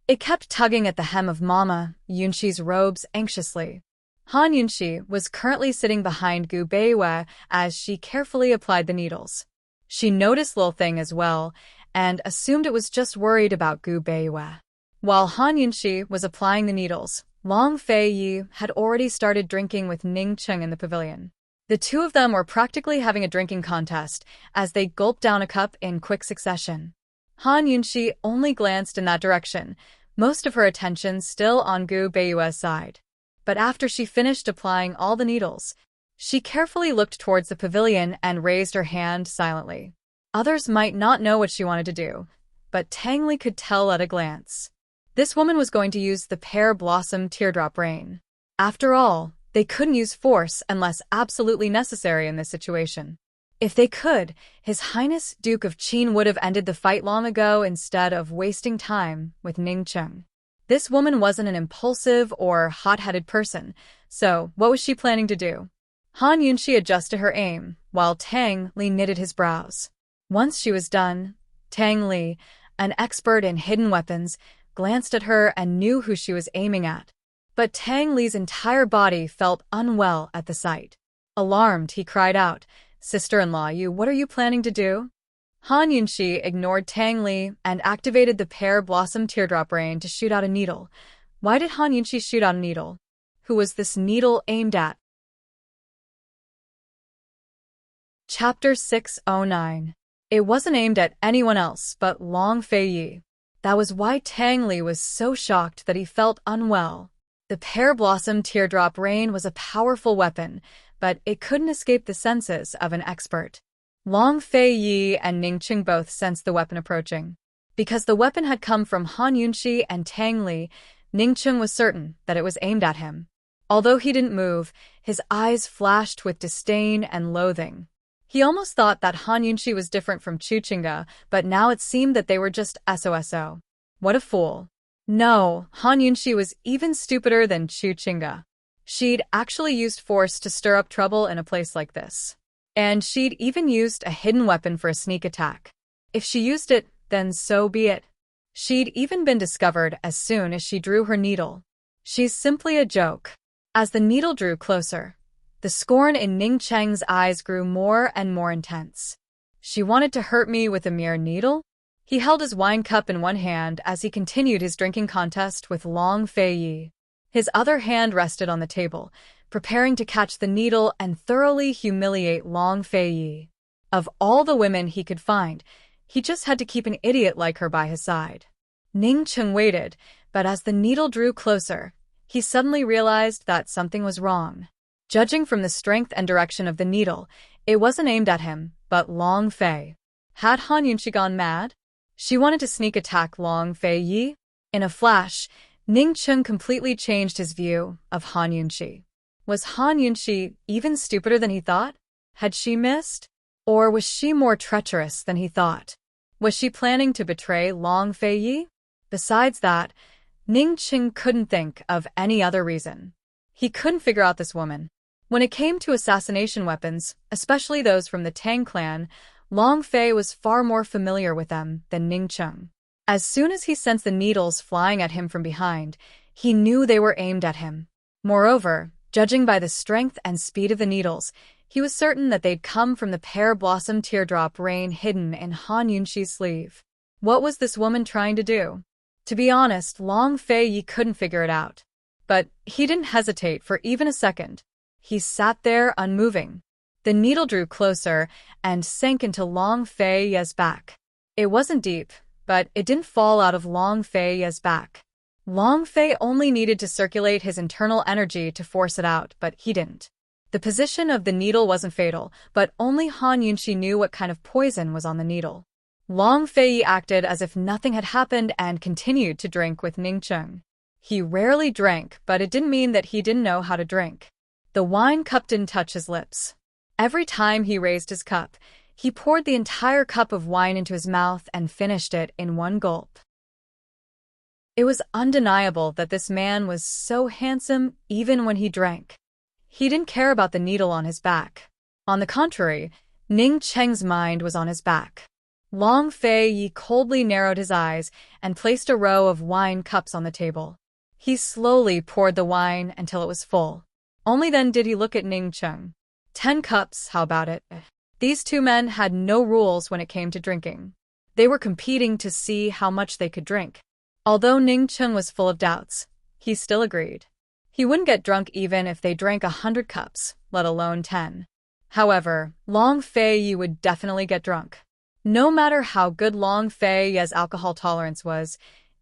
It kept tugging at the hem of Mama Yunxi's robes anxiously. Han Yunxi was currently sitting behind Gu Beiwei as she carefully applied the needles. She noticed Lil Thing as well and assumed it was just worried about Gu Beiwei. While Han Yunxi was applying the needles, Long Fei Yi had already started drinking with Ning Cheng in the pavilion. The two of them were practically having a drinking contest as they gulped down a cup in quick succession. Han Yunxi only glanced in that direction, most of her attention still on Gu Beiwei's side. But after she finished applying all the needles, she carefully looked towards the pavilion and raised her hand silently. Others might not know what she wanted to do, but Tang Li could tell at a glance. This woman was going to use the pear blossom teardrop rain. After all, they couldn't use force unless absolutely necessary in this situation. If they could, His Highness Duke of Qin would have ended the fight long ago instead of wasting time with Ning Cheng. This woman wasn't an impulsive or hot-headed person, so what was she planning to do? Han Yunxi adjusted her aim, while Tang Li knitted his brows. Once she was done, Tang Li, an expert in hidden weapons, glanced at her and knew who she was aiming at. But Tang Li's entire body felt unwell at the sight. Alarmed, he cried out, "Sister-in-law, what are you planning to do?" Han Yunxi ignored Tang Li and activated the pear blossom teardrop rain to shoot out a needle. Why did Han Yunxi shoot out a needle? Who was this needle aimed at? Chapter 609. It wasn't aimed at anyone else but Long Feiyi. That was why Tang Li was so shocked that he felt unwell. The pear blossom teardrop rain was a powerful weapon, but it couldn't escape the senses of an expert. Long Feiyi and Ningqing both sensed the weapon approaching. Because the weapon had come from Han Yunxi and Tang Li, Ningqing was certain that it was aimed at him. Although he didn't move, his eyes flashed with disdain and loathing. He almost thought that Han Yunxi was different from Chu Qingge, but now it seemed that they were just SOSO. What a fool. No, Han Yunxi was even stupider than Chu Qingge. She'd actually used force to stir up trouble in a place like this. And she'd even used a hidden weapon for a sneak attack. If she used it, then so be it. She'd even been discovered as soon as she drew her needle. She's simply a joke. As the needle drew closer, the scorn in Ning Cheng's eyes grew more and more intense. She wanted to hurt me with a mere needle? He held his wine cup in one hand as he continued his drinking contest with Long Feiyi. His other hand rested on the table, preparing to catch the needle and thoroughly humiliate Long Feiyi. Of all the women he could find, he just had to keep an idiot like her by his side. Ning Cheng waited, but as the needle drew closer, he suddenly realized that something was wrong. Judging from the strength and direction of the needle, it wasn't aimed at him, but Long Fei. Had Han Yunxi gone mad? She wanted to sneak attack Long Feiyi? In a flash, Ning Cheng completely changed his view of Han Yunxi. Was Han Yunxi even stupider than he thought? Had she missed? Or was she more treacherous than he thought? Was she planning to betray Long Feiyi? Besides that, Ning Cheng couldn't think of any other reason. He couldn't figure out this woman. When it came to assassination weapons, especially those from the Tang clan, Long Fei was far more familiar with them than Ning Cheng. As soon as he sensed the needles flying at him from behind, he knew they were aimed at him. Moreover, judging by the strength and speed of the needles, he was certain that they'd come from the pear blossom teardrop rain hidden in Han Yunxi's sleeve. What was this woman trying to do? To be honest, Long Feiyi couldn't figure it out. But he didn't hesitate for even a second. He sat there unmoving. The needle drew closer and sank into Long Feiyi's back. It wasn't deep, but it didn't fall out of Long Feiyi's back. Long Fei only needed to circulate his internal energy to force it out, but he didn't. The position of the needle wasn't fatal, but only Han Yunxi knew what kind of poison was on the needle. Long Feiyi acted as if nothing had happened and continued to drink with Ning Cheng. He rarely drank, but it didn't mean that he didn't know how to drink. The wine cup didn't touch his lips. Every time he raised his cup, he poured the entire cup of wine into his mouth and finished it in one gulp. It was undeniable that this man was so handsome even when he drank. He didn't care about the needle on his back. On the contrary, Ning Cheng's mind was on his back. Long Feiyi coldly narrowed his eyes and placed a row of wine cups on the table. He slowly poured the wine until it was full. Only then did he look at Ning Cheng. 10 cups, how about it? These two men had no rules when it came to drinking. They were competing to see how much they could drink. Although Ning Cheng was full of doubts, he still agreed. He wouldn't get drunk even if they drank 100 cups, let alone 10. However, Long Feiyi would definitely get drunk. No matter how good Long Feiyi's alcohol tolerance was,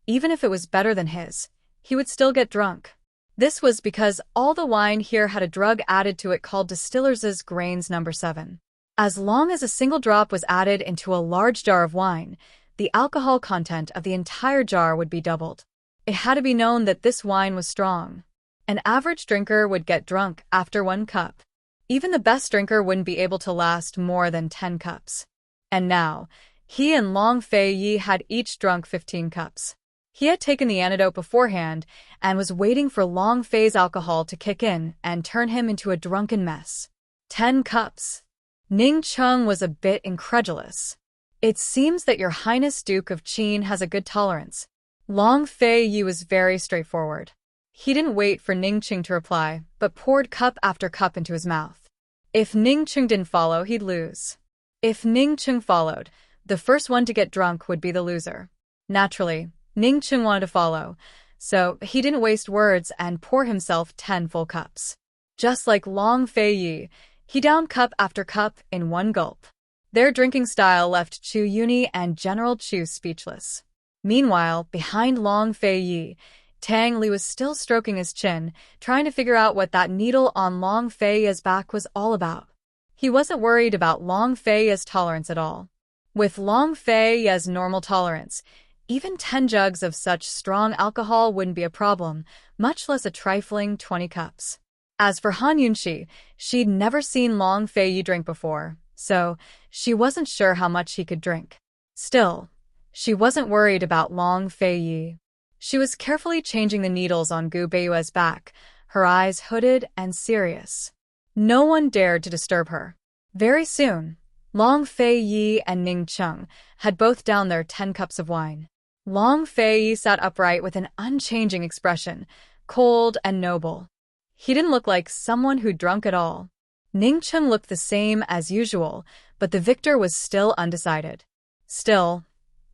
even if it was better than his, he would still get drunk. This was because all the wine here had a drug added to it called Distillers' Grains No. 7. As long as a single drop was added into a large jar of wine, the alcohol content of the entire jar would be doubled. It had to be known that this wine was strong. An average drinker would get drunk after 1 cup. Even the best drinker wouldn't be able to last more than 10 cups. And now, he and Long Feiyi had each drunk 15 cups. He had taken the antidote beforehand and was waiting for Long Fei's alcohol to kick in and turn him into a drunken mess. 10 cups. Ning Cheng was a bit incredulous. It seems that your Highness Duke of Qin has a good tolerance. Long Feiyi was very straightforward. He didn't wait for Ning Cheng to reply, but poured cup after cup into his mouth. If Ning Cheng didn't follow, he'd lose. If Ning Cheng followed, The first one to get drunk would be the loser. Naturally, Ning Cheng wanted to follow, so he didn't waste words and pour himself 10 full cups. Just like Long Fei Yi, he downed cup after cup in one gulp. Their drinking style left Chu Yuni and General Chu speechless. Meanwhile, behind Long Fei Yi, Tang Li was still stroking his chin, trying to figure out what that needle on Long Fei Yi's back was all about. He wasn't worried about Long Fei Yi's tolerance at all. With Long Fei Yi's normal tolerance, even 10 jugs of such strong alcohol wouldn't be a problem, much less a trifling 20 cups. As for Han Yunxi, she'd never seen Long Fei Yi drink before, so she wasn't sure how much he could drink. Still, she wasn't worried about Long Fei Yi. She was carefully changing the needles on Gu Beiyue's back, her eyes hooded and serious. No one dared to disturb her. Very soon, Long Fei Yi and Ning Cheng had both downed their 10 cups of wine. Long Fei Yi sat upright with an unchanging expression, cold and noble. He didn't look like someone who'd drunk at all. Ning Cheng looked the same as usual, but the victor was still undecided. Still,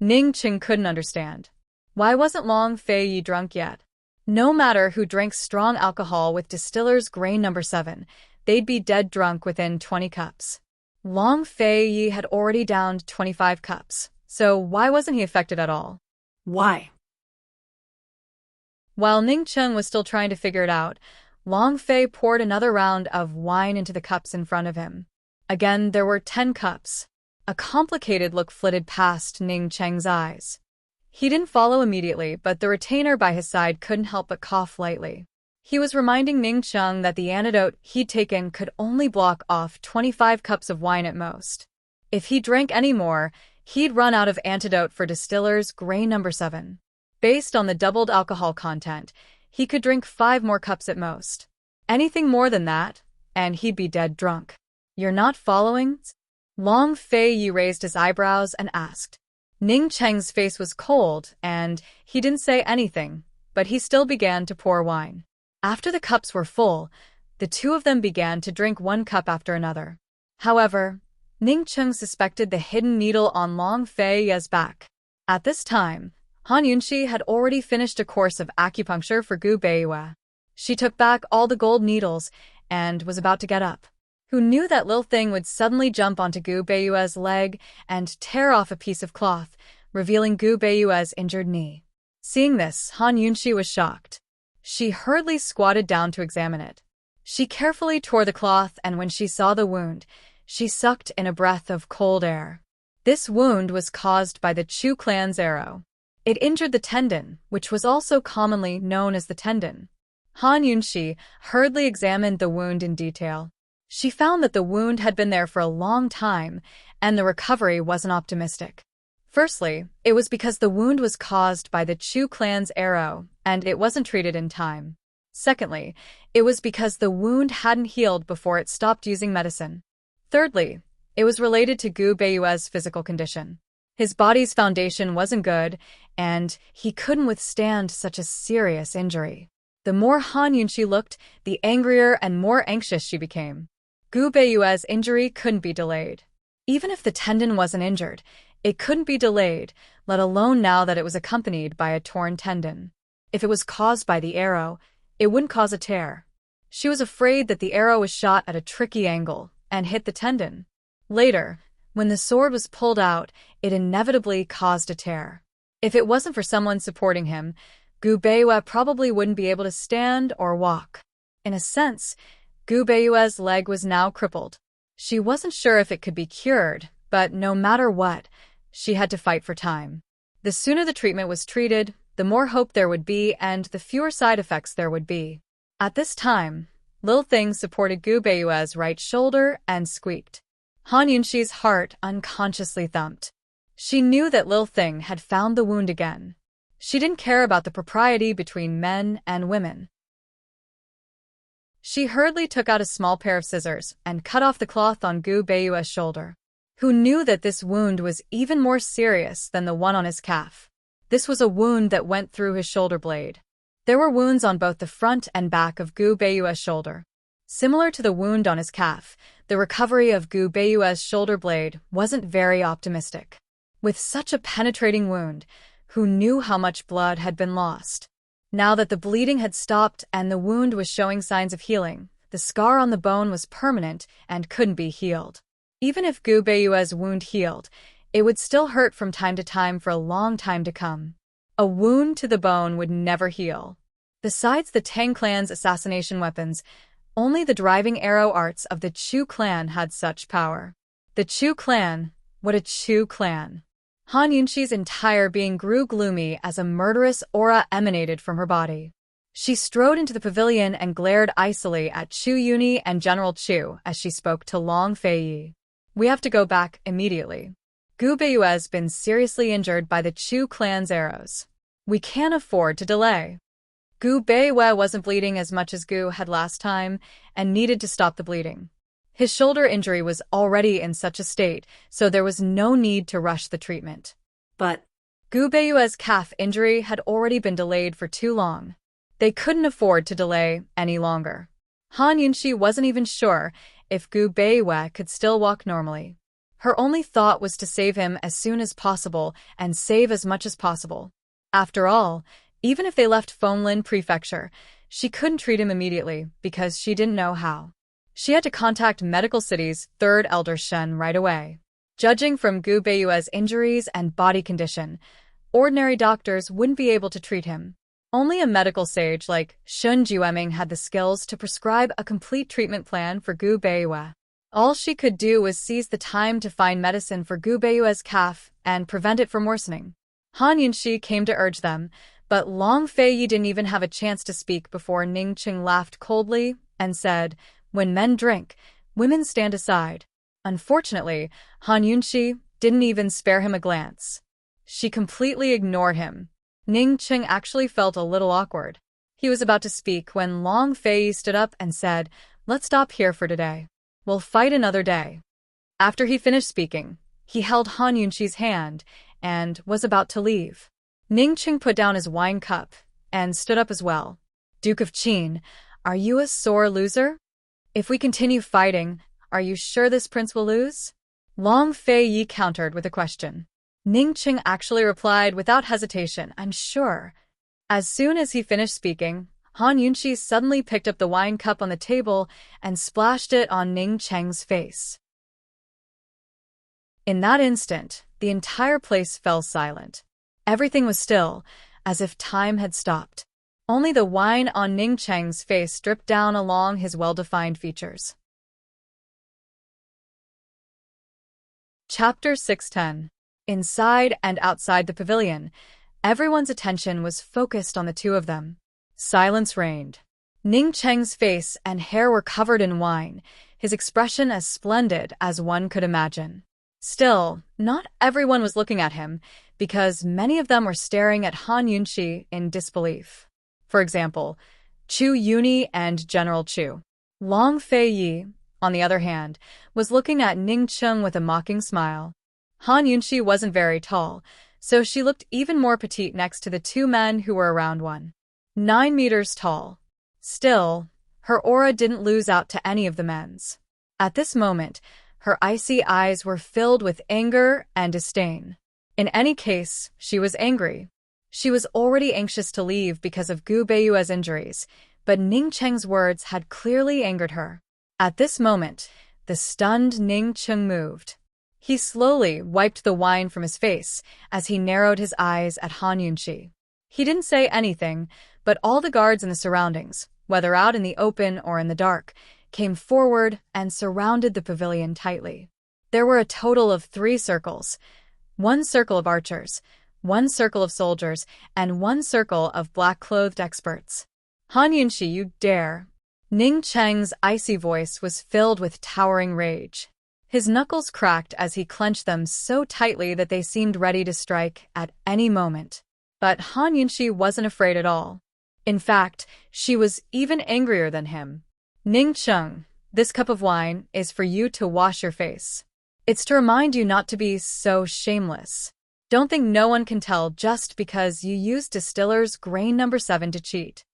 Ning Cheng couldn't understand. Why wasn't Long Fei Yi drunk yet? No matter who drank strong alcohol with distiller's grain number 7, they'd be dead drunk within 20 cups. Long Fei Yi had already downed 25 cups, so why wasn't he affected at all? Why? While Ning Cheng was still trying to figure it out, Long Fei poured another round of wine into the cups in front of him. Again, there were 10 cups. A complicated look flitted past Ning Cheng's eyes. He didn't follow immediately, but the retainer by his side couldn't help but cough lightly. He was reminding Ning Cheng that the antidote he'd taken could only block off 25 cups of wine at most. If he drank any more, he'd run out of antidote for distiller's grain number 7. Based on the doubled alcohol content, he could drink 5 more cups at most. Anything more than that, and he'd be dead drunk. You're not following? Long Fei Yi raised his eyebrows and asked. Ning Cheng's face was cold, and he didn't say anything, but he still began to pour wine. After the cups were full, the two of them began to drink one cup after another. However, Ning Cheng suspected the hidden needle on Long Fei Yi's back. At this time, Han Yunxi had already finished a course of acupuncture for Gu Beiyue. She took back all the gold needles and was about to get up. Who knew that Lil Thing would suddenly jump onto Gu Beiyue's leg and tear off a piece of cloth, revealing Gu Beiyue's injured knee. Seeing this, Han Yunxi was shocked. She hurriedly squatted down to examine it. She carefully tore the cloth, and when she saw the wound, she sucked in a breath of cold air. This wound was caused by the Chu clan's arrow. It injured the tendon, which was also commonly known as the tendon. Han Yunxi hurriedly examined the wound in detail. She found that the wound had been there for a long time, and the recovery wasn't optimistic. Firstly, it was because the wound was caused by the Chu clan's arrow, and it wasn't treated in time. Secondly, it was because the wound hadn't healed before it stopped using medicine. Thirdly, it was related to Gu Beiyue's physical condition. His body's foundation wasn't good, and he couldn't withstand such a serious injury. The more Han Yunxi looked, the angrier and more anxious she became. Gu Beiyue's injury couldn't be delayed. Even if the tendon wasn't injured, it couldn't be delayed, let alone now that it was accompanied by a torn tendon. If it was caused by the arrow, it wouldn't cause a tear. She was afraid that the arrow was shot at a tricky angle and hit the tendon. Later, when the sword was pulled out, it inevitably caused a tear. If it wasn't for someone supporting him, Gu Beiyue probably wouldn't be able to stand or walk. In a sense, Gu Beiyue's leg was now crippled. She wasn't sure if it could be cured, but no matter what, she had to fight for time. The sooner the treatment was treated, the more hope there would be and the fewer side effects there would be. At this time, Lil Thing supported Gu Beiyue's right shoulder and squeaked. Han Yunxi's heart unconsciously thumped. She knew that Lil Thing had found the wound again. She didn't care about the propriety between men and women. She hurriedly took out a small pair of scissors and cut off the cloth on Gu Beiyue's shoulder. Who knew that this wound was even more serious than the one on his calf? This was a wound that went through his shoulder blade. There were wounds on both the front and back of Gu Beiyue's shoulder. Similar to the wound on his calf, the recovery of Gu Beiyue's shoulder blade wasn't very optimistic. With such a penetrating wound, who knew how much blood had been lost? Now that the bleeding had stopped and the wound was showing signs of healing, the scar on the bone was permanent and couldn't be healed. Even if Gu Beiyue's wound healed, it would still hurt from time to time for a long time to come. A wound to the bone would never heal. Besides the Tang clan's assassination weapons, only the driving arrow arts of the Chu clan had such power. The Chu clan? What a Chu clan! Han Yunxi's entire being grew gloomy as a murderous aura emanated from her body. She strode into the pavilion and glared icily at Chu Yuni and General Chu as she spoke to Long Feiyi. We have to go back immediately. Gu Beiyue's been seriously injured by the Chu clan's arrows. We can't afford to delay. Gu Beiyue wasn't bleeding as much as Gu had last time and needed to stop the bleeding. His shoulder injury was already in such a state, so there was no need to rush the treatment. But Gu Beiyue's calf injury had already been delayed for too long. They couldn't afford to delay any longer. Han Yunxi wasn't even sure if Gu Beiyue could still walk normally. Her only thought was to save him as soon as possible and save as much as possible. After all, even if they left Fenglin Prefecture, she couldn't treat him immediately because she didn't know how. She had to contact Medical City's third elder Shen right away. Judging from Gu Beiyue's injuries and body condition, ordinary doctors wouldn't be able to treat him. Only a medical sage like Shun Jueming had the skills to prescribe a complete treatment plan for Gu Beiyue. All she could do was seize the time to find medicine for Gu Beiyue's calf and prevent it from worsening. Han Yunxi came to urge them, but Long Feiyi didn't even have a chance to speak before Ning Qing laughed coldly and said, "When men drink, women stand aside." Unfortunately, Han Yunxi didn't even spare him a glance. She completely ignored him. Ning Qing actually felt a little awkward. He was about to speak when Long Feiyi stood up and said, "Let's stop here for today. We'll fight another day." After he finished speaking, he held Han Yunxi's hand and was about to leave. Ning Qing put down his wine cup and stood up as well. "Duke of Qin, are you a sore loser? If we continue fighting, are you sure this prince will lose?" Long Feiyi countered with a question. Ning Qing actually replied without hesitation, "I'm sure." As soon as he finished speaking, Han Yunxi suddenly picked up the wine cup on the table and splashed it on Ning Cheng's face. In that instant, the entire place fell silent. Everything was still, as if time had stopped. Only the wine on Ning Cheng's face dripped down along his well-defined features. Chapter 610. Inside and outside the pavilion, everyone's attention was focused on the two of them. Silence reigned. Ning Cheng's face and hair were covered in wine, his expression as splendid as one could imagine. Still, not everyone was looking at him, because many of them were staring at Han Yunxi in disbelief. For example, Chu Yuni and General Chu. Long Feiyi, on the other hand, was looking at Ning Qing with a mocking smile. Han Yunxi wasn't very tall, so she looked even more petite next to the two men who were around 1.9 meters tall. Still, her aura didn't lose out to any of the men's. At this moment, her icy eyes were filled with anger and disdain. In any case, she was angry. She was already anxious to leave because of Gu Beiyue's injuries, but Ning Cheng's words had clearly angered her. At this moment, the stunned Ning Cheng moved. He slowly wiped the wine from his face as he narrowed his eyes at Han Yunxi. He didn't say anything, but all the guards in the surroundings, whether out in the open or in the dark, came forward and surrounded the pavilion tightly. There were a total of 3 circles. 1 circle of archers, 1 circle of soldiers, and 1 circle of black-clothed experts. "Han Yunxi, you dare!" Ning Cheng's icy voice was filled with towering rage. His knuckles cracked as he clenched them so tightly that they seemed ready to strike at any moment. But Han Yunxi wasn't afraid at all. In fact, she was even angrier than him. "Ning Cheng, this cup of wine is for you to wash your face. It's to remind you not to be so shameless. Don't think no one can tell just because you used distiller's grain number 7 to cheat."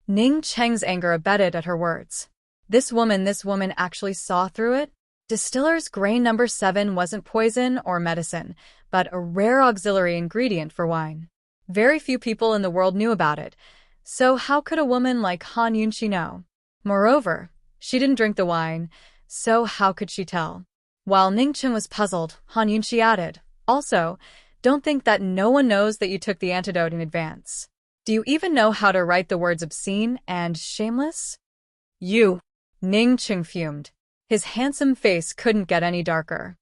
Ning Cheng's anger abetted at her words. This woman actually saw through it? Distiller's grain number 7 wasn't poison or medicine, but a rare auxiliary ingredient for wine. Very few people in the world knew about it, so how could a woman like Han Yunqi know? Moreover, she didn't drink the wine, so how could she tell? While Ningchen was puzzled, Han Yunqi added, "Also, don't think that no one knows that you took the antidote in advance. Do you even know how to write the words obscene and shameless?" "You!" Ningchen fumed. His handsome face couldn't get any darker.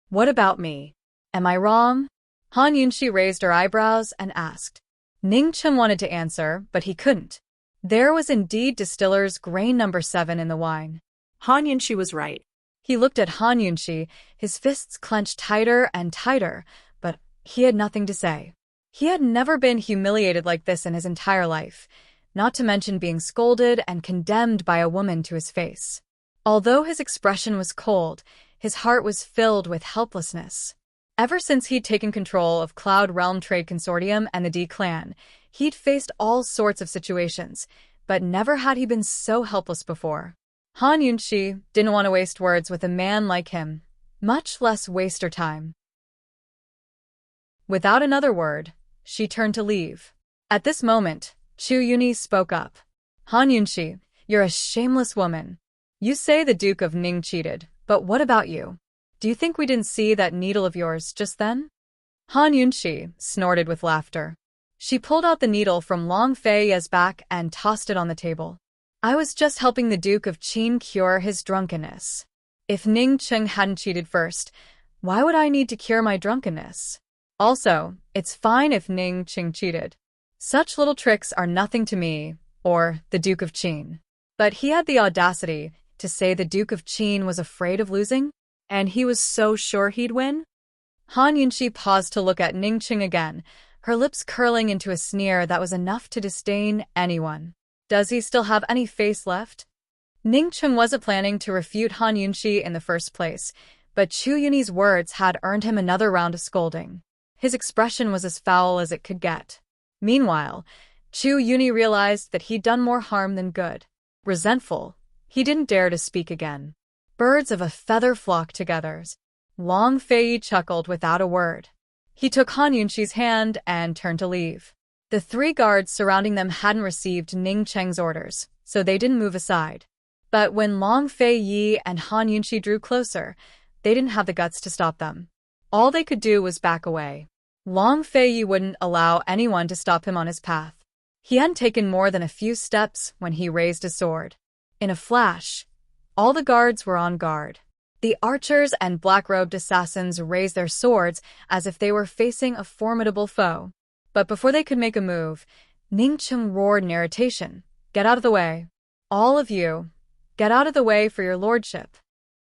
"What about me? Am I wrong?" Han Yunqi raised her eyebrows and asked. Ningchen wanted to answer, but he couldn't. There was indeed Distiller's grain number 7 in the wine. Han Yunqi was right. He looked at Han Yunqi, his fists clenched tighter and tighter, but he had nothing to say. He had never been humiliated like this in his entire life, not to mention being scolded and condemned by a woman to his face. Although his expression was cold, his heart was filled with helplessness. Ever since he'd taken control of Cloud Realm Trade Consortium and the D clan, he'd faced all sorts of situations, but never had he been so helpless before. Han Yunqi didn't want to waste words with a man like him, much less waste her time. Without another word, she turned to leave. At this moment, Chu Yuni spoke up. "Han Yunqi, you're a shameless woman. You say the Duke of Ning cheated, but what about you? Do you think we didn't see that needle of yours just then?" Han Yunqi snorted with laughter. She pulled out the needle from Long Fei's back and tossed it on the table. "I was just helping the Duke of Qin cure his drunkenness. If Ning Cheng hadn't cheated first, why would I need to cure my drunkenness? Also, it's fine if Ning Cheng cheated. Such little tricks are nothing to me, or the Duke of Qin." But he had the audacity to say the Duke of Qin was afraid of losing, and he was so sure he'd win? Han Yunqi paused to look at Ning Cheng again, her lips curling into a sneer that was enough to disdain anyone. Does he still have any face left? Ning Cheng wasn't planning to refute Han Yunqi in the first place, but Chu Yuni's words had earned him another round of scolding. His expression was as foul as it could get. Meanwhile, Chu Yuni realized that he'd done more harm than good. Resentful, he didn't dare to speak again. Birds of a feather flock together. Long Fei chuckled without a word. He took Han Yunqi's hand and turned to leave. The 3 guards surrounding them hadn't received Ning Cheng's orders, so they didn't move aside. But when Long Fei and Han Yunqi drew closer, they didn't have the guts to stop them. All they could do was back away. Long Fei wouldn't allow anyone to stop him on his path. He hadn't taken more than a few steps when he raised his sword. In a flash, all the guards were on guard. The archers and black-robed assassins raised their swords as if they were facing a formidable foe. But before they could make a move, Ning Cheng roared in irritation, "Get out of the way. All of you, get out of the way for your lordship."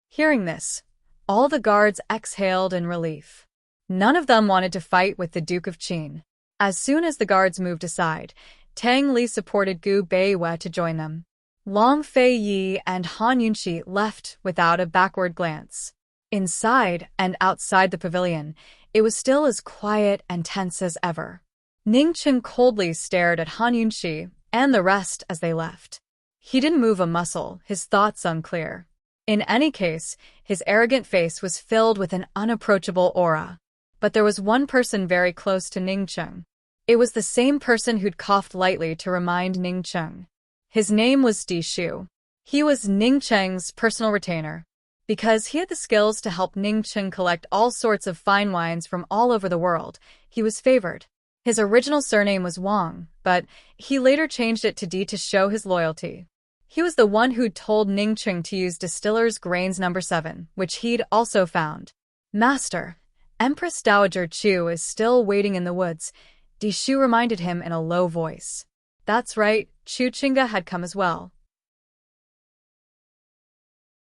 Hearing this, all the guards exhaled in relief. None of them wanted to fight with the Duke of Qin. As soon as the guards moved aside, Tang Li supported Gu Beiwe to join them. Long Fei and Han Yunqi left without a backward glance. Inside and outside the pavilion, it was still as quiet and tense as ever. Ning Cheng coldly stared at Han Yunqi and the rest as they left. He didn't move a muscle, his thoughts unclear. In any case, his arrogant face was filled with an unapproachable aura. But there was one person very close to Ning Cheng. It was the same person who'd coughed lightly to remind Ning Cheng. His name was Di Shu. He was Ning Cheng's personal retainer. Because he had the skills to help Ning Cheng collect all sorts of fine wines from all over the world, he was favored. His original surname was Wang, but he later changed it to Di to show his loyalty. He was the one who'd told Ning Cheng to use Distiller's Grains number 7, which he'd also found. "Master, Empress Dowager Chu is still waiting in the woods," Di Shu reminded him in a low voice. That's right, Chu Chinga had come as well.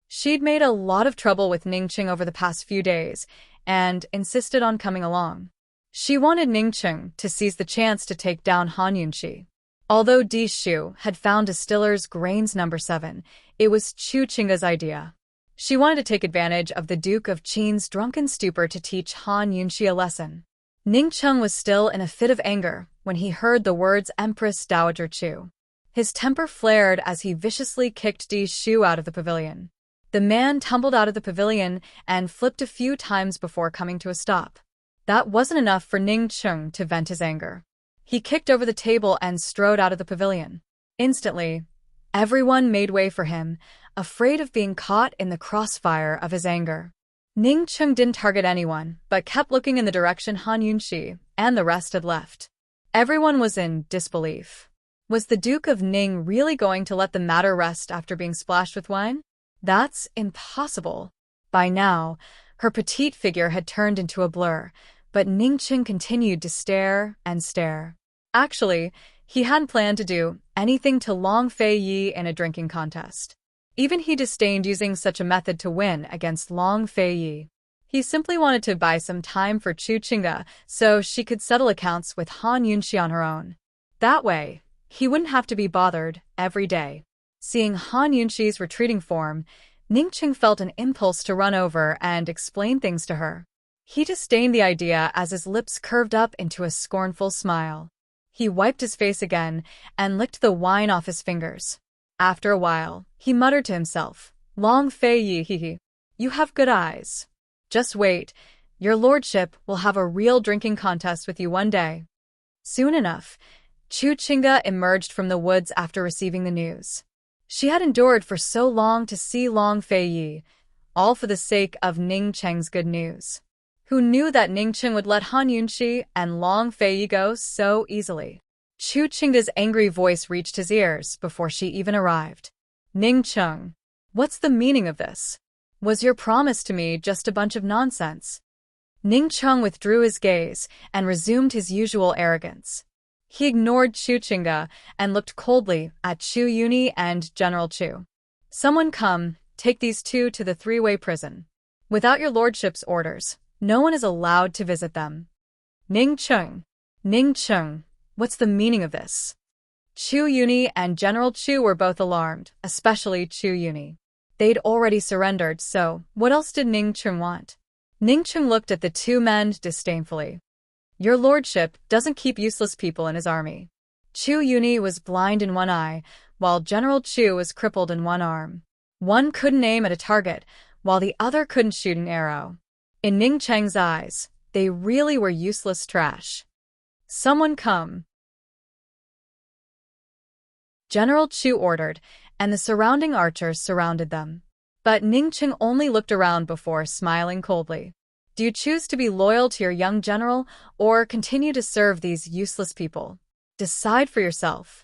She'd made a lot of trouble with Ning Cheng over the past few days, and insisted on coming along. She wanted Ning Cheng to seize the chance to take down Han Yunqi. Although Di Shu had found Distiller's Grains number 7, it was Chu Chinga's idea. She wanted to take advantage of the Duke of Qin's drunken stupor to teach Han Yunqi a lesson. Ning Cheng was still in a fit of anger when he heard the words Empress Dowager Chu. His temper flared as he viciously kicked Di Shu out of the pavilion. The man tumbled out of the pavilion and flipped a few times before coming to a stop. That wasn't enough for Ning Chung to vent his anger. He kicked over the table and strode out of the pavilion. Instantly, everyone made way for him, afraid of being caught in the crossfire of his anger. Ning Chung didn't target anyone, but kept looking in the direction Han Yunxi and the rest had left. Everyone was in disbelief. Was the Duke of Ning really going to let the matter rest after being splashed with wine? That's impossible. By now, her petite figure had turned into a blur, but Ning Chung continued to stare and stare. Actually, he hadn't planned to do anything to Long Fei Yi in a drinking contest. Even he disdained using such a method to win against Long Fei Yi. He simply wanted to buy some time for Chu Qingge so she could settle accounts with Han Yunxi on her own. That way, he wouldn't have to be bothered every day. Seeing Han Yunxi's retreating form, Ning Chung felt an impulse to run over and explain things to her. He disdained the idea as his lips curved up into a scornful smile. He wiped his face again and licked the wine off his fingers. After a while, he muttered to himself, "Long Fei Yi, hee. You have good eyes. Just wait, your lordship will have a real drinking contest with you one day." Soon enough, Chu Qingge emerged from the woods after receiving the news. She had endured for so long to see Long Fei Yi, all for the sake of Ning Cheng's good news. Who knew that Ning Cheng would let Han Yunxi and Long Fei Yi go so easily? Chu Qingge's angry voice reached his ears before she even arrived. "Ning Cheng, what's the meaning of this? Was your promise to me just a bunch of nonsense?" Ning Cheng withdrew his gaze and resumed his usual arrogance. He ignored Chu Qingge and looked coldly at Chu Yuni and General Chu. "Someone come, take these two to the three-way prison. Without your lordship's orders, no one is allowed to visit them." Ning Cheng, what's the meaning of this? Chu Yuni and General Chu were both alarmed, especially Chu Yuni. They'd already surrendered, so what else did Ning Cheng want? Ning Cheng looked at the two men disdainfully. "Your lordship doesn't keep useless people in his army." Chu Yuni was blind in one eye, while General Chu was crippled in one arm. One couldn't aim at a target, while the other couldn't shoot an arrow. In Ning Cheng's eyes, they really were useless trash. "Someone come." General Chu ordered, and the surrounding archers surrounded them. But Ning Cheng only looked around before smiling coldly. "Do you choose to be loyal to your young general, or continue to serve these useless people? Decide for yourself."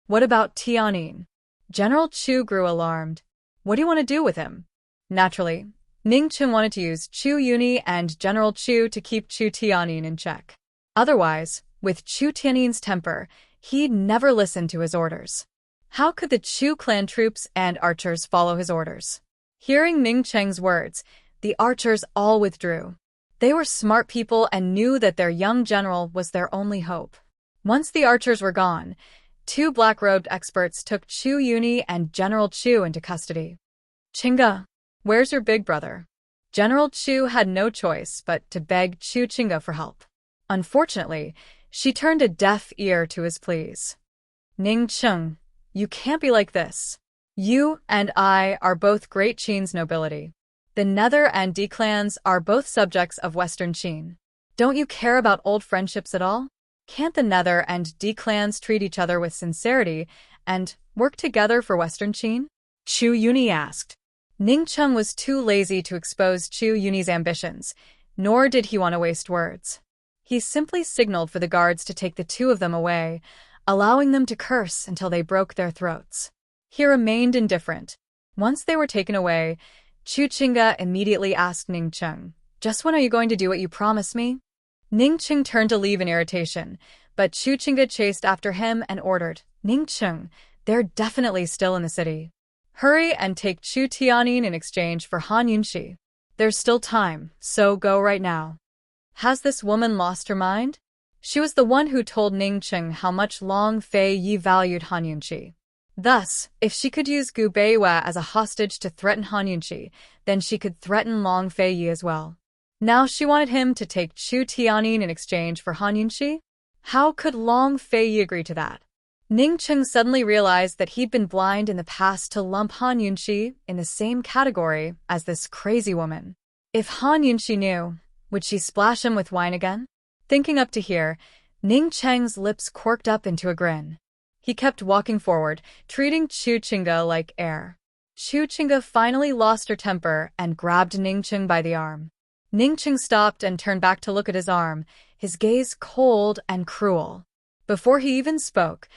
"What about Tianyin?" General Chu grew alarmed. "What do you want to do with him?" Naturally, Ning Cheng wanted to use Chu Yuni and General Chu to keep Chu Tianyin in check. Otherwise, with Chu Tianyin's temper, he'd never listen to his orders. How could the Chu clan troops and archers follow his orders? Hearing Ning Cheng's words, the archers all withdrew. They were smart people and knew that their young general was their only hope. Once the archers were gone, two black-robed experts took Chu Yuni and General Chu into custody. "Qingge, where's your big brother?" General Chu had no choice but to beg Chu Qingge for help. Unfortunately, she turned a deaf ear to his pleas. "Ning Cheng, you can't be like this. You and I are both great Qin's nobility. The Nether and D clans are both subjects of Western Qin. Don't you care about old friendships at all? Can't the Nether and D clans treat each other with sincerity and work together for Western Qin?" Chu Yuni asked. Ning Cheng was too lazy to expose Chu Yuni's ambitions, nor did he want to waste words. He simply signaled for the guards to take the two of them away, allowing them to curse until they broke their throats. He remained indifferent. Once they were taken away, Chu Qingge immediately asked Ning Cheng, "Just when are you going to do what you promised me?" Ning Cheng turned to leave in irritation, but Chu Qingge chased after him and ordered, "Ning Cheng, they're definitely still in the city. Hurry and take Chu Tianyin in exchange for Han Yunxi. There's still time, so go right now." Has this woman lost her mind? She was the one who told Ning Cheng how much Long Fei Yi valued Han Yunxi. Thus, if she could use Gu Beiwa as a hostage to threaten Han Yunxi, then she could threaten Long Fei Yi as well. Now she wanted him to take Chu Tianyin in exchange for Han Yunxi? How could Long Fei Yi agree to that? Ningcheng suddenly realized that he'd been blind in the past to lump Han Yunxi in the same category as this crazy woman. If Han Yunxi knew, would she splash him with wine again? Thinking up to here, Ningcheng's lips corked up into a grin. He kept walking forward, treating Chu Qingge like air. Chu Qingge finally lost her temper and grabbed Ningcheng by the arm. Ningcheng stopped and turned back to look at his arm, his gaze cold and cruel. Before he even spoke,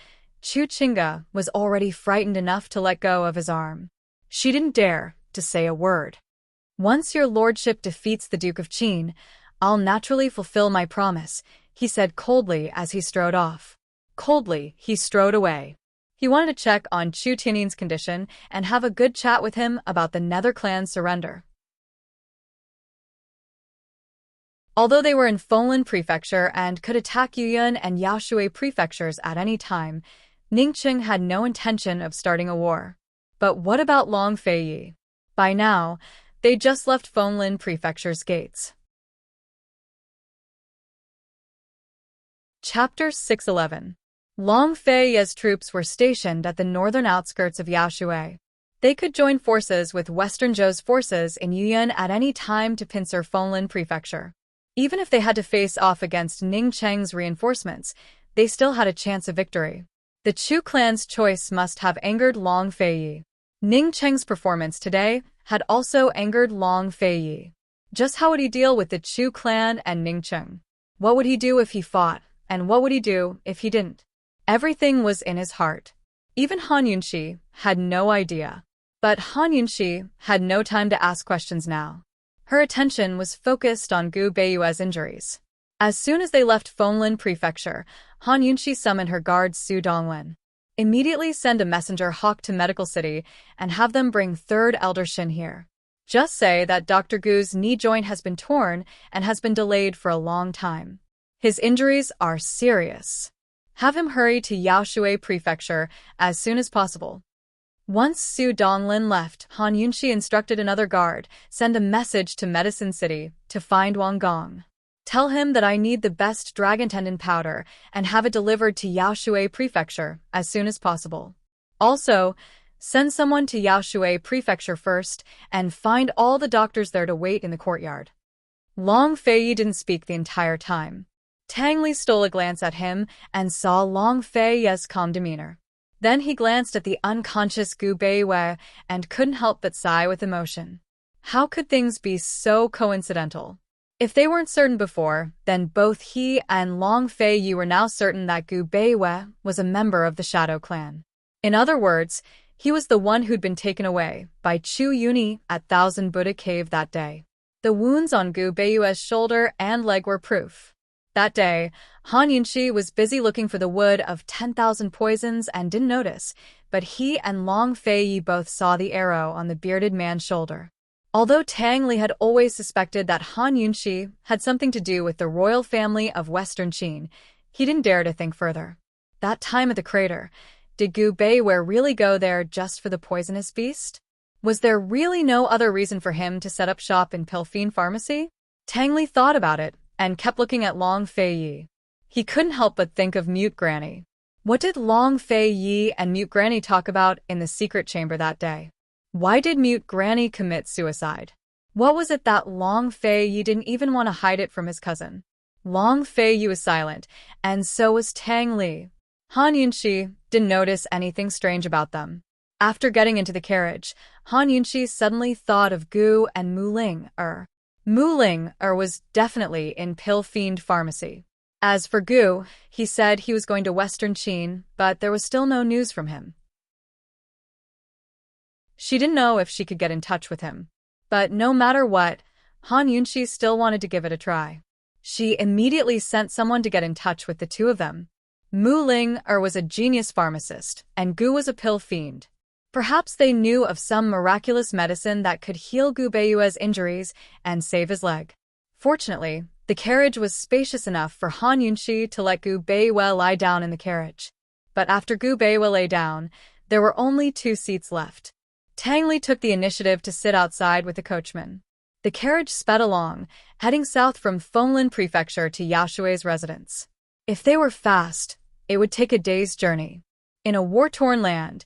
Chu Qingge was already frightened enough to let go of his arm. She didn't dare to say a word. "Once your lordship defeats the Duke of Qin, I'll naturally fulfill my promise," he said coldly as he strode off. Coldly, he strode away. He wanted to check on Chu Tiannin's condition and have a good chat with him about the Nether clan's surrender. Although they were in Fenglin Prefecture and could attack Yuyuan and Yaoshui prefectures at any time, Ningcheng had no intention of starting a war. But what about Long Feiyi? By now, they'd just left Fenglin Prefecture's gates. Chapter 611. Long Feiyi's troops were stationed at the northern outskirts of Yaoshui. They could join forces with Western Zhou's forces in Yuyuan at any time to pincer Fenglin Prefecture. Even if they had to face off against Ningcheng's reinforcements, they still had a chance of victory. The Chu clan's choice must have angered Long Feiyi. Ningcheng's performance today had also angered Long Feiyi. Just how would he deal with the Chu clan and Ningcheng? What would he do if he fought, and what would he do if he didn't? Everything was in his heart. Even Han Yunxi had no idea. But Han Yunxi had no time to ask questions now. Her attention was focused on Gu Beiyue's injuries. As soon as they left Fenglin Prefecture, Han Yunxi summoned her guard Su Donglin. "Immediately send a messenger hawk to Medical City and have them bring Third Elder Shin here. Just say that Dr. Gu's knee joint has been torn and has been delayed for a long time. His injuries are serious. Have him hurry to Yaoshui Prefecture as soon as possible." Once Su Donglin left, Han Yunxi instructed another guard, "Send a message to Medicine City to find Wang Gong. Tell him that I need the best dragon tendon powder and have it delivered to Yaoshui Prefecture as soon as possible. Also, send someone to Yaoshui Prefecture first and find all the doctors there to wait in the courtyard." Long Feiyi didn't speak the entire time. Tang Li stole a glance at him and saw Long Feiyi's calm demeanor. Then he glanced at the unconscious Gu Beiyue and couldn't help but sigh with emotion. How could things be so coincidental? If they weren't certain before, then both he and Long Feiyi were now certain that Gu Beiyue was a member of the Shadow Clan. In other words, he was the one who'd been taken away by Chu Yuni at Thousand Buddha Cave that day. The wounds on Gu Beiyue's shoulder and leg were proof. That day, Han Yunxi was busy looking for the wood of 10,000 poisons and didn't notice, but he and Long Feiyi both saw the arrow on the bearded man's shoulder. Although Tang Li had always suspected that Han Yunxi had something to do with the royal family of Western Qin, he didn't dare to think further. That time at the crater, did Gu Beiyue really go there just for the poisonous beast? Was there really no other reason for him to set up shop in Pilfine Pharmacy? Tang Li thought about it and kept looking at Long Feiyi. He couldn't help but think of Mute Granny. What did Long Feiyi and Mute Granny talk about in the secret chamber that day? Why did Mute Granny commit suicide? What was it that Long Feiyi didn't even want to hide it from his cousin? Long Feiyi was silent, and so was Tang Li. Han Yunxi didn't notice anything strange about them. After getting into the carriage, Han Yunxi suddenly thought of Gu and Mu Ling-er. Mu Ling-er was definitely in Pilfine Pharmacy. As for Gu, he said he was going to Western Qin, but there was still no news from him. She didn't know if she could get in touch with him. But no matter what, Han Yunxi still wanted to give it a try. She immediately sent someone to get in touch with the two of them. Mu Ling-er was a genius pharmacist, and Gu was a pill fiend. Perhaps they knew of some miraculous medicine that could heal Gu Beiyue's injuries and save his leg. Fortunately, the carriage was spacious enough for Han Yunxi to let Gu Beiyue lie down in the carriage. But after Gu Beiyue lay down, there were only 2 seats left. Tang Li took the initiative to sit outside with the coachman. The carriage sped along, heading south from Fenglin Prefecture to Yaoshui's residence. If they were fast, it would take a day's journey. In a war-torn land,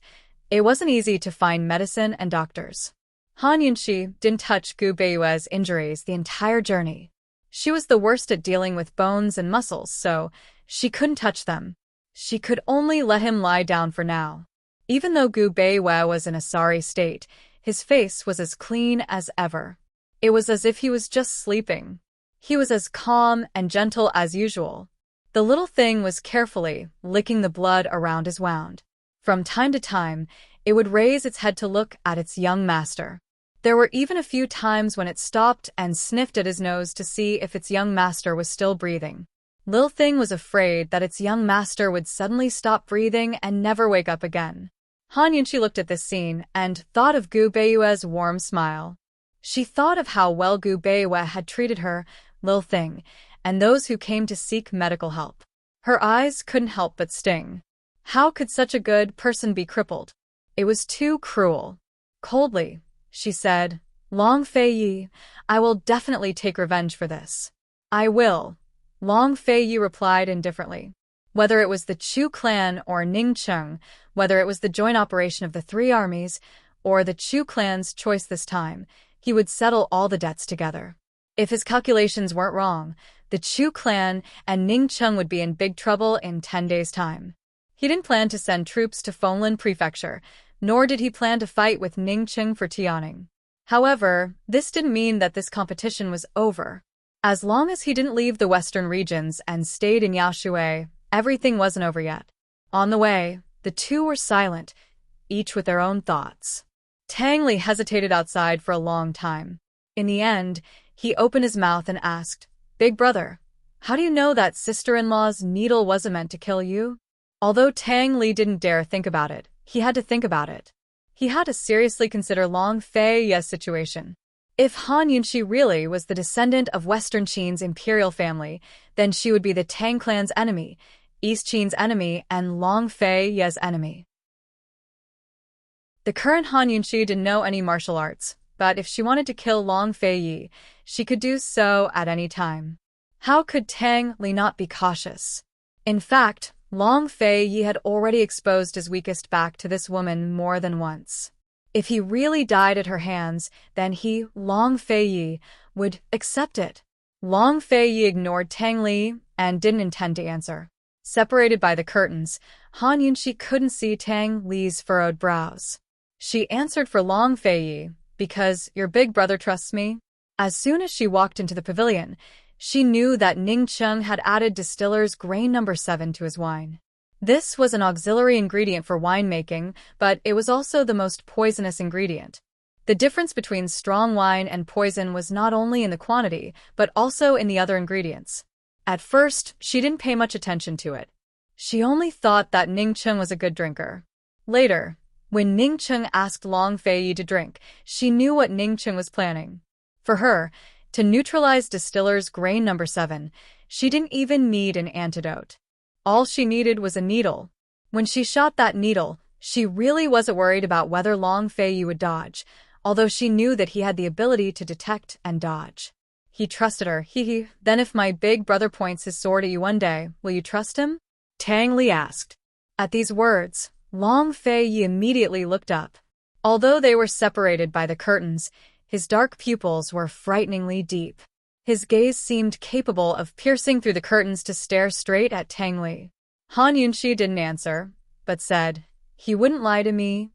it wasn't easy to find medicine and doctors. Han Yunxi didn't touch Gu Beiyue's injuries the entire journey. She was the worst at dealing with bones and muscles, so she couldn't touch them. She could only let him lie down for now. Even though Gu Beiyue was in a sorry state, his face was as clean as ever. It was as if he was just sleeping. He was as calm and gentle as usual. The little thing was carefully licking the blood around his wound. From time to time, it would raise its head to look at its young master. There were even a few times when it stopped and sniffed at his nose to see if its young master was still breathing. Lil Thing was afraid that its young master would suddenly stop breathing and never wake up again. Han Yunxi looked at this scene and thought of Gu Beiyue's warm smile. She thought of how well Gu Beiyue had treated her, Lil Thing, and those who came to seek medical help. Her eyes couldn't help but sting. How could such a good person be crippled? It was too cruel. Coldly, she said, "Long Fei Yi, I will definitely take revenge for this." "I will," Long Fei Yi replied indifferently. Whether it was the Chu clan or Ningcheng, whether it was the joint operation of the three armies, or the Chu clan's choice this time, he would settle all the debts together. If his calculations weren't wrong, the Chu clan and Ningcheng would be in big trouble in 10 days' time. He didn't plan to send troops to Fenglin Prefecture, nor did he plan to fight with Ningcheng for Tianing. However, this didn't mean that this competition was over. As long as he didn't leave the western regions and stayed in Yaoshui, everything wasn't over yet. On the way, the two were silent, each with their own thoughts. Tang Li hesitated outside for a long time. In the end, he opened his mouth and asked, "Big brother, how do you know that sister-in-law's needle wasn't meant to kill you?" Although Tang Li didn't dare think about it, he had to think about it. He had to seriously consider Long Fei Ye's situation. If Han Yunxi really was the descendant of Western Qin's imperial family, then she would be the Tang clan's enemy, East Qin's enemy, and Long Fei Ye's enemy. The current Han Yunxi didn't know any martial arts, but if she wanted to kill Long Fei Yi, she could do so at any time. How could Tang Li not be cautious? In fact, Long Fei Yi had already exposed his weakest back to this woman more than once. If he really died at her hands, then he, Long Fei Yi, would accept it. Long Fei Yi ignored Tang Li and didn't intend to answer. Separated by the curtains, Han Yunxi couldn't see Tang Li's furrowed brows. She answered for Long Fei Yi, "Because your big brother trusts me." As soon as she walked into the pavilion, she knew that Ningcheng had added distiller's grain number 7 to his wine. This was an auxiliary ingredient for winemaking, but it was also the most poisonous ingredient. The difference between strong wine and poison was not only in the quantity, but also in the other ingredients. At first, she didn't pay much attention to it. She only thought that Ningcheng was a good drinker. Later, when Ningcheng asked Long Fei Yi to drink, she knew what Ningcheng was planning. For her, to neutralize distiller's grain number 7, she didn't even need an antidote. All she needed was a needle. When she shot that needle, she really wasn't worried about whether Long Fei Yi would dodge, although she knew that he had the ability to detect and dodge. He trusted her, he. "Then if my big brother points his sword at you one day, will you trust him?" Tang Li asked. At these words, Long Fei Yi immediately looked up. Although they were separated by the curtains, his dark pupils were frighteningly deep. His gaze seemed capable of piercing through the curtains to stare straight at Tang Li. Han Yunxi didn't answer, but said, "He wouldn't lie to me."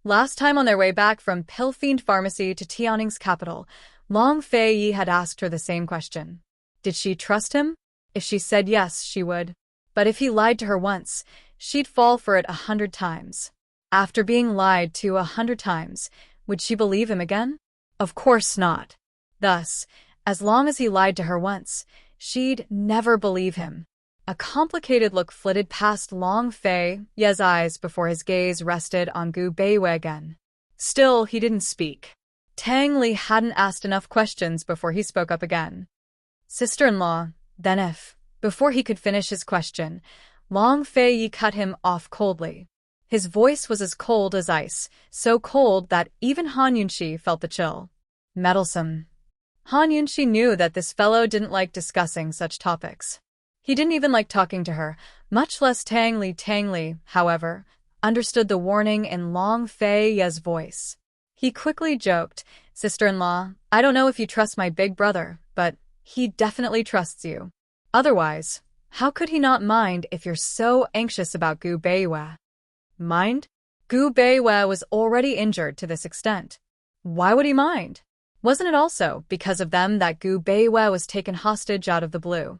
Last time on their way back from Pillfiend Pharmacy to Tianing's capital, Long Fei Yi had asked her the same question. Did she trust him? If she said yes, she would. But if he lied to her once, she'd fall for it 100 times. After being lied to 100 times, would she believe him again? Of course not. Thus, as long as he lied to her once, she'd never believe him. A complicated look flitted past Long Fei Ye's eyes before his gaze rested on Gu Beiyue again. Still, he didn't speak. Tang Li hadn't asked enough questions before he spoke up again. "Sister-in-law, then if..." Before he could finish his question, Long Fei Yi cut him off coldly. His voice was as cold as ice, so cold that even Han Yunxi felt the chill. Meddlesome. Han Yunxi knew that this fellow didn't like discussing such topics. He didn't even like talking to her, much less Tang Li. Tang Li, however, understood the warning in Long Fei-ye's voice. He quickly joked, "Sister-in-law, I don't know if you trust my big brother, but he definitely trusts you. Otherwise, how could he not mind if you're so anxious about Gu Beiwe?" Mind? Gu Beiwe was already injured to this extent. Why would he mind? Wasn't it also because of them that Gu Beiwe was taken hostage out of the blue?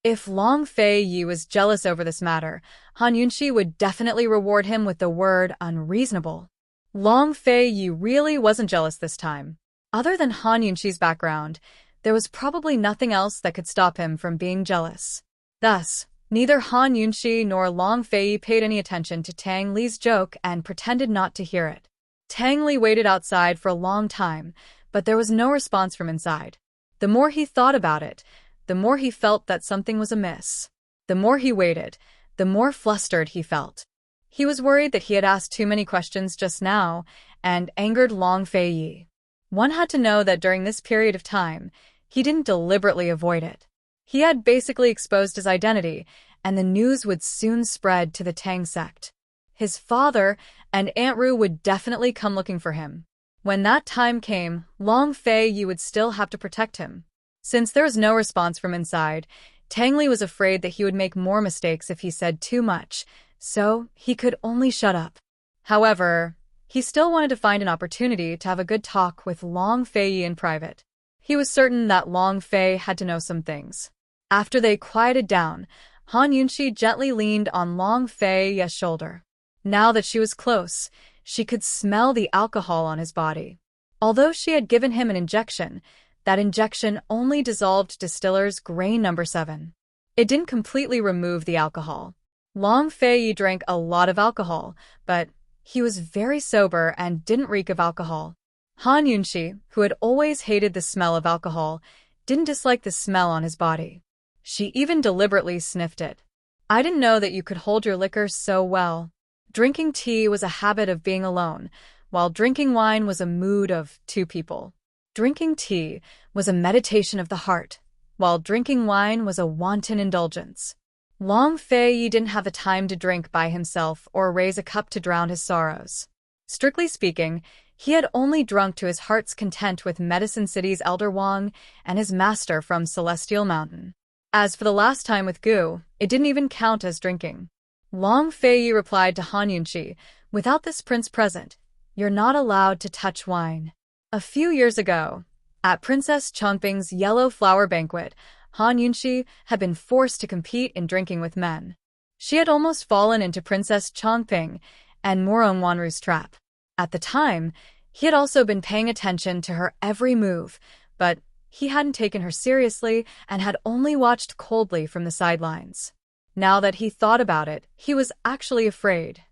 If Long Fei-ye was jealous over this matter, Han Yunxi would definitely reward him with the word unreasonable. Long Fei-ye really wasn't jealous this time. Other than Han Yunxi's background, there was probably nothing else that could stop him from being jealous. Thus, neither Han Yunxi nor Long Fei-ye paid any attention to Tang Li's joke and pretended not to hear it. Tang Li waited outside for a long time, but there was no response from inside. The more he thought about it, the more he felt that something was amiss. The more he waited, the more flustered he felt. He was worried that he had asked too many questions just now and angered Long Fei-ye. One had to know that during this period of time, he didn't deliberately avoid it. He had basically exposed his identity, and the news would soon spread to the Tang sect. His father and Aunt Ru would definitely come looking for him. When that time came, Long Fei-ye would still have to protect him. Since there was no response from inside, Tang Li was afraid that he would make more mistakes if he said too much, so he could only shut up. However, he still wanted to find an opportunity to have a good talk with Long Fei-ye in private. He was certain that Long Fei had to know some things. After they quieted down, Han Yunxi gently leaned on Long Fei-ye's shoulder. Now that she was close, she could smell the alcohol on his body. Although she had given him an injection, that injection only dissolved Distiller's grain number 7. It didn't completely remove the alcohol. Long Fei-ye drank a lot of alcohol, but he was very sober and didn't reek of alcohol. Han Yunxi, who had always hated the smell of alcohol, didn't dislike the smell on his body. She even deliberately sniffed it. "I didn't know that you could hold your liquor so well." Drinking tea was a habit of being alone, while drinking wine was a mood of two people. Drinking tea was a meditation of the heart, while drinking wine was a wanton indulgence. Long Fei-ye didn't have the time to drink by himself or raise a cup to drown his sorrows. Strictly speaking, he had only drunk to his heart's content with Medicine City's Elder Wang and his master from Celestial Mountain. As for the last time with Gu, it didn't even count as drinking. Long Fei-ye replied to Han Yunxi, "Without this prince present, you're not allowed to touch wine." A few years ago, at Princess Chongping's Yellow Flower Banquet, Han Yunxi had been forced to compete in drinking with men. She had almost fallen into Princess Chongping and Morong Wanru's trap. At the time, he had also been paying attention to her every move, but he hadn't taken her seriously and had only watched coldly from the sidelines. Now that he thought about it, he was actually afraid.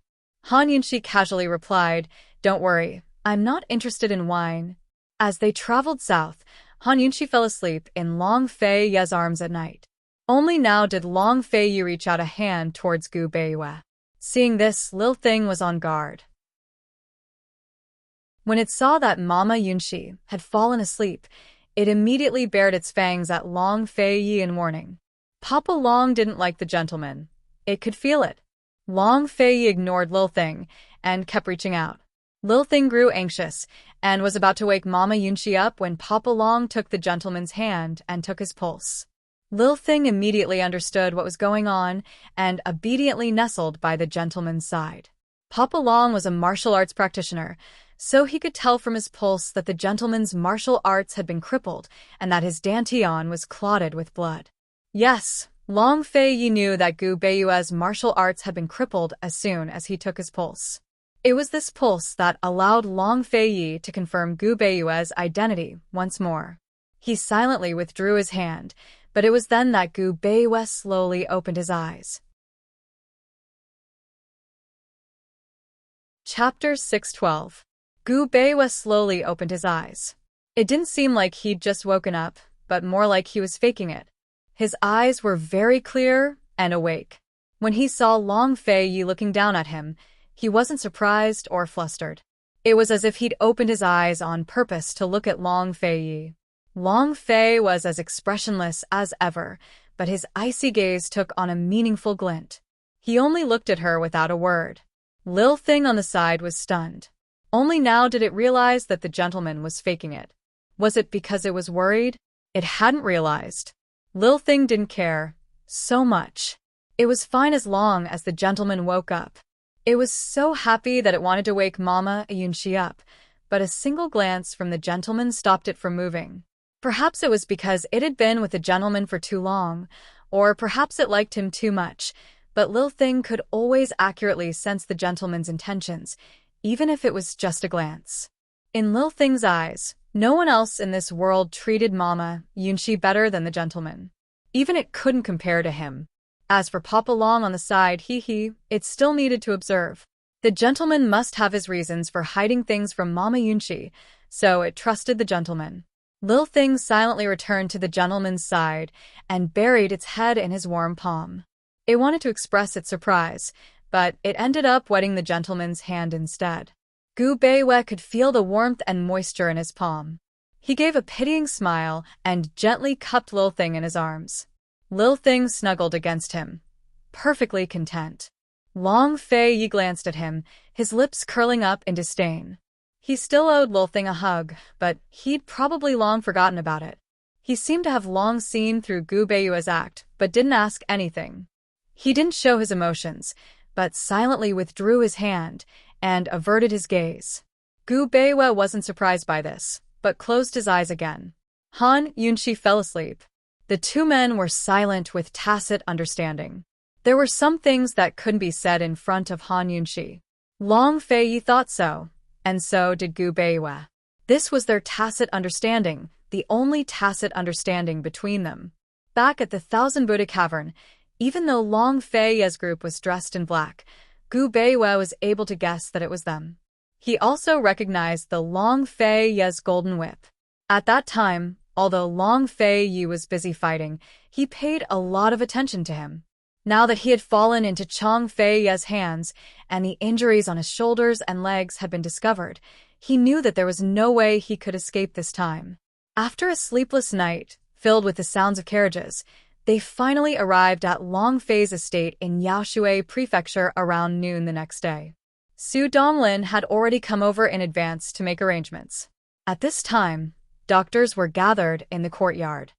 Han Yunxi casually replied, "Don't worry, I'm not interested in wine." As they traveled south, Han Yunxi fell asleep in Long Fei-ye's arms at night. Only now did Long Fei-ye reach out a hand towards Gu Beiwe. Seeing this, Lil Thing was on guard. When it saw that Mama Yunxi had fallen asleep, it immediately bared its fangs at Long Fei-ye in warning. Papa Long didn't like the gentleman. It could feel it. Long Fei-ye ignored Lil Thing and kept reaching out. Lil Thing grew anxious and was about to wake Mama Yunxi up when Papa Long took the gentleman's hand and took his pulse. Lil Thing immediately understood what was going on and obediently nestled by the gentleman's side. Papa Long was a martial arts practitioner, so he could tell from his pulse that the gentleman's martial arts had been crippled and that his dantian was clotted with blood. Yes, Long Fei-ye knew that Gu Beiwe's martial arts had been crippled as soon as he took his pulse. It was this pulse that allowed Long Fei-ye to confirm Gu Beiwe's identity once more. He silently withdrew his hand, but it was then that Gu Beiwe slowly opened his eyes. Chapter 612. Gu Beiwe slowly opened his eyes. It didn't seem like he'd just woken up, but more like he was faking it. His eyes were very clear and awake. When he saw Long Fei-ye looking down at him, he wasn't surprised or flustered. It was as if he'd opened his eyes on purpose to look at Long Fei-ye. Long Fei was as expressionless as ever, but his icy gaze took on a meaningful glint. He only looked at her without a word. Lil Thing on the side was stunned. Only now did it realize that the gentleman was faking it. Was it because it was worried? It hadn't realized. Lil Thing didn't care so much. It was fine as long as the gentleman woke up. It was so happy that it wanted to wake Mama Yunshi up, but a single glance from the gentleman stopped it from moving. Perhaps it was because it had been with the gentleman for too long, or perhaps it liked him too much, but Lil Thing could always accurately sense the gentleman's intentions, even if it was just a glance. In Lil Thing's eyes, no one else in this world treated Mama Yunshi better than the gentleman. Even it couldn't compare to him. As for Papa Long on the side, it still needed to observe. The gentleman must have his reasons for hiding things from Mama Yunshi, so it trusted the gentleman. Lil Thing silently returned to the gentleman's side and buried its head in his warm palm. It wanted to express its surprise, but it ended up wetting the gentleman's hand instead. Gu Beiwe could feel the warmth and moisture in his palm. He gave a pitying smile and gently cupped Lil Thing in his arms. Lil Thing snuggled against him, perfectly content. Long Fei Yi glanced at him, his lips curling up in disdain. He still owed Lil Thing a hug, but he'd probably long forgotten about it. He seemed to have long seen through Gu Beiyue's act, but didn't ask anything. He didn't show his emotions, but silently withdrew his hand and averted his gaze. Gu Beiyue wasn't surprised by this, but closed his eyes again. Han Yunshi fell asleep. The two men were silent with tacit understanding. There were some things that couldn't be said in front of Han Yunshi. Long Fei Yi thought so, and so did Gu Beiyue. This was their tacit understanding, the only tacit understanding between them. Back at the Thousand Buddha Cavern, even though Long Fei Yi's group was dressed in black, Gu Beiyue was able to guess that it was them. He also recognized the Long Fei Yi's golden whip. At that time, although Long Fei Yi was busy fighting, he paid a lot of attention to him. Now that he had fallen into Chong Fei Yi's hands and the injuries on his shoulders and legs had been discovered, he knew that there was no way he could escape this time. After a sleepless night, filled with the sounds of carriages, they finally arrived at Long Fei's estate in Yaoshui Prefecture around noon the next day. Su Donglin had already come over in advance to make arrangements. At this time, doctors were gathered in the courtyard.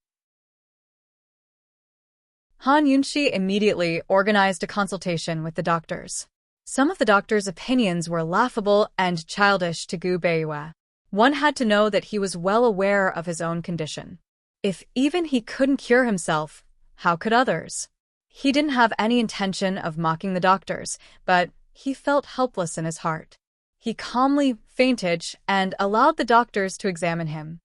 Han Yunshi immediately organized a consultation with the doctors. Some of the doctors' opinions were laughable and childish to Gu Beiyue. One had to know that he was well aware of his own condition. If even he couldn't cure himself, how could others? He didn't have any intention of mocking the doctors, but he felt helpless in his heart. He calmly fainted and allowed the doctors to examine him.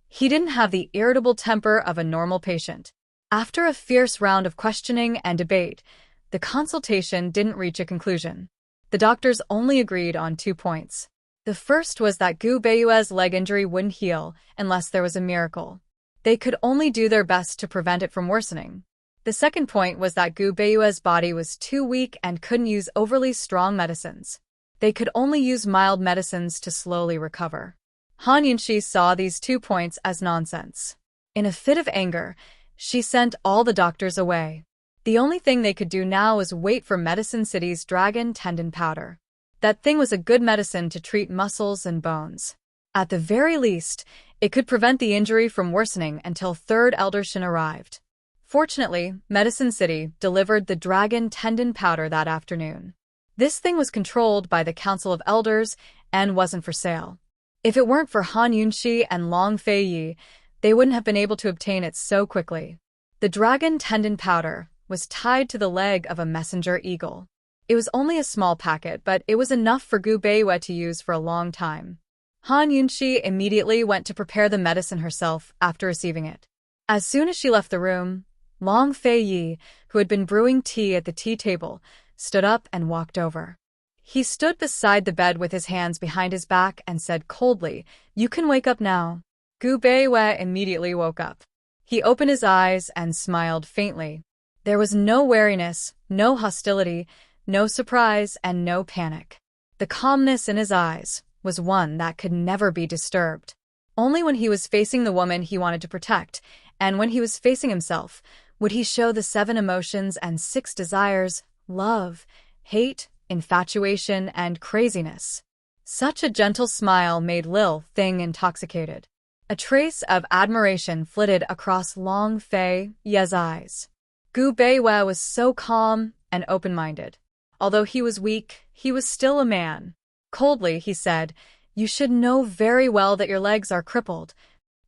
He didn't have the irritable temper of a normal patient. After a fierce round of questioning and debate, the consultation didn't reach a conclusion. The doctors only agreed on 2 points. The first was that Gu Beiyue's leg injury wouldn't heal unless there was a miracle. They could only do their best to prevent it from worsening. The second point was that Gu Beiyue's body was too weak and couldn't use overly strong medicines. They could only use mild medicines to slowly recover. Han Yunshi saw these 2 points as nonsense. In a fit of anger, she sent all the doctors away. The only thing they could do now was wait for Medicine City's dragon tendon powder. That thing was a good medicine to treat muscles and bones. At the very least, it could prevent the injury from worsening until Third Elder Shin arrived. Fortunately, Medicine City delivered the dragon tendon powder that afternoon. This thing was controlled by the Council of Elders and wasn't for sale. If it weren't for Han Yunshi and Long Fei Yi, they wouldn't have been able to obtain it so quickly. The dragon tendon powder was tied to the leg of a messenger eagle. It was only a small packet, but it was enough for Gu Beiyue to use for a long time. Han Yunshi immediately went to prepare the medicine herself after receiving it. As soon as she left the room, Long Fei Yi, who had been brewing tea at the tea table, stood up and walked over. He stood beside the bed with his hands behind his back and said coldly, "You can wake up now." Gu Beiyue immediately woke up. He opened his eyes and smiled faintly. There was no wariness, no hostility, no surprise, and no panic. The calmness in his eyes was one that could never be disturbed. Only when he was facing the woman he wanted to protect, and when he was facing himself, would he show the 7 emotions and 6 desires love, hate, infatuation, and craziness. Such a gentle smile made Lil Thing intoxicated. A trace of admiration flitted across Long Fei-ye's eyes. Gu Beiwei was so calm and open-minded. Although he was weak, he was still a man. Coldly, he said, "You should know very well that your legs are crippled."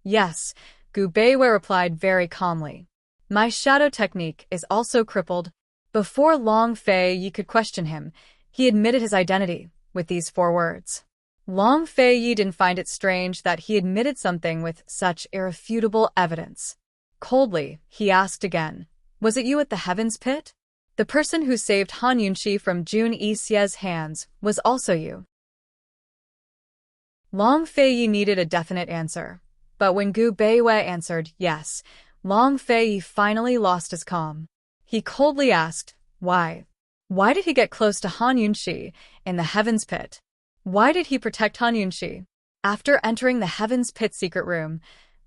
"Yes," Gu Beiwei replied very calmly. "My shadow technique is also crippled." Before Long Fei-ye could question him, he admitted his identity with these 4 words. Long Fei-ye didn't find it strange that he admitted something with such irrefutable evidence. Coldly, he asked again, "Was it you at the Heaven's Pit? The person who saved Han Yunxi from Jun Yixie's hands was also you." Long Fei-ye needed a definite answer, but when Gu Beiwei answered yes, Long Fei-ye finally lost his calm. He coldly asked, "Why? Why did he get close to Han Yunxi in the Heaven's Pit? Why did he protect Han Yunxi?" After entering the Heaven's Pit secret room,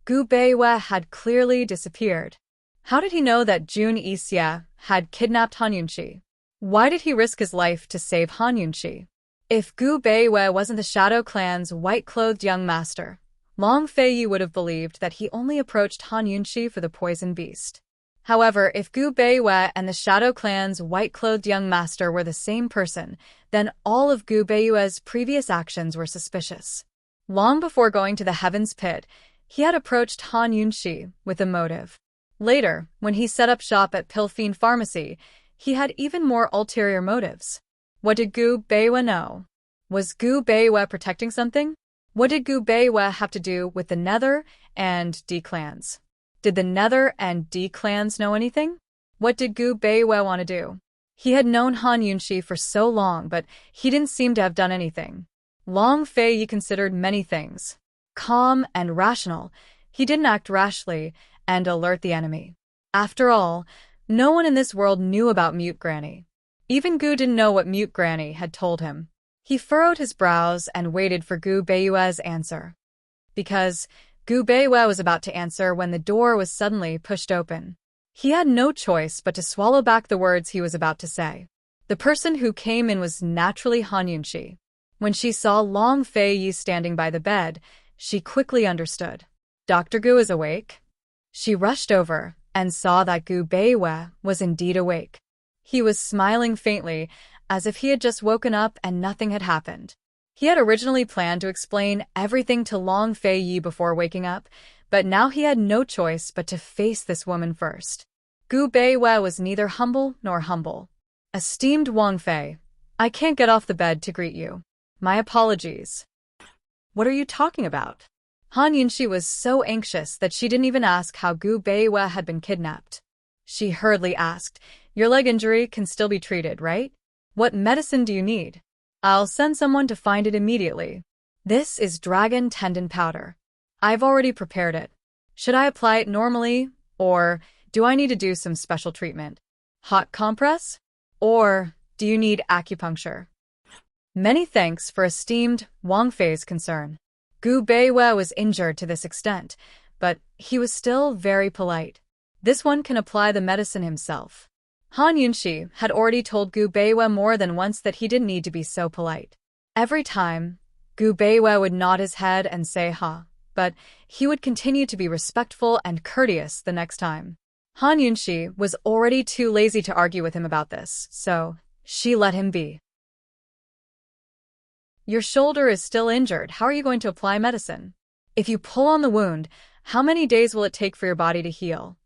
Gu Beiwei had clearly disappeared. How did he know that Jun Yixie had kidnapped Han Yunxi? Why did he risk his life to save Han Yunxi? If Gu Beiwei wasn't the Shadow Clan's white-clothed young master, Long Fei-ye would have believed that he only approached Han Yunxi for the poison beast. However, if Gu Beiwei and the Shadow Clan's white-clothed young master were the same person, then all of Gu Beiwei's previous actions were suspicious. Long before going to the Heaven's Pit, he had approached Han Yunxi with a motive. Later, when he set up shop at Pilfine Pharmacy, he had even more ulterior motives. What did Gu Beiwei know? Was Gu Beiwei protecting something? What did Gu Beiwei have to do with the Nether and D clans? Did the Nether and D clans know anything? What did Gu Beiwei want to do? He had known Han Yunxi for so long, but he didn't seem to have done anything. Long Fei-ye considered many things. Calm and rational, he didn't act rashly and alert the enemy. After all, no one in this world knew about Mute Granny. Even Gu didn't know what Mute Granny had told him. He furrowed his brows and waited for Gu Beiwei's answer. Because Gu Beiwei was about to answer when the door was suddenly pushed open. He had no choice but to swallow back the words he was about to say. The person who came in was naturally Han Yunxi. When she saw Long Fei-ye standing by the bed, she quickly understood. Dr. Gu is awake? She rushed over and saw that Gu Beiwei was indeed awake. He was smiling faintly, as if he had just woken up and nothing had happened. He had originally planned to explain everything to Long Fei-ye before waking up, but now he had no choice but to face this woman first. Gu Beiwei was neither humble nor humble. "Esteemed Wang Fei, I can't get off the bed to greet you. My apologies." What are you talking about? Han Yunxi was so anxious that she didn't even ask how Gu Beiwei had been kidnapped. She hurriedly asked, "Your leg injury can still be treated, right? What medicine do you need? I'll send someone to find it immediately." "This is dragon tendon powder. I've already prepared it. Should I apply it normally, or do I need to do some special treatment? Hot compress? Or do you need acupuncture?" Many thanks for esteemed Wang Fei's concern. Gu Beiwei was injured to this extent, but he was still very polite. This one can apply the medicine himself. Han Yunxi had already told Gu Beiwei more than once that he didn't need to be so polite. Every time, Gu Beiwei would nod his head and say ha, but he would continue to be respectful and courteous the next time. Han Yunxi was already too lazy to argue with him about this, so she let him be. "Your shoulder is still injured. How are you going to apply medicine? If you pull on the wound, how many days will it take for your body to heal?"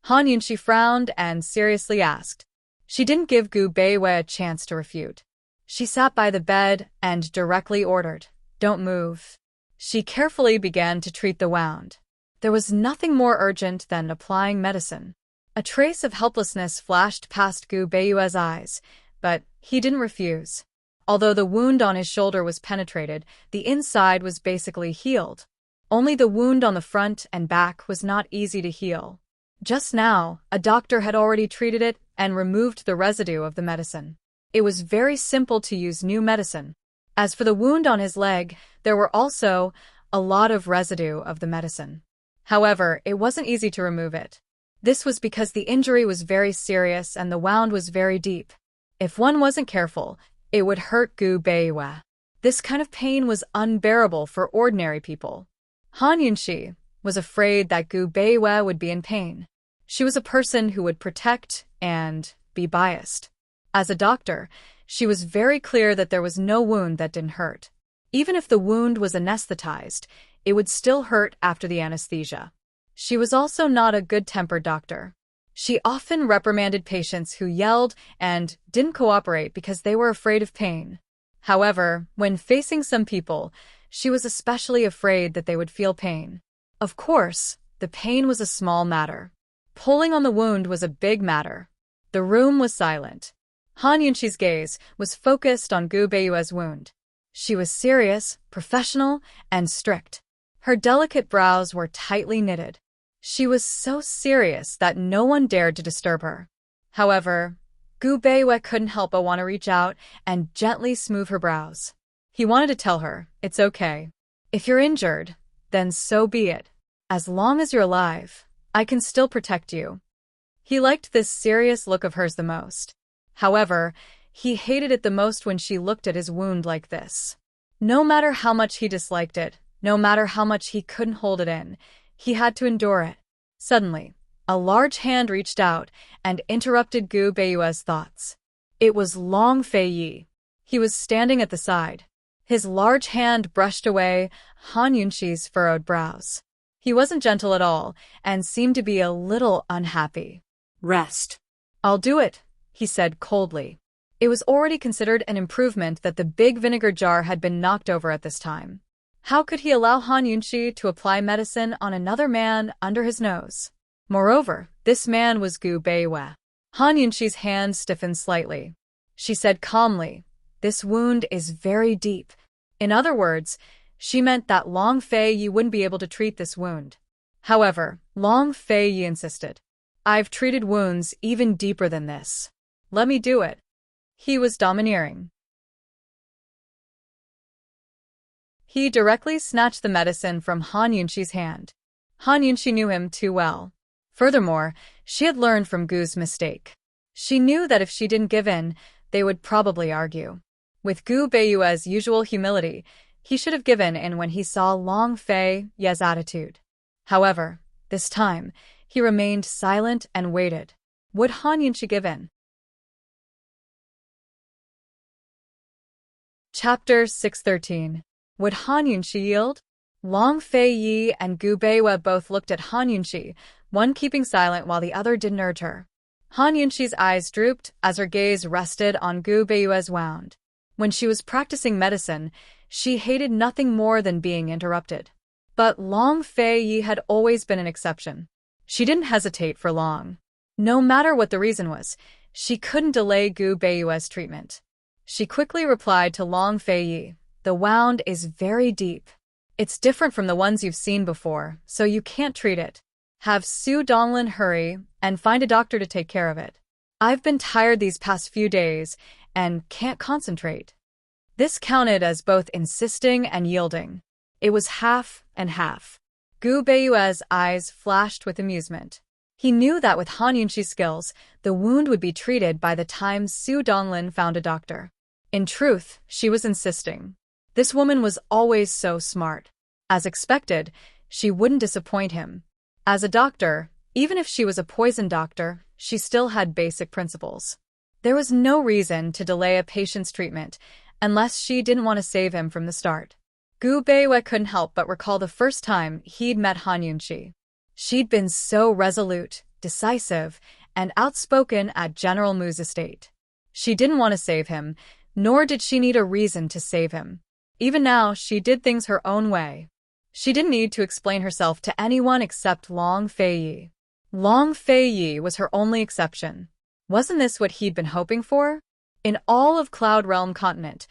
Han Yunxi frowned and seriously asked. She didn't give Gu Beiwei a chance to refute. She sat by the bed and directly ordered, "Don't move." She carefully began to treat the wound. There was nothing more urgent than applying medicine. A trace of helplessness flashed past Gu Beiwei's eyes, but he didn't refuse. Although the wound on his shoulder was penetrated, the inside was basically healed. Only the wound on the front and back was not easy to heal. Just now, a doctor had already treated it and removed the residue of the medicine. It was very simple to use new medicine. As for the wound on his leg, there were also a lot of residue of the medicine. However, it wasn't easy to remove it. This was because the injury was very serious and the wound was very deep. If one wasn't careful, it would hurt Gu Beiyue. This kind of pain was unbearable for ordinary people. Han Yunxi was afraid that Gu Beiyue would be in pain. She was a person who would protect and be biased. As a doctor, she was very clear that there was no wound that didn't hurt. Even if the wound was anesthetized, it would still hurt after the anesthesia. She was also not a good-tempered doctor. She often reprimanded patients who yelled and didn't cooperate because they were afraid of pain. However, when facing some people, she was especially afraid that they would feel pain. Of course, the pain was a small matter. Pulling on the wound was a big matter. The room was silent. Han Yunxi's gaze was focused on Gu Beiyue's wound. She was serious, professional, and strict. Her delicate brows were tightly knitted. She was so serious that no one dared to disturb her. However, Gu Beiyue couldn't help but want to reach out and gently smooth her brows. He wanted to tell her, "It's okay. If you're injured, then so be it. As long as you're alive, I can still protect you." He liked this serious look of hers the most. However, he hated it the most when she looked at his wound like this. No matter how much he disliked it, no matter how much he couldn't hold it in, he had to endure it. Suddenly, a large hand reached out and interrupted Gu Beiyue's thoughts. It was Long Fei Yi. He was standing at the side. His large hand brushed away Han Yunxi's furrowed brows. He wasn't gentle at all and seemed to be a little unhappy. Rest. "I'll do it," he said coldly. It was already considered an improvement that the big vinegar jar had been knocked over at this time. How could he allow Han Yunxi to apply medicine on another man under his nose? Moreover, this man was Gu Beiyue. Han Yunxi's hand stiffened slightly. She said calmly, "This wound is very deep." In other words, she meant that Long Fei Yi wouldn't be able to treat this wound. However, Long Fei Yi insisted. "I've treated wounds even deeper than this. Let me do it." He was domineering. He directly snatched the medicine from Han Yunxi's hand. Han Yunxi knew him too well. Furthermore, she had learned from Gu's mistake. She knew that if she didn't give in, they would probably argue. With Gu Beiyue's usual humility, he should have given in when he saw Long Fei Yi's attitude. However, this time, he remained silent and waited. Would Han Yunxi give in? Chapter 613. Would Han Yunxi yield? Long Fei Yi and Gu Beiyue both looked at Han Yunxi, one keeping silent while the other didn't urge her. Han Yunxi's eyes drooped as her gaze rested on Gu Beiyue's wound. When she was practicing medicine, she hated nothing more than being interrupted. But Long Fei Yi had always been an exception. She didn't hesitate for long. No matter what the reason was, she couldn't delay Gu Beiyue's treatment. She quickly replied to Long Fei Yi, "The wound is very deep. It's different from the ones you've seen before, so you can't treat it. Have Su Donglin hurry and find a doctor to take care of it. I've been tired these past few days and can't concentrate." This counted as both insisting and yielding. It was half and half. Gu Beiyue's eyes flashed with amusement. He knew that with Han Yunxi's skills, the wound would be treated by the time Su Donglin found a doctor. In truth, she was insisting. This woman was always so smart. As expected, she wouldn't disappoint him. As a doctor, even if she was a poison doctor, she still had basic principles. There was no reason to delay a patient's treatment unless she didn't want to save him from the start. Gu Beiyue couldn't help but recall the first time he'd met Han Yunxi. She'd been so resolute, decisive, and outspoken at General Mu's estate. She didn't want to save him, nor did she need a reason to save him. Even now, she did things her own way. She didn't need to explain herself to anyone except Long Fei Yi. Long Fei Yi was her only exception. Wasn't this what he'd been hoping for? In all of Cloud Realm continent,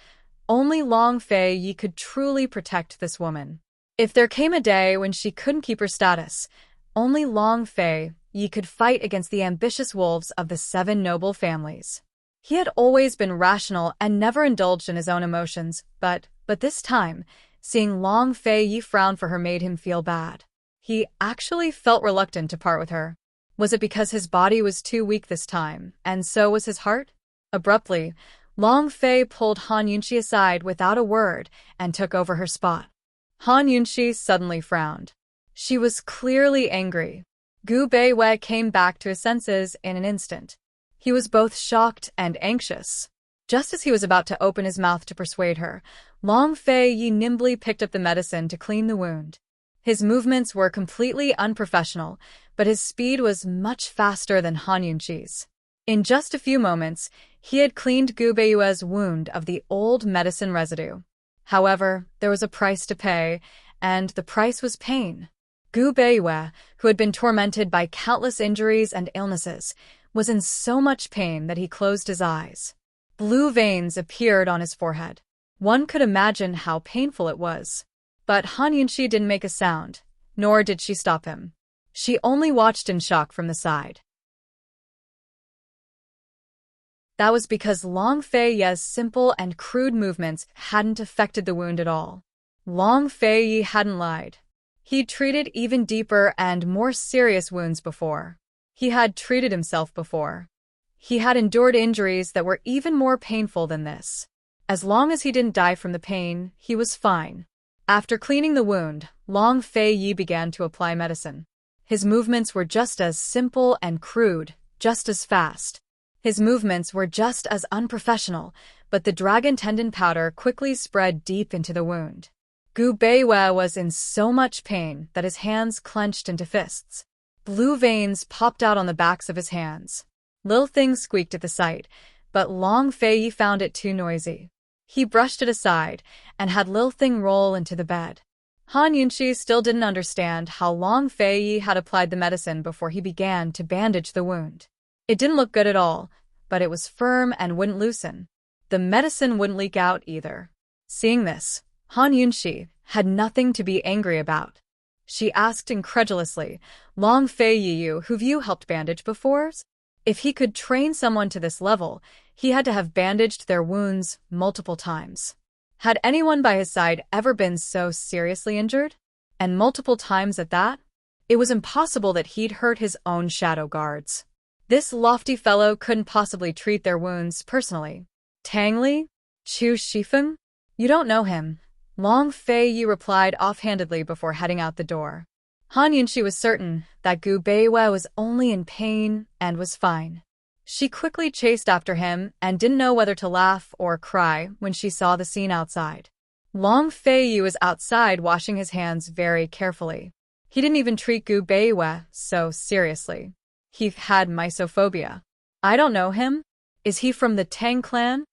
only Long Fei Yi could truly protect this woman. If there came a day when she couldn't keep her status, only Long Fei Yi could fight against the ambitious wolves of the 7 noble families. He had always been rational and never indulged in his own emotions, but this time, seeing Long Fei Yi frown for her made him feel bad. He actually felt reluctant to part with her. Was it because his body was too weak this time, and so was his heart? Abruptly, Long Fei pulled Han Yunxi aside without a word and took over her spot. Han Yunxi suddenly frowned. She was clearly angry. Gu Beiwei came back to his senses in an instant. He was both shocked and anxious. Just as he was about to open his mouth to persuade her, Long Fei Yi nimbly picked up the medicine to clean the wound. His movements were completely unprofessional, but his speed was much faster than Han Yunxi's. In just a few moments, he had cleaned Gu Beiwei's wound of the old medicine residue. However, there was a price to pay, and the price was pain. Gu Beiwei, who had been tormented by countless injuries and illnesses, was in so much pain that he closed his eyes. Blue veins appeared on his forehead. One could imagine how painful it was. But Han Yunxi didn't make a sound, nor did she stop him. She only watched in shock from the side. That was because Long Fei Yi's simple and crude movements hadn't affected the wound at all. Long Fei Yi hadn't lied. He'd treated even deeper and more serious wounds before. He had treated himself before. He had endured injuries that were even more painful than this. As long as he didn't die from the pain, he was fine. After cleaning the wound, Long Fei Yi began to apply medicine. His movements were just as simple and crude, just as fast. His movements were just as unprofessional, but the dragon tendon powder quickly spread deep into the wound. Gu Beiwei was in so much pain that his hands clenched into fists. Blue veins popped out on the backs of his hands. Lil Thing squeaked at the sight, but Long Fei Yi found it too noisy. He brushed it aside and had Lil Thing roll into the bed. Han Yunxi still didn't understand how Long Fei Yi had applied the medicine before he began to bandage the wound. It didn't look good at all, but it was firm and wouldn't loosen. The medicine wouldn't leak out either. Seeing this, Han Yunxi had nothing to be angry about. She asked incredulously, Long Fei Yi, who've you helped bandage before? If he could train someone to this level, he had to have bandaged their wounds multiple times. Had anyone by his side ever been so seriously injured? And multiple times at that? It was impossible that he'd hurt his own shadow guards. This lofty fellow couldn't possibly treat their wounds personally. Tang Li? Chu Shifeng? You don't know him. Long Fei Yi replied offhandedly before heading out the door. Han Yunxi was certain that Gu Beiwei was only in pain and was fine. She quickly chased after him and didn't know whether to laugh or cry when she saw the scene outside. Long Fei Yi was outside washing his hands very carefully. He didn't even treat Gu Beiwei so seriously. He had mysophobia. I don't know him. Is he from the Tang clan?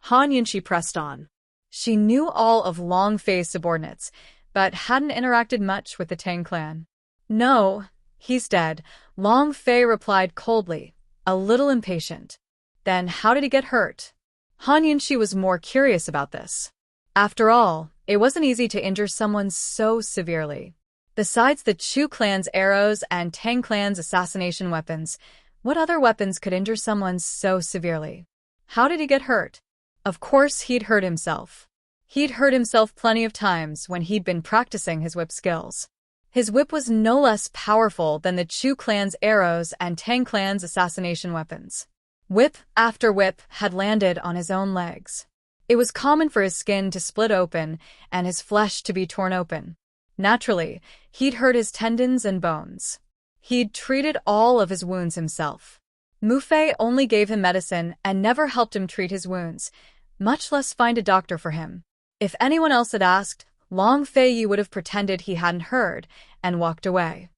Han Yunxi pressed on. She knew all of Long Fei's subordinates, but hadn't interacted much with the Tang clan. No, he's dead, Long Fei replied coldly, a little impatient. Then how did he get hurt? Han Yunxi was more curious about this. After all, it wasn't easy to injure someone so severely. Besides the Chu clan's arrows and Tang clan's assassination weapons, what other weapons could injure someone so severely? How did he get hurt? Of course he'd hurt himself. He'd hurt himself plenty of times when he'd been practicing his whip skills. His whip was no less powerful than the Chu clan's arrows and Tang clan's assassination weapons. Whip after whip had landed on his own legs. It was common for his skin to split open and his flesh to be torn open. Naturally, he'd hurt his tendons and bones. He'd treated all of his wounds himself. Mu Fei only gave him medicine and never helped him treat his wounds, much less find a doctor for him. If anyone else had asked, Long Fei Yi would have pretended he hadn't heard and walked away.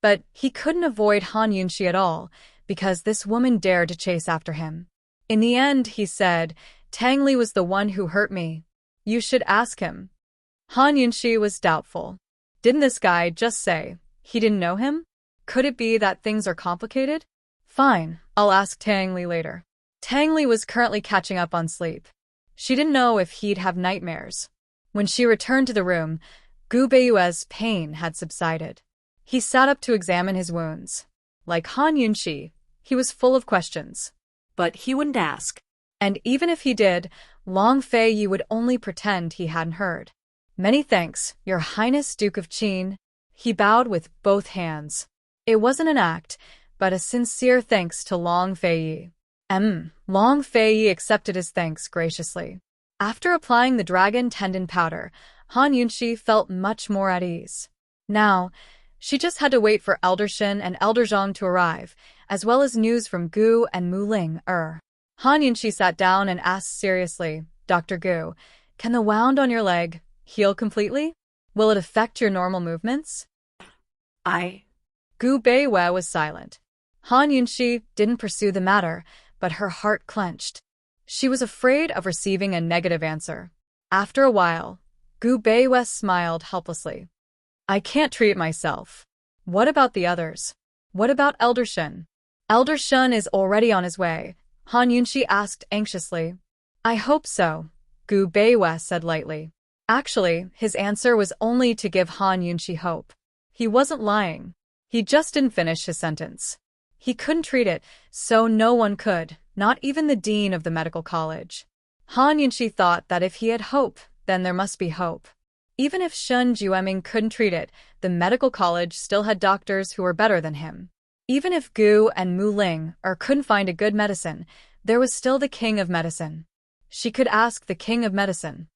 But he couldn't avoid Han Yunxi at all, because this woman dared to chase after him. In the end, he said, Tang Li was the one who hurt me. You should ask him. Han Yunxi was doubtful. Didn't this guy just say he didn't know him? Could it be that things are complicated? Fine, I'll ask Tang Li later. Tang Li was currently catching up on sleep. She didn't know if he'd have nightmares. When she returned to the room, Gu Beiwei's pain had subsided. He sat up to examine his wounds. Like Han Yunxi, he was full of questions. But he wouldn't ask. And even if he did, Long Fei Yi would only pretend he hadn't heard. Many thanks, Your Highness Duke of Qin, He bowed with both hands. It wasn't an act, but a sincere thanks to Long Feiyi. Long Feiyi accepted his thanks graciously. After applying the dragon tendon powder, Han Yunxi felt much more at ease. Now, she just had to wait for Elder Shen and Elder Zhang to arrive, as well as news from Gu and Mu Ling. Han Yunxi sat down and asked seriously, Dr. Gu, can the wound on your leg heal completely? Will it affect your normal movements? Gu Beiwei was silent. Han Yunxi didn't pursue the matter, but her heart clenched. She was afraid of receiving a negative answer. After a while, Gu Beiwei smiled helplessly. I can't treat myself. What about the others? What about Elder Shen? Elder Shen is already on his way, Han Yunxi asked anxiously. I hope so, Gu Beiwei said lightly. Actually, his answer was only to give Han Yunxi hope. He wasn't lying. He just didn't finish his sentence. He couldn't treat it, so no one could, not even the dean of the medical college. Han Yunxi thought that if he had hope, then there must be hope. Even if Shen Jueming couldn't treat it, the medical college still had doctors who were better than him. Even if Gu and Mu Ling couldn't find a good medicine, there was still the king of medicine. She could ask the king of medicine.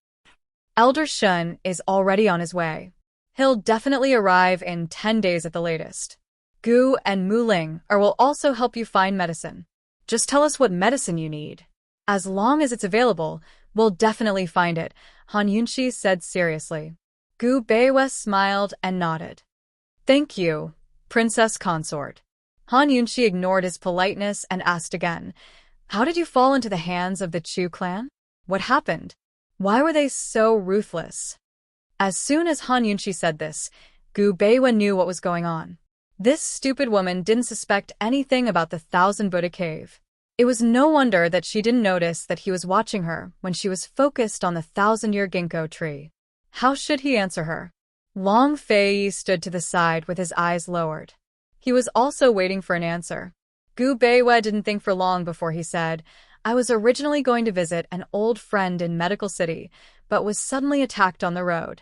Elder Shen is already on his way. He'll definitely arrive in 10 days at the latest. Gu and Mu Ling will also help you find medicine. Just tell us what medicine you need. As long as it's available, we'll definitely find it, Han Yunxi said seriously. Gu Beiwei smiled and nodded. Thank you, Princess Consort. Han Yunxi ignored his politeness and asked again, how did you fall into the hands of the Chu clan? What happened? Why were they so ruthless? As soon as Han Yunxi said this, Gu Beiwei knew what was going on. This stupid woman didn't suspect anything about the Thousand Buddha Cave. It was no wonder that she didn't notice that he was watching her when she was focused on the 1,000-year ginkgo tree. How should he answer her? Long Feiyi stood to the side with his eyes lowered. He was also waiting for an answer. Gu Beiwei didn't think for long before he said, I was originally going to visit an old friend in Medical City, but was suddenly attacked on the road.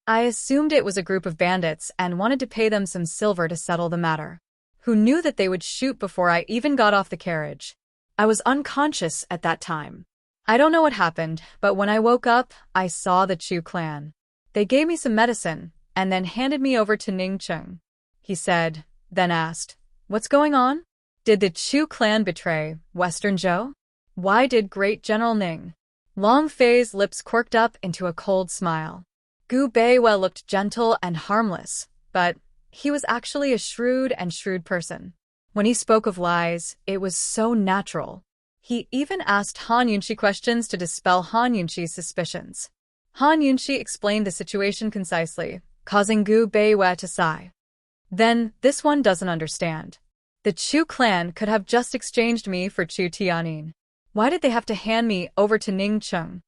I assumed it was a group of bandits and wanted to pay them some silver to settle the matter. Who knew that they would shoot before I even got off the carriage? I was unconscious at that time. I don't know what happened, but when I woke up, I saw the Chu clan. They gave me some medicine, and then handed me over to Ning Cheng. He said, then asked, what's going on? Did the Chu clan betray Western Zhou? Why did Great General Ning? Long Fei's lips quirked up into a cold smile. Gu Beiwei looked gentle and harmless, but he was actually a shrewd person. When he spoke of lies, it was so natural. He even asked Han Yunxi questions to dispel Han Yunxi's suspicions. Han Yunxi explained the situation concisely, causing Gu Beiwei to sigh. Then, this one doesn't understand. The Chu clan could have just exchanged me for Chu Tianyin. Why did they have to hand me over to Ning Cheng?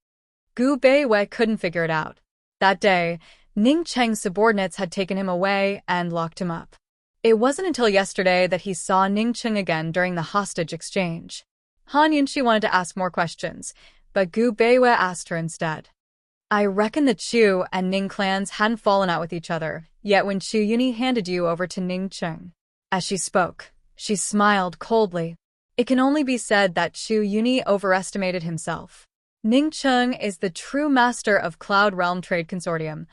Gu Beiwei couldn't figure it out. That day, Ning Cheng's subordinates had taken him away and locked him up. It wasn't until yesterday that he saw Ning Cheng again during the hostage exchange. Han Yunxi wanted to ask more questions, but Gu Beiwei asked her instead. I reckon the Chu and Ning clans hadn't fallen out with each other, yet when Chu Yuni handed you over to Ning Cheng. As she spoke, she smiled coldly. It can only be said that Chu Yuni overestimated himself. Ning Cheng is the true master of Cloud Realm Trade Consortium,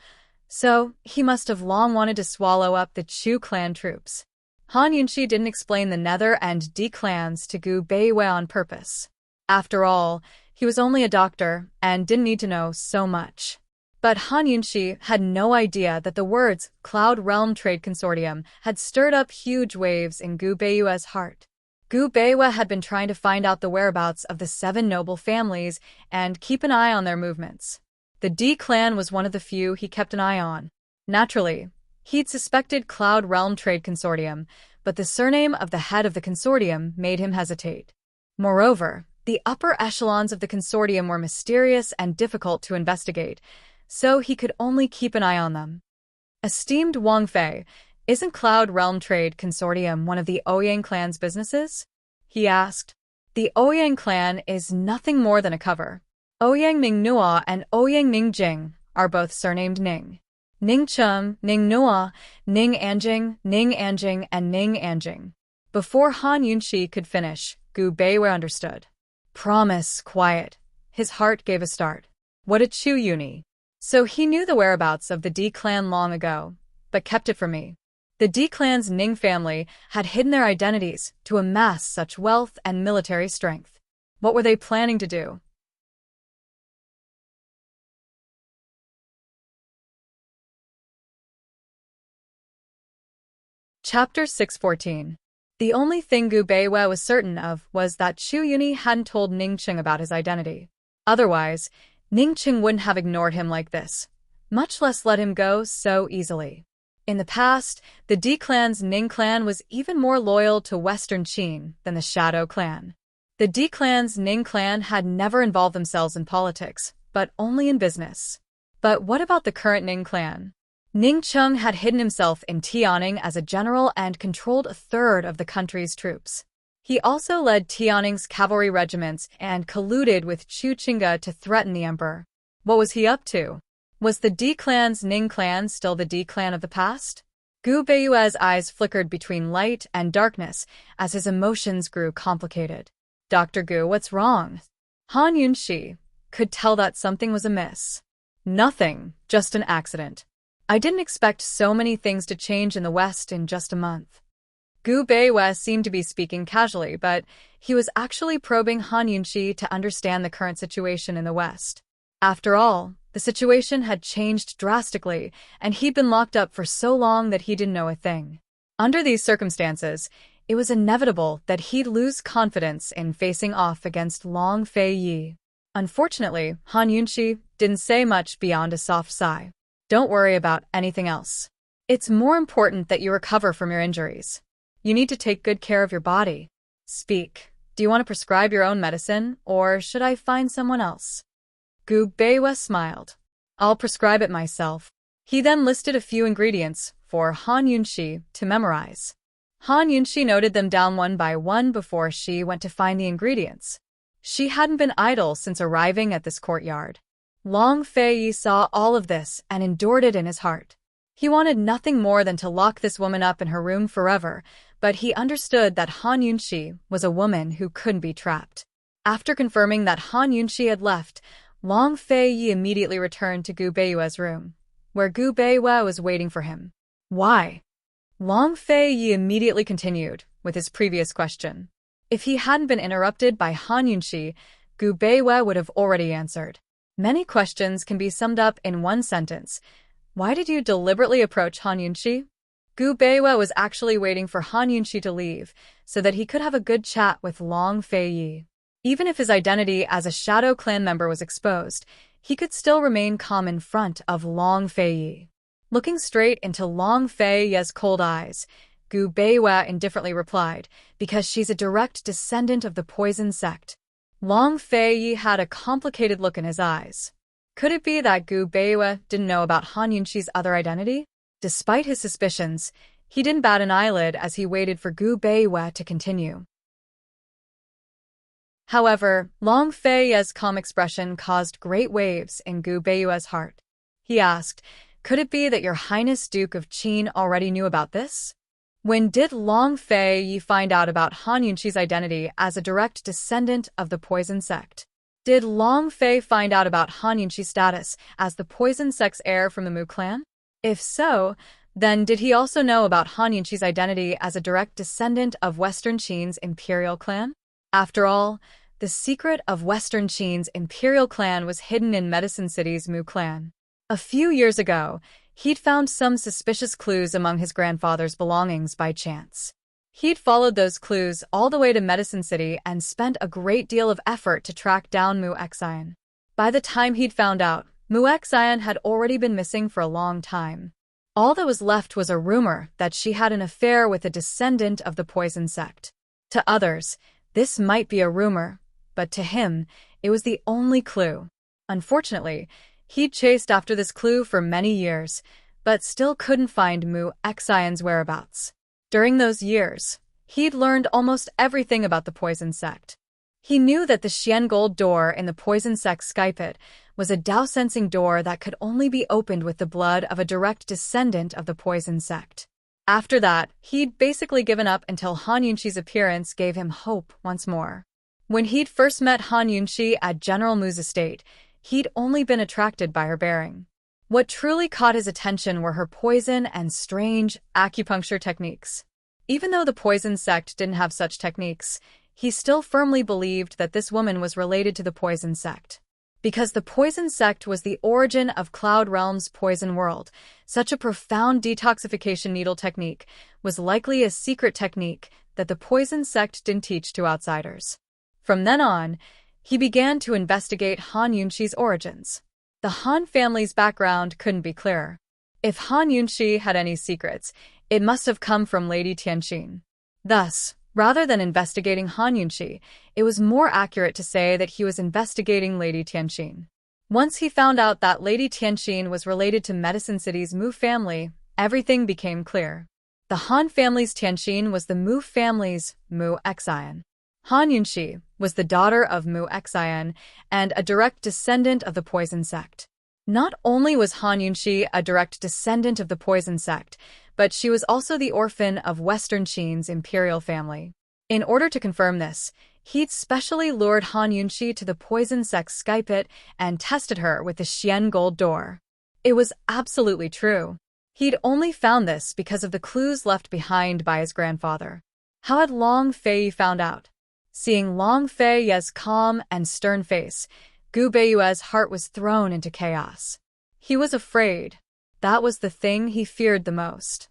so he must have long wanted to swallow up the Chu clan troops. Han Yunxi didn't explain the Nether and D clans to Gu Beiwei on purpose. After all, he was only a doctor and didn't need to know so much. But Han Yunxi had no idea that the words Cloud Realm Trade Consortium had stirred up huge waves in Gu Beiwei's heart. Gu Beiwei had been trying to find out the whereabouts of the 7 noble families and keep an eye on their movements. The D clan was one of the few he kept an eye on. Naturally, he'd suspected Cloud Realm Trade Consortium, but the surname of the head of the consortium made him hesitate. Moreover, the upper echelons of the consortium were mysterious and difficult to investigate, so he could only keep an eye on them. Esteemed Wang Fei, isn't Cloud Realm Trade Consortium one of the Ouyang clan's businesses? He asked. The Ouyang clan is nothing more than a cover. Ouyang Ming Nua and Ouyang Ming Jing are both surnamed Ning. Ning Chung, Ning Noa, Ning Anjing, and Ning Anjing. Before Han Yunxi could finish, Gu Beiwei understood. Promise, quiet. His heart gave a start. What a Chu Yuni. So he knew the whereabouts of the D clan long ago, but kept it from me. The D clan's Ning family had hidden their identities to amass such wealth and military strength. What were they planning to do? Chapter 614. The only thing Gu Beiwei was certain of was that Chu Yuni hadn't told Ning Qing about his identity. Otherwise, Ning Qing wouldn't have ignored him like this, much less let him go so easily. In the past, the D clan's Ning clan was even more loyal to Western Qin than the Shadow clan. The D clan's Ning clan had never involved themselves in politics, but only in business. But what about the current Ning clan? Ning Chung had hidden himself in Tianning as a general and controlled a third of the country's troops. He also led Tianning's cavalry regiments and colluded with Chu Qingge to threaten the emperor. What was he up to? Was the D clan's Ning clan still the D clan of the past? Gu Beiwei's eyes flickered between light and darkness as his emotions grew complicated. Dr. Gu, what's wrong? Han Yunxi could tell that something was amiss. Nothing, just an accident. I didn't expect so many things to change in the West in just a month. Gu Beiwei seemed to be speaking casually, but he was actually probing Han Yunxi to understand the current situation in the West. After all, the situation had changed drastically, and he'd been locked up for so long that he didn't know a thing. Under these circumstances, it was inevitable that he'd lose confidence in facing off against Long Fei Yi. Unfortunately, Han Yunxi didn't say much beyond a soft sigh. Don't worry about anything else. It's more important that you recover from your injuries. You need to take good care of your body. Speak. Do you want to prescribe your own medicine, or should I find someone else? Gu Beiwei smiled. I'll prescribe it myself. He then listed a few ingredients for Han Yunxi to memorize. Han Yunxi noted them down one by one before she went to find the ingredients. She hadn't been idle since arriving at this courtyard. Long Fei Yi saw all of this and endured it in his heart. He wanted nothing more than to lock this woman up in her room forever, but he understood that Han Yunxi was a woman who couldn't be trapped. After confirming that Han Yunxi had left, Long Fei Yi immediately returned to Gu Beiwei's room, where Gu Beiwei was waiting for him. Why? Long Fei Yi immediately continued with his previous question. If he hadn't been interrupted by Han Yunxi, Gu Beiwei would have already answered. Many questions can be summed up in one sentence. Why did you deliberately approach Han Yunxi? Gu Beiwei was actually waiting for Han Yunxi to leave so that he could have a good chat with Long Fei Yi. Even if his identity as a Shadow Clan member was exposed, he could still remain calm in front of Long Fei Yi. Looking straight into Long Fei Yi's cold eyes, Gu Beiwei indifferently replied, because she's a direct descendant of the poison sect. Long Fei Yi had a complicated look in his eyes. Could it be that Gu Beiwei didn't know about Han Yunxi's other identity? Despite his suspicions, he didn't bat an eyelid as he waited for Gu Beiwei to continue. However, Long Fei Yi's calm expression caused great waves in Gu Beiwei's heart. He asked, could it be that Your Highness Duke of Qin already knew about this? When did Long Fei Yi find out about Han Yunxi's identity as a direct descendant of the poison sect? Did Long Fei find out about Han Yunxi's status as the poison sect's heir from the Mu clan? If so, then did he also know about Han Yunxi's identity as a direct descendant of Western Qin's imperial clan? After all, the secret of Western Qin's imperial clan was hidden in Medicine City's Mu clan. A few years ago, he'd found some suspicious clues among his grandfather's belongings by chance. He'd followed those clues all the way to Medicine City and spent a great deal of effort to track down Mu Xian. By the time he'd found out, Mu Xian had already been missing for a long time. All that was left was a rumor that she had an affair with a descendant of the poison sect. To others, this might be a rumor, but to him, it was the only clue. Unfortunately, he'd chased after this clue for many years, but still couldn't find Mu Xian's whereabouts. During those years, he'd learned almost everything about the poison sect. He knew that the Xian Gold door in the poison sect Skype Pit was a Dao-sensing door that could only be opened with the blood of a direct descendant of the poison sect. After that, he'd basically given up until Han Yunxi's appearance gave him hope once more. When he'd first met Han Yunxi at General Mu's estate, he'd only been attracted by her bearing. What truly caught his attention were her poison and strange acupuncture techniques. Even though the poison sect didn't have such techniques, he still firmly believed that this woman was related to the poison sect. Because the poison sect was the origin of Cloud Realm's poison world, such a profound detoxification needle technique was likely a secret technique that the poison sect didn't teach to outsiders. From then on, he began to investigate Han Yunxi's origins. The Han family's background couldn't be clearer. If Han Yunxi had any secrets, it must have come from Lady Tianxin. Thus, rather than investigating Han Yunxi, it was more accurate to say that he was investigating Lady Tianxin. Once he found out that Lady Tianxin was related to Medicine City's Mu family, everything became clear. The Han family's Tianxin was the Mu family's Mu Xian. Han Yunxi was the daughter of Mu Xian and a direct descendant of the poison sect. Not only was Han Yunxi a direct descendant of the poison sect, but she was also the orphan of Western Qin's imperial family. In order to confirm this, he'd specially lured Han Yunxi to the poison sect Skype Pit and tested her with the Xian Gold door. It was absolutely true. He'd only found this because of the clues left behind by his grandfather. How had Long Fei found out? Seeing Long Fei's calm and stern face, Gu Beiyue's heart was thrown into chaos. He was afraid. That was the thing he feared the most.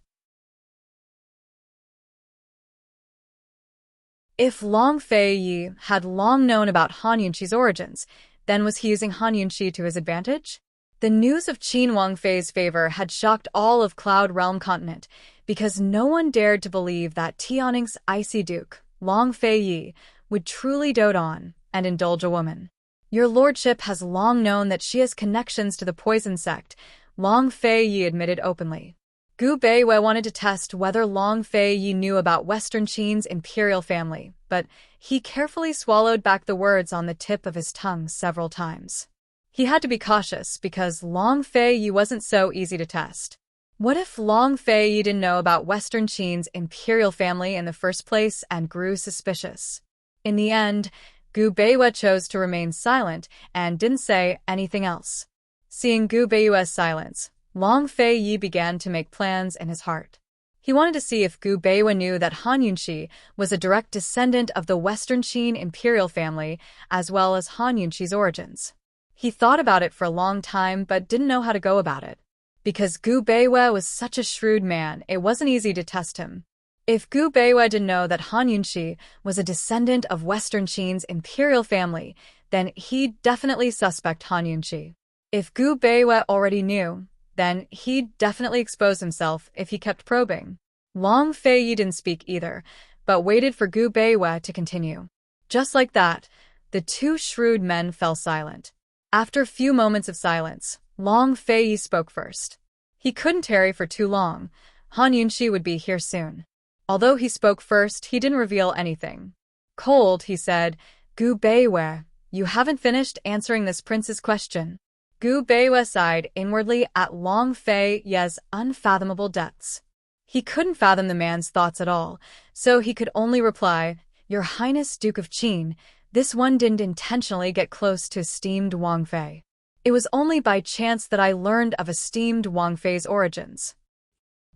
If Long Fei had long known about Han Yunxi's origins, then was he using Han Yunxi to his advantage? The news of Qin Wangfei's favor had shocked all of Cloud Realm continent, because no one dared to believe that Tianning's icy duke, Long Fei, would truly dote on and indulge a woman. Your lordship has long known that she has connections to the poison sect, Long Fei admitted openly. Gu Beiyue wanted to test whether Long Fei knew about Western Qin's imperial family, but he carefully swallowed back the words on the tip of his tongue several times. He had to be cautious because Long Fei wasn't so easy to test. What if Long Fei didn't know about Western Qin's imperial family in the first place and grew suspicious? In the end, Gu Beiyue chose to remain silent and didn't say anything else. Seeing Gu Beiyue's silence, Long Fei began to make plans in his heart. He wanted to see if Gu Beiyue knew that Han Yunxi was a direct descendant of the Western Qin imperial family as well as Han Yunxi's origins. He thought about it for a long time but didn't know how to go about it. Because Gu Beiyue was such a shrewd man, it wasn't easy to test him. If Gu Beiyue didn't know that Han Yunxi was a descendant of Western Qin's imperial family, then he'd definitely suspect Han Yunxi. If Gu Beiyue already knew, then he'd definitely expose himself if he kept probing. Long Fei didn't speak either, but waited for Gu Beiyue to continue. Just like that, the two shrewd men fell silent. After a few moments of silence, Long Fei spoke first. He couldn't tarry for too long. Han Yunxi would be here soon. Although he spoke first, he didn't reveal anything. Cold, he said, Gu Beiyue, you haven't finished answering this prince's question. Gu Beiyue sighed inwardly at Long Fei's unfathomable depths. He couldn't fathom the man's thoughts at all, so he could only reply, Your Highness Duke of Qin, this one didn't intentionally get close to esteemed Wang Fei. It was only by chance that I learned of esteemed Wang Fei's origins.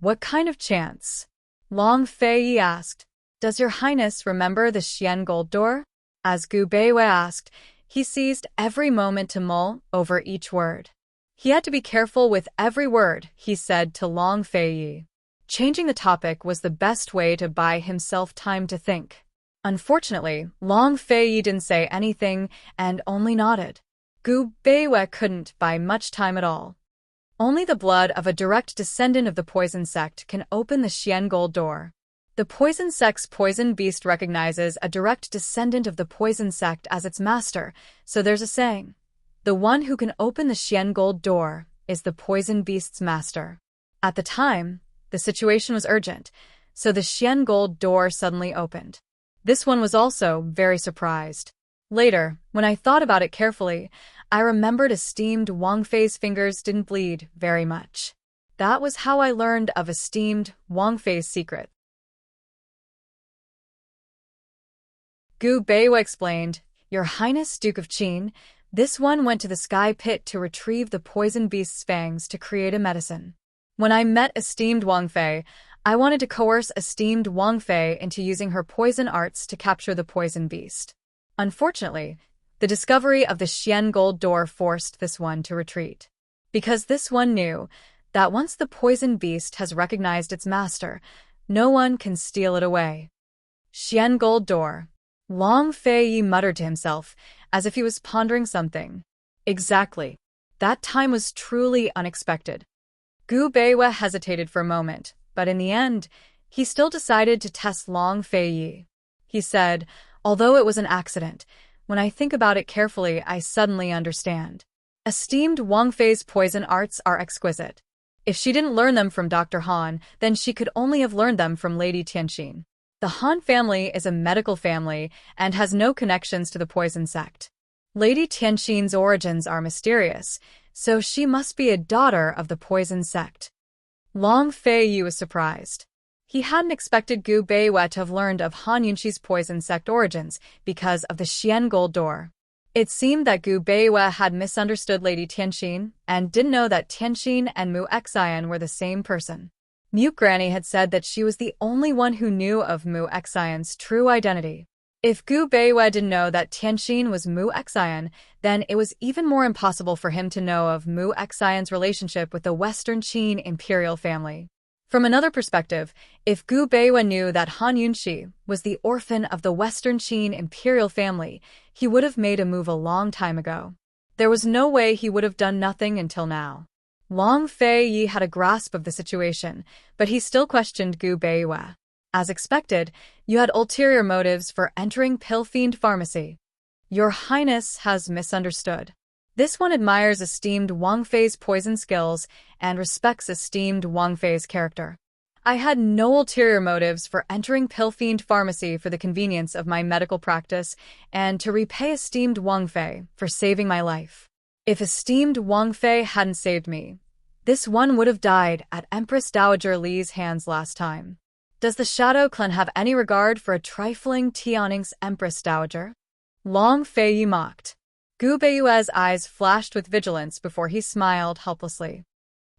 What kind of chance? Long Fei asked. Does your highness remember the Xian Gold door? As Gu Beiyue asked, he seized every moment to mull over each word. He had to be careful with every word he said to Long Fei. Changing the topic was the best way to buy himself time to think. Unfortunately, Long Fei didn't say anything and only nodded. Gu Beiyue couldn't buy much time at all. Only the blood of a direct descendant of the poison sect can open the Xian Gold door. The poison sect's poison beast recognizes a direct descendant of the poison sect as its master, so there's a saying. The one who can open the Xian Gold door is the poison beast's master. At the time, the situation was urgent, so the Xian Gold door suddenly opened. This one was also very surprised. Later, when I thought about it carefully, I remembered esteemed Wang Fei's fingers didn't bleed very much. That was how I learned of esteemed Wang Fei's secret. Gu Beiwa explained, "Your Highness, Duke of Qin, this one went to the sky pit to retrieve the poison beast's fangs to create a medicine. When I met esteemed Wang Fei, I wanted to coerce esteemed Wang Fei into using her poison arts to capture the poison beast. Unfortunately, the discovery of the Xian gold door forced this one to retreat. Because this one knew that once the poison beast has recognized its master, no one can steal it away." Xian gold door. Wang Fei muttered to himself, as if he was pondering something. Exactly. That time was truly unexpected. Gu Beiwa hesitated for a moment, but in the end, he still decided to test Wang Fei. He said, "Although it was an accident, when I think about it carefully, I suddenly understand. Esteemed Wang Fei's poison arts are exquisite. If she didn't learn them from Dr. Han, then she could only have learned them from Lady Tianqin. The Han family is a medical family and has no connections to the poison sect. Lady Tianqin's origins are mysterious, so she must be a daughter of the poison sect." Wang Fei was surprised. He hadn't expected Gu Beiwa to have learned of Han Yunxi's poison sect origins because of the Xian gold door. It seemed that Gu Beiwa had misunderstood Lady Tianqin and didn't know that Tianqin and Mu Xian were the same person. Mute Granny had said that she was the only one who knew of Mu Xian's true identity. If Gu Beiwa didn't know that Tianqin was Mu Xian, then it was even more impossible for him to know of Mu Xian's relationship with the Western Qin imperial family. From another perspective, if Gu Beiwa knew that Han Yunxi was the orphan of the Western Qin imperial family, he would have made a move a long time ago. There was no way he would have done nothing until now. Wang Fei had a grasp of the situation, but he still questioned Gu Beiwa. As expected, you had ulterior motives for entering Pill Fiend Pharmacy. Your Highness has misunderstood. This one admires esteemed Wang Fei's poison skills and respects esteemed Wang Fei's character. I had no ulterior motives for entering Pill Fiend Pharmacy for the convenience of my medical practice and to repay esteemed Wang Fei for saving my life. If esteemed Wang Fei hadn't saved me, this one would have died at Empress Dowager Li's hands last time. Does the Shadow Clan have any regard for a trifling Tianning's Empress Dowager? Wang Fei mocked. Gu Beiwa's eyes flashed with vigilance before he smiled helplessly.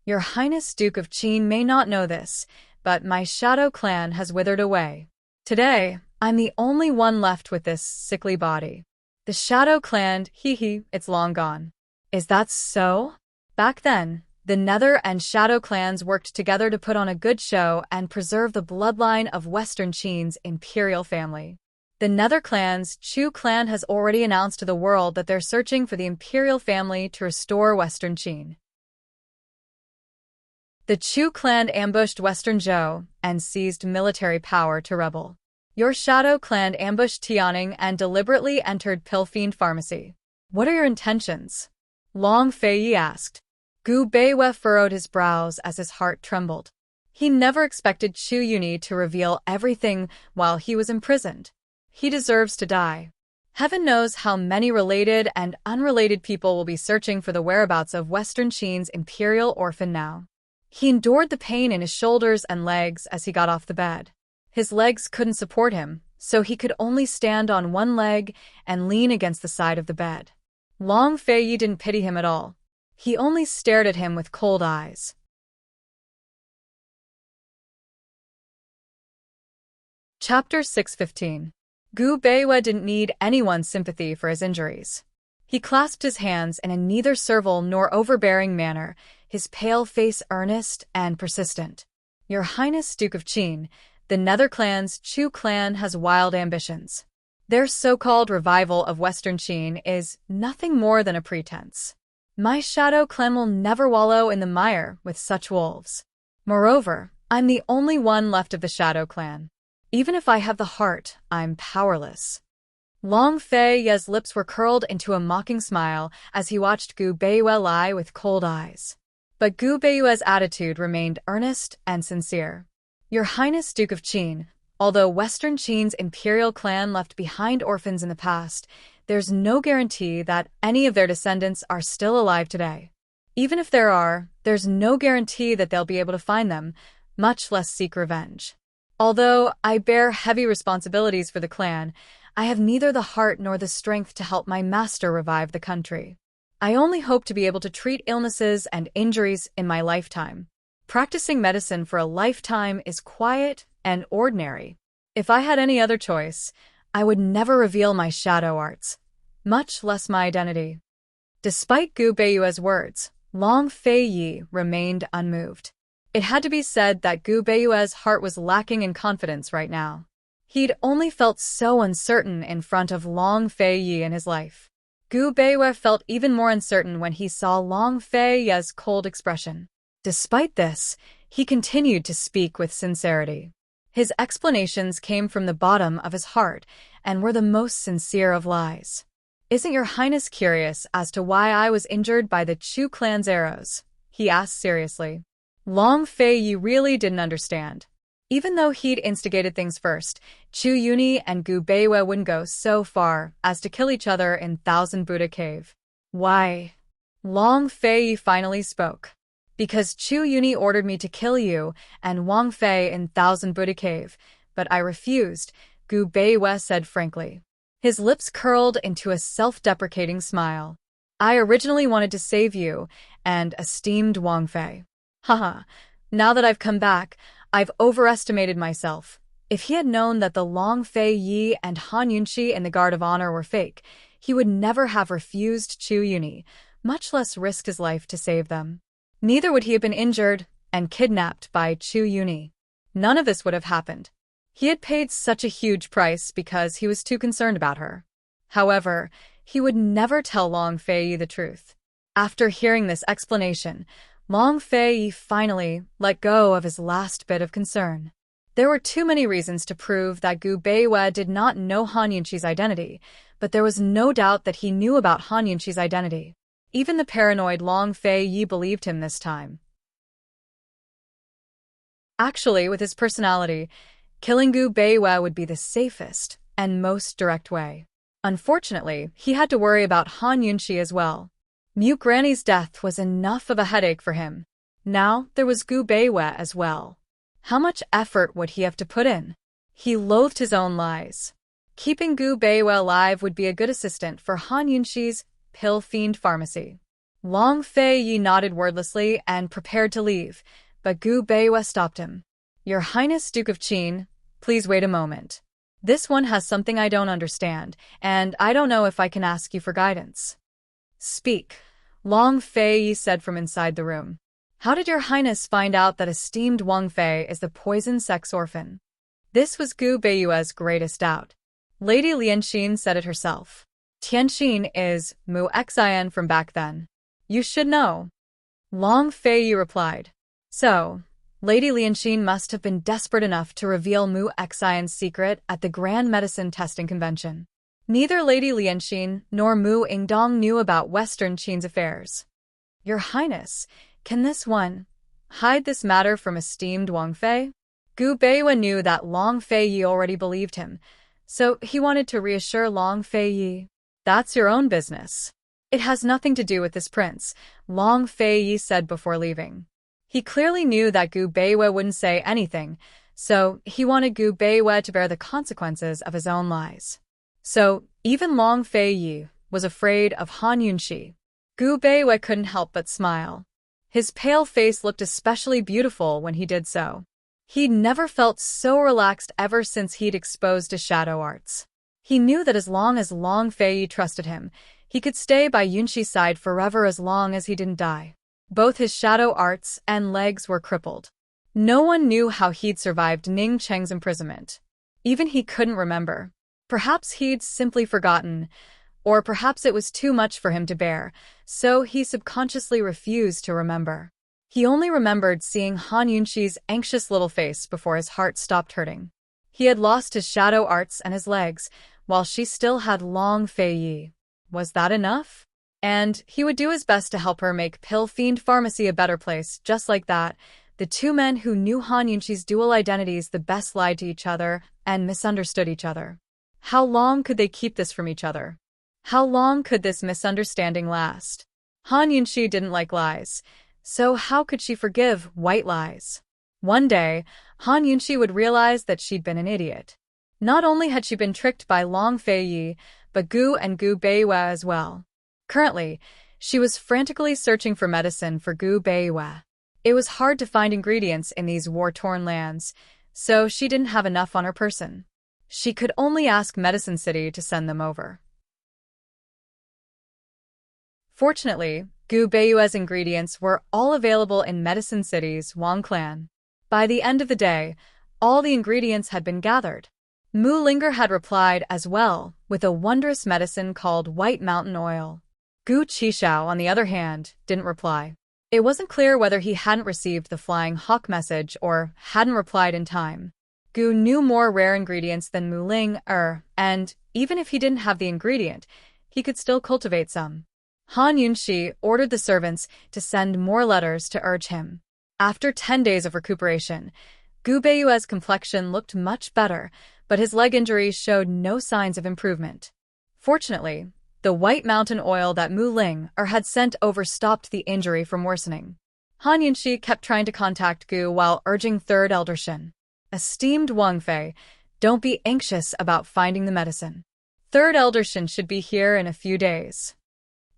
Your Highness Duke of Qin may not know this, but my Shadow Clan has withered away. Today, I'm the only one left with this sickly body. The Shadow Clan, it's long gone. Is that so? Back then, the Nether and Shadow clans worked together to put on a good show and preserve the bloodline of Western Qin's imperial family. The Nether clan's Chu clan has already announced to the world that they're searching for the imperial family to restore Western Qin. The Chu clan ambushed Western Zhou and seized military power to rebel. Your Shadow clan ambushed Tianning and deliberately entered Pill Fiend Pharmacy. What are your intentions? Wang Fei asked. Gu Beiwa furrowed his brows as his heart trembled. He never expected Chu Yuni to reveal everything while he was imprisoned. He deserves to die. Heaven knows how many related and unrelated people will be searching for the whereabouts of Western Qin's imperial orphan now. He endured the pain in his shoulders and legs as he got off the bed. His legs couldn't support him, so he could only stand on one leg and lean against the side of the bed. Wang Fei didn't pity him at all. He only stared at him with cold eyes. Chapter 615. Gu Beiwa didn't need anyone's sympathy for his injuries. He clasped his hands in a neither servile nor overbearing manner, his pale face earnest and persistent. Your Highness Duke of Qin, the Nether clan's Chu clan has wild ambitions. Their so-called revival of Western Qin is nothing more than a pretense. My Shadow Clan will never wallow in the mire with such wolves. Moreover, I'm the only one left of the Shadow Clan. Even if I have the heart, I'm powerless. Wang Fei's lips were curled into a mocking smile as he watched Gu Beiwa lie with cold eyes. But Gu Beiwa's attitude remained earnest and sincere. Your Highness Duke of Qin, Although Western Qin's imperial clan left behind orphans in the past, there's no guarantee that any of their descendants are still alive today. Even if there are, there's no guarantee that they'll be able to find them, much less seek revenge. Although I bear heavy responsibilities for the clan, I have neither the heart nor the strength to help my master revive the country. I only hope to be able to treat illnesses and injuries in my lifetime. Practicing medicine for a lifetime is quiet and ordinary. If I had any other choice, I would never reveal my shadow arts, much less my identity. Despite Gu Beiyue's words, Long Feiyi remained unmoved. It had to be said that Gu Beiyue's heart was lacking in confidence right now. He'd only felt so uncertain in front of Long Feiyi in his life. Gu Beiyue felt even more uncertain when he saw Long Feiyi's cold expression. Despite this, he continued to speak with sincerity. His explanations came from the bottom of his heart and were the most sincere of lies. "Isn't your highness curious as to why I was injured by the Chu clan's arrows?" he asked seriously. Long Feiyi really didn't understand. Even though he'd instigated things first, Chu Yuni and Gu Beiyue wouldn't go so far as to kill each other in Thousand Buddha Cave. "Why?" Long Feiyi finally spoke. "Because Chu Yuni ordered me to kill you and Wang Fei in Thousand Buddha Cave, but I refused," Gu Beiyue said frankly. His lips curled into a self-deprecating smile. "I originally wanted to save you and esteemed Wang Fei. Haha, now that I've come back, I've overestimated myself. If he had known that the Long Feiyi and Han Yunqi in the Guard of Honor were fake, he would never have refused Chu Yuni, much less risk his life to save them. Neither would he have been injured and kidnapped by Chu Yuni. None of this would have happened. He had paid such a huge price because he was too concerned about her. However, he would never tell Long Feiyi the truth." After hearing this explanation, Long Feiyi finally let go of his last bit of concern. There were too many reasons to prove that Gu Beiyue did not know Han Yunqi's identity, but there was no doubt that he knew about Han Yunqi's identity. Even the paranoid Long Feiyi believed him this time. Actually, with his personality, killing Gu Beiyue would be the safest and most direct way. Unfortunately, he had to worry about Han Yunqi as well. Mute Granny's death was enough of a headache for him. Now there was Gu Beiyue as well. How much effort would he have to put in? He loathed his own lies. Keeping Gu Beiyue alive would be a good assistant for Han Yunqi's pill fiend pharmacy. Long Feiyi nodded wordlessly and prepared to leave, but Gu Beiyue stopped him. "Your Highness Duke of Qin, please wait a moment. This one has something I don't understand, and I don't know if I can ask you for guidance." "Speak," Long Feiyi said from inside the room. "How did your Highness find out that esteemed Wang Fei is the poison sex orphan?" This was Gu Beiyue's greatest doubt. Lady Lianxin said it herself. "Tianxin is Mu Xian from back then. You should know." Long Feiyi replied. So, Lady Lianxin must have been desperate enough to reveal Mu Xian's secret at the Grand Medicine Testing Convention. Neither Lady Lianxin nor Mu Yingdong knew about Western Qin's affairs. "Your Highness, can this one hide this matter from esteemed Wang Fei?" Gu Beiyue knew that Long Feiyi already believed him, so he wanted to reassure Long Feiyi. "That's your own business. It has nothing to do with this prince," Long Feiyi said before leaving. He clearly knew that Gu Beiyue wouldn't say anything, so he wanted Gu Beiyue to bear the consequences of his own lies. So, even Long Feiyi was afraid of Han Yunqi. Gu Beiyue couldn't help but smile. His pale face looked especially beautiful when he did so. He'd never felt so relaxed ever since he'd exposed his shadow arts. He knew that as long as Long Feiyi trusted him, he could stay by Yunqi's side forever as long as he didn't die. Both his shadow arts and legs were crippled. No one knew how he'd survived Ning Cheng's imprisonment. Even he couldn't remember. Perhaps he'd simply forgotten, or perhaps it was too much for him to bear, so he subconsciously refused to remember. He only remembered seeing Han Yunqi's anxious little face before his heart stopped hurting. He had lost his shadow arts and his legs, while she still had Long Feiyi. Was that enough? And he would do his best to help her make Pill Fiend Pharmacy a better place, just like that, The two men who knew Han Yunxi's dual identities the best lied to each other and misunderstood each other. How long could they keep this from each other? How long could this misunderstanding last? Han Yunxi didn't like lies, so how could she forgive white lies? One day, Han Yunxi would realize that she'd been an idiot. Not only had she been tricked by Long Feiyi, but Gu and Gu Beiyue as well. Currently, she was frantically searching for medicine for Gu Beiyue. It was hard to find ingredients in these war-torn lands, so she didn't have enough on her person. She could only ask Medicine City to send them over. Fortunately, Gu Beiyue's ingredients were all available in Medicine City's Wang clan. By the end of the day, all the ingredients had been gathered. Mu Linger had replied as well, with a wondrous medicine called White Mountain Oil. Gu Qishao, on the other hand, didn't reply. It wasn't clear whether he hadn't received the Flying Hawk message or hadn't replied in time. Gu knew more rare ingredients than Mu Linger, and even if he didn't have the ingredient, he could still cultivate some. Han Yunxi ordered the servants to send more letters to urge him. After 10 days of recuperation, Gu Beiyue's complexion looked much better, but his leg injury showed no signs of improvement. Fortunately, the White Mountain Oil that Mu Linger had sent over stopped the injury from worsening. Han Yunxi kept trying to contact Gu while urging Third Elder Shin. Esteemed Wang Fei, don't be anxious about finding the medicine. Third Elder Shin should be here in a few days.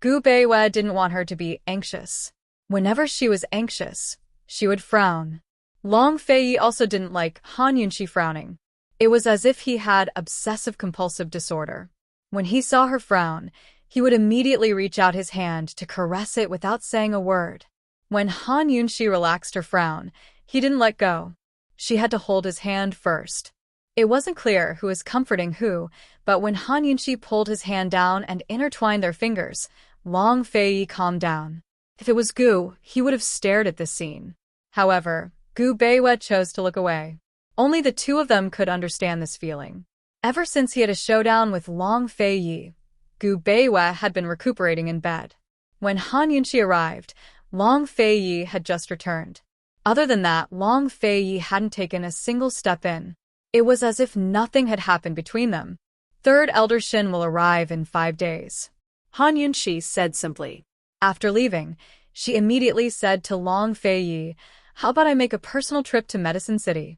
Gu Beiyue didn't want her to be anxious. Whenever she was anxious, she would frown. Long Feiyi also didn't like Han Yunxi frowning. It was as if he had obsessive-compulsive disorder. When he saw her frown, he would immediately reach out his hand to caress it without saying a word. When Han Yunxi relaxed her frown, he didn't let go. She had to hold his hand first. It wasn't clear who was comforting who, but when Han Yunxi pulled his hand down and intertwined their fingers, Long Feiyi calmed down. If it was Gu, he would have stared at this scene. However, Gu Beiyue chose to look away. Only the two of them could understand this feeling. Ever since he had a showdown with Long Feiyi, Gu Beiyue had been recuperating in bed. When Han Yunxi arrived, Long Feiyi had just returned. Other than that, Long Feiyi hadn't taken a single step in. It was as if nothing had happened between them. Third Elder Shin will arrive in 5 days. Han Yunxi said simply. After leaving, she immediately said to Long Feiyi, "How about I make a personal trip to Medicine City?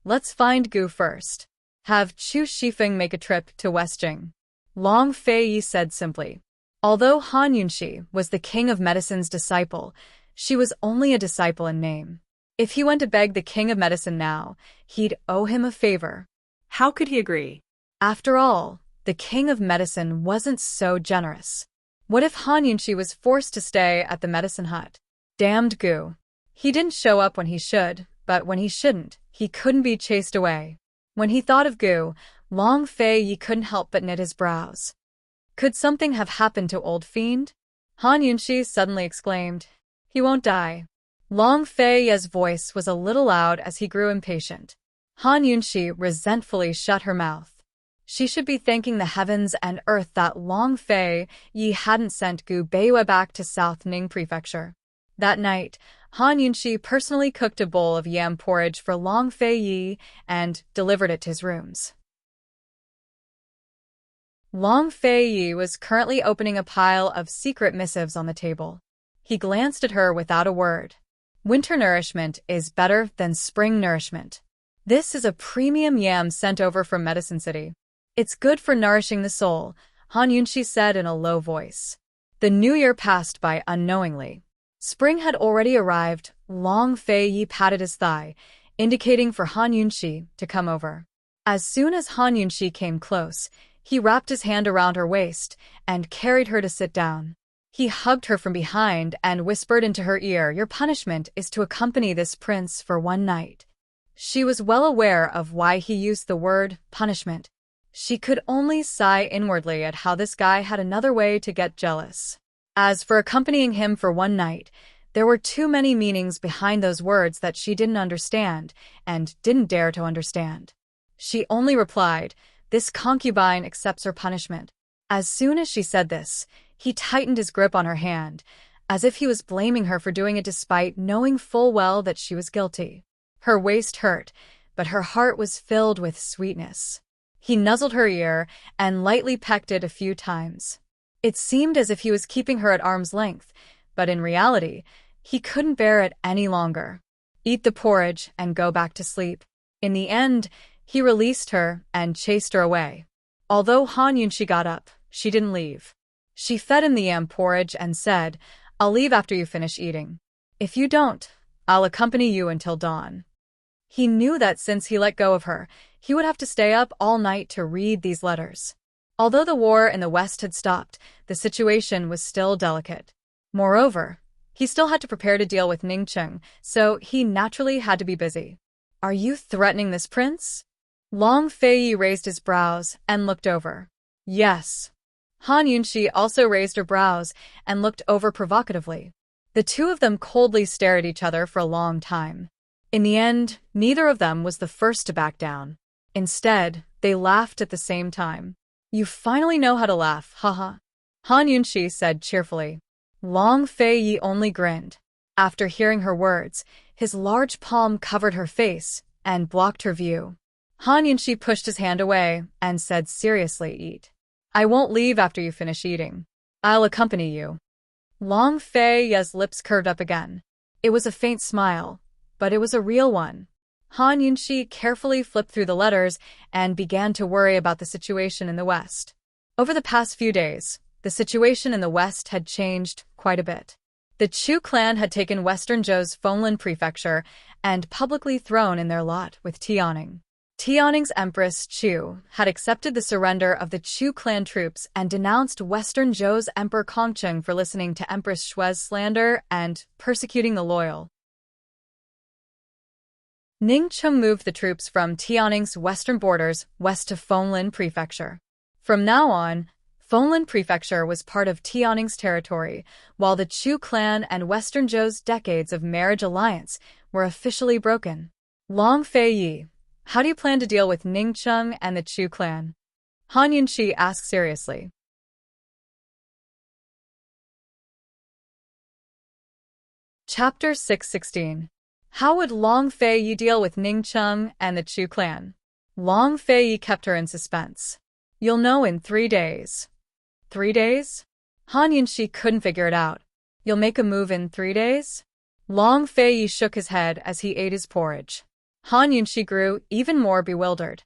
Let's find Gu first. Have Chu Shifeng make a trip to Westjing." Long Feiyi said simply. Although Han Yunxi was the king of medicine's disciple, she was only a disciple in name. If he went to beg the king of medicine now, he'd owe him a favor. How could he agree? After all, the king of medicine wasn't so generous. What if Han Yunxi was forced to stay at the medicine hut? Damned Gu. He didn't show up when he should, but when he shouldn't, he couldn't be chased away. When he thought of Gu, Long Feiyi couldn't help but knit his brows. Could something have happened to Old Fiend? Han Yunxi suddenly exclaimed, "He won't die." Long Feiyi's voice was a little loud as he grew impatient. Han Yunxi resentfully shut her mouth. She should be thanking the heavens and earth that Long Feiyi hadn't sent Gu Beiyue back to South Ning Prefecture. That night, Han Yunxi personally cooked a bowl of yam porridge for Long Feiyi and delivered it to his rooms. Long Feiyi was currently opening a pile of secret missives on the table. He glanced at her without a word. Winter nourishment is better than spring nourishment. This is a premium yam sent over from Medicine City. It's good for nourishing the soul, Han Yunxi said in a low voice. The new year passed by unknowingly. Spring had already arrived. Long Feiyi patted his thigh, indicating for Han Yunxi to come over. As soon as Han Yunxi came close, he wrapped his hand around her waist and carried her to sit down. He hugged her from behind and whispered into her ear, "Your punishment is to accompany this prince for 1 night." She was well aware of why he used the word punishment. She could only sigh inwardly at how this guy had another way to get jealous. As for accompanying him for 1 night, there were too many meanings behind those words that she didn't understand and didn't dare to understand. She only replied, "This concubine accepts her punishment." As soon as she said this, he tightened his grip on her hand, as if he was blaming her for doing it despite knowing full well that she was guilty. Her waist hurt, but her heart was filled with sweetness. He nuzzled her ear and lightly pecked it a few times. It seemed as if he was keeping her at arm's length, but in reality, he couldn't bear it any longer. Eat the porridge and go back to sleep. In the end, he released her and chased her away. Although Han Yunxi got up, she didn't leave. She fed him the yam porridge and said, "I'll leave after you finish eating. If you don't, I'll accompany you until dawn." He knew that since he let go of her, he would have to stay up all night to read these letters. Although the war in the West had stopped, the situation was still delicate. Moreover, he still had to prepare to deal with Ningcheng, so he naturally had to be busy. "Are you threatening this prince?" Long Feiyi raised his brows and looked over. "Yes." Han Yunxi also raised her brows and looked over provocatively. The two of them coldly stared at each other for a long time. In the end, neither of them was the first to back down. Instead, they laughed at the same time. "You finally know how to laugh, haha," Han Yunxi said cheerfully. Long Feiyi only grinned. After hearing her words, his large palm covered her face and blocked her view. Han Yunxi pushed his hand away and said seriously, "Eat. I won't leave after you finish eating. I'll accompany you." Long Feiyi's lips curved up again. It was a faint smile, but it was a real one. Han Yunxi carefully flipped through the letters and began to worry about the situation in the West. Over the past few days, the situation in the West had changed quite a bit. The Chu clan had taken Western Zhou's Fenglin prefecture and publicly thrown in their lot with Tianning. Tianning's Empress Chu had accepted the surrender of the Chu clan troops and denounced Western Zhou's Emperor Kongcheng for listening to Empress Shui's slander and persecuting the loyal. Ningcheng moved the troops from Tianning's western borders west to Fenglin Prefecture. From now on, Fenglin Prefecture was part of Tianning's territory, while the Chu clan and Western Zhou's decades of marriage alliance were officially broken. Long Feiyi, how do you plan to deal with Ningcheng and the Chu clan? Han Yunxi asked seriously. Chapter 616. How would Long Feiyi deal with Ningcheng and the Chu clan? Long Feiyi kept her in suspense. "You'll know in 3 days. 3 days? Han Yunxi couldn't figure it out. "You'll make a move in 3 days? Long Feiyi shook his head as he ate his porridge. Han Yunxi grew even more bewildered.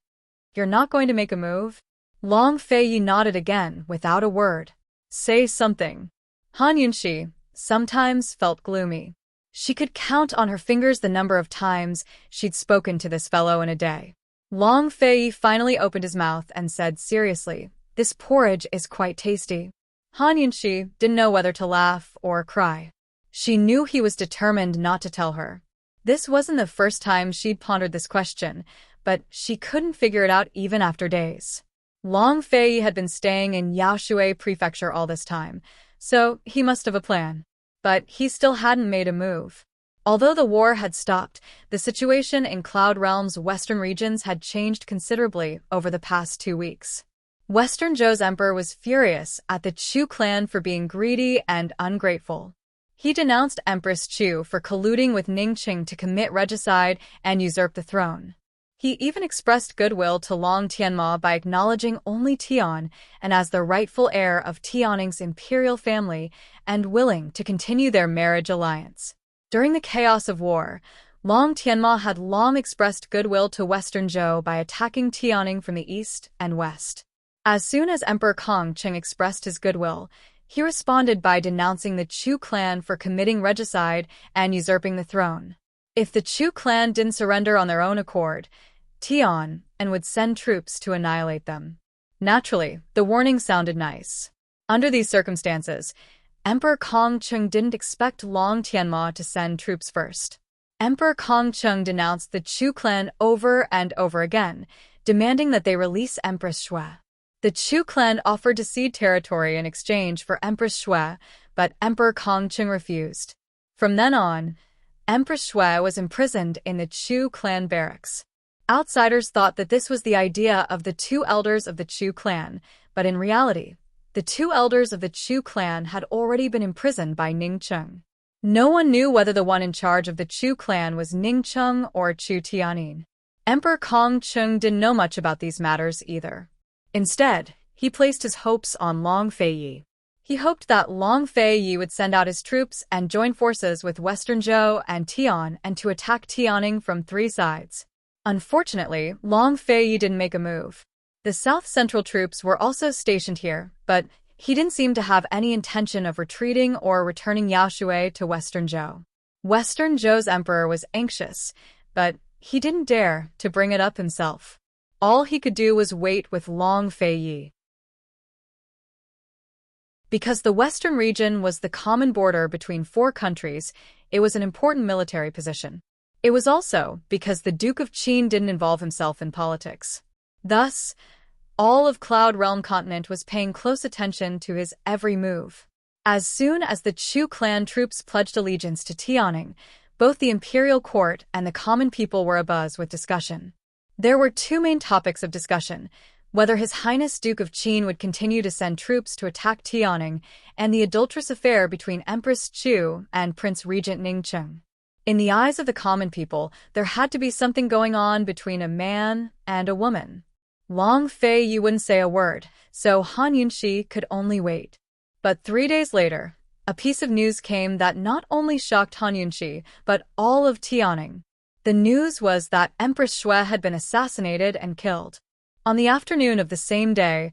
"You're not going to make a move?" Long Feiyi nodded again without a word. "Say something." Han Yunxi sometimes felt gloomy. She could count on her fingers the number of times she'd spoken to this fellow in a day. Long Feiyi finally opened his mouth and said seriously, "This porridge is quite tasty." Han Yunxi didn't know whether to laugh or cry. She knew he was determined not to tell her. This wasn't the first time she'd pondered this question, but she couldn't figure it out even after days. Long Feiyi had been staying in Yaoshui Prefecture all this time, so he must have a plan. But he still hadn't made a move. Although the war had stopped, the situation in Cloud Realm's western regions had changed considerably over the past 2 weeks. Western Zhou's emperor was furious at the Chu clan for being greedy and ungrateful. He denounced Empress Chu for colluding with Ningcheng to commit regicide and usurp the throne. He even expressed goodwill to Long Tianma by acknowledging only Tian and as the rightful heir of Tianning's imperial family and willing to continue their marriage alliance. During the chaos of war, Long Tianma had long expressed goodwill to Western Zhou by attacking Tianning from the east and west. As soon as Emperor Kongcheng expressed his goodwill, he responded by denouncing the Chu clan for committing regicide and usurping the throne. If the Chu clan didn't surrender on their own accord, Tian and would send troops to annihilate them. Naturally, the warning sounded nice. Under these circumstances, Emperor Kongcheng didn't expect Long Tianma to send troops first. Emperor Kongcheng denounced the Chu clan over and over again, demanding that they release Empress Shui. The Chu clan offered to cede territory in exchange for Empress Shui, but Emperor Kongcheng refused. From then on, Empress Shui was imprisoned in the Chu clan barracks. Outsiders thought that this was the idea of the 2 elders of the Chu clan, but in reality, The two elders of the Chu clan had already been imprisoned by Ning Cheng. No one knew whether the one in charge of the Chu clan was Ning Cheng or Chu Tianyin. Emperor Kong Cheng didn't know much about these matters either. Instead, he placed his hopes on Long Feiyi. He hoped that Long Feiyi would send out his troops and join forces with Western Zhou and Tian and to attack Tianning from 3 sides. Unfortunately, Long Feiyi didn't make a move. The South Central troops were also stationed here, but he didn't seem to have any intention of retreating or returning Yaoshui to Western Zhou. Western Zhou's emperor was anxious, but he didn't dare to bring it up himself. All he could do was wait with Long Feiyi. Because the western region was the common border between 4 countries, it was an important military position. It was also because the Duke of Qin didn't involve himself in politics. Thus, all of Cloud Realm continent was paying close attention to his every move. As soon as the Chu clan troops pledged allegiance to Tianning, both the imperial court and the common people were abuzz with discussion. There were 2 main topics of discussion: whether His Highness Duke of Qin would continue to send troops to attack Tianning, and the adulterous affair between Empress Chu and Prince Regent Ningcheng. In the eyes of the common people, there had to be something going on between a man and a woman. Long Feiyi wouldn't say a word, so Han Yunxi could only wait. But 3 days later, a piece of news came that not only shocked Han Yunxi, but all of Tianning. The news was that Empress Shui had been assassinated and killed. On the afternoon of the same day,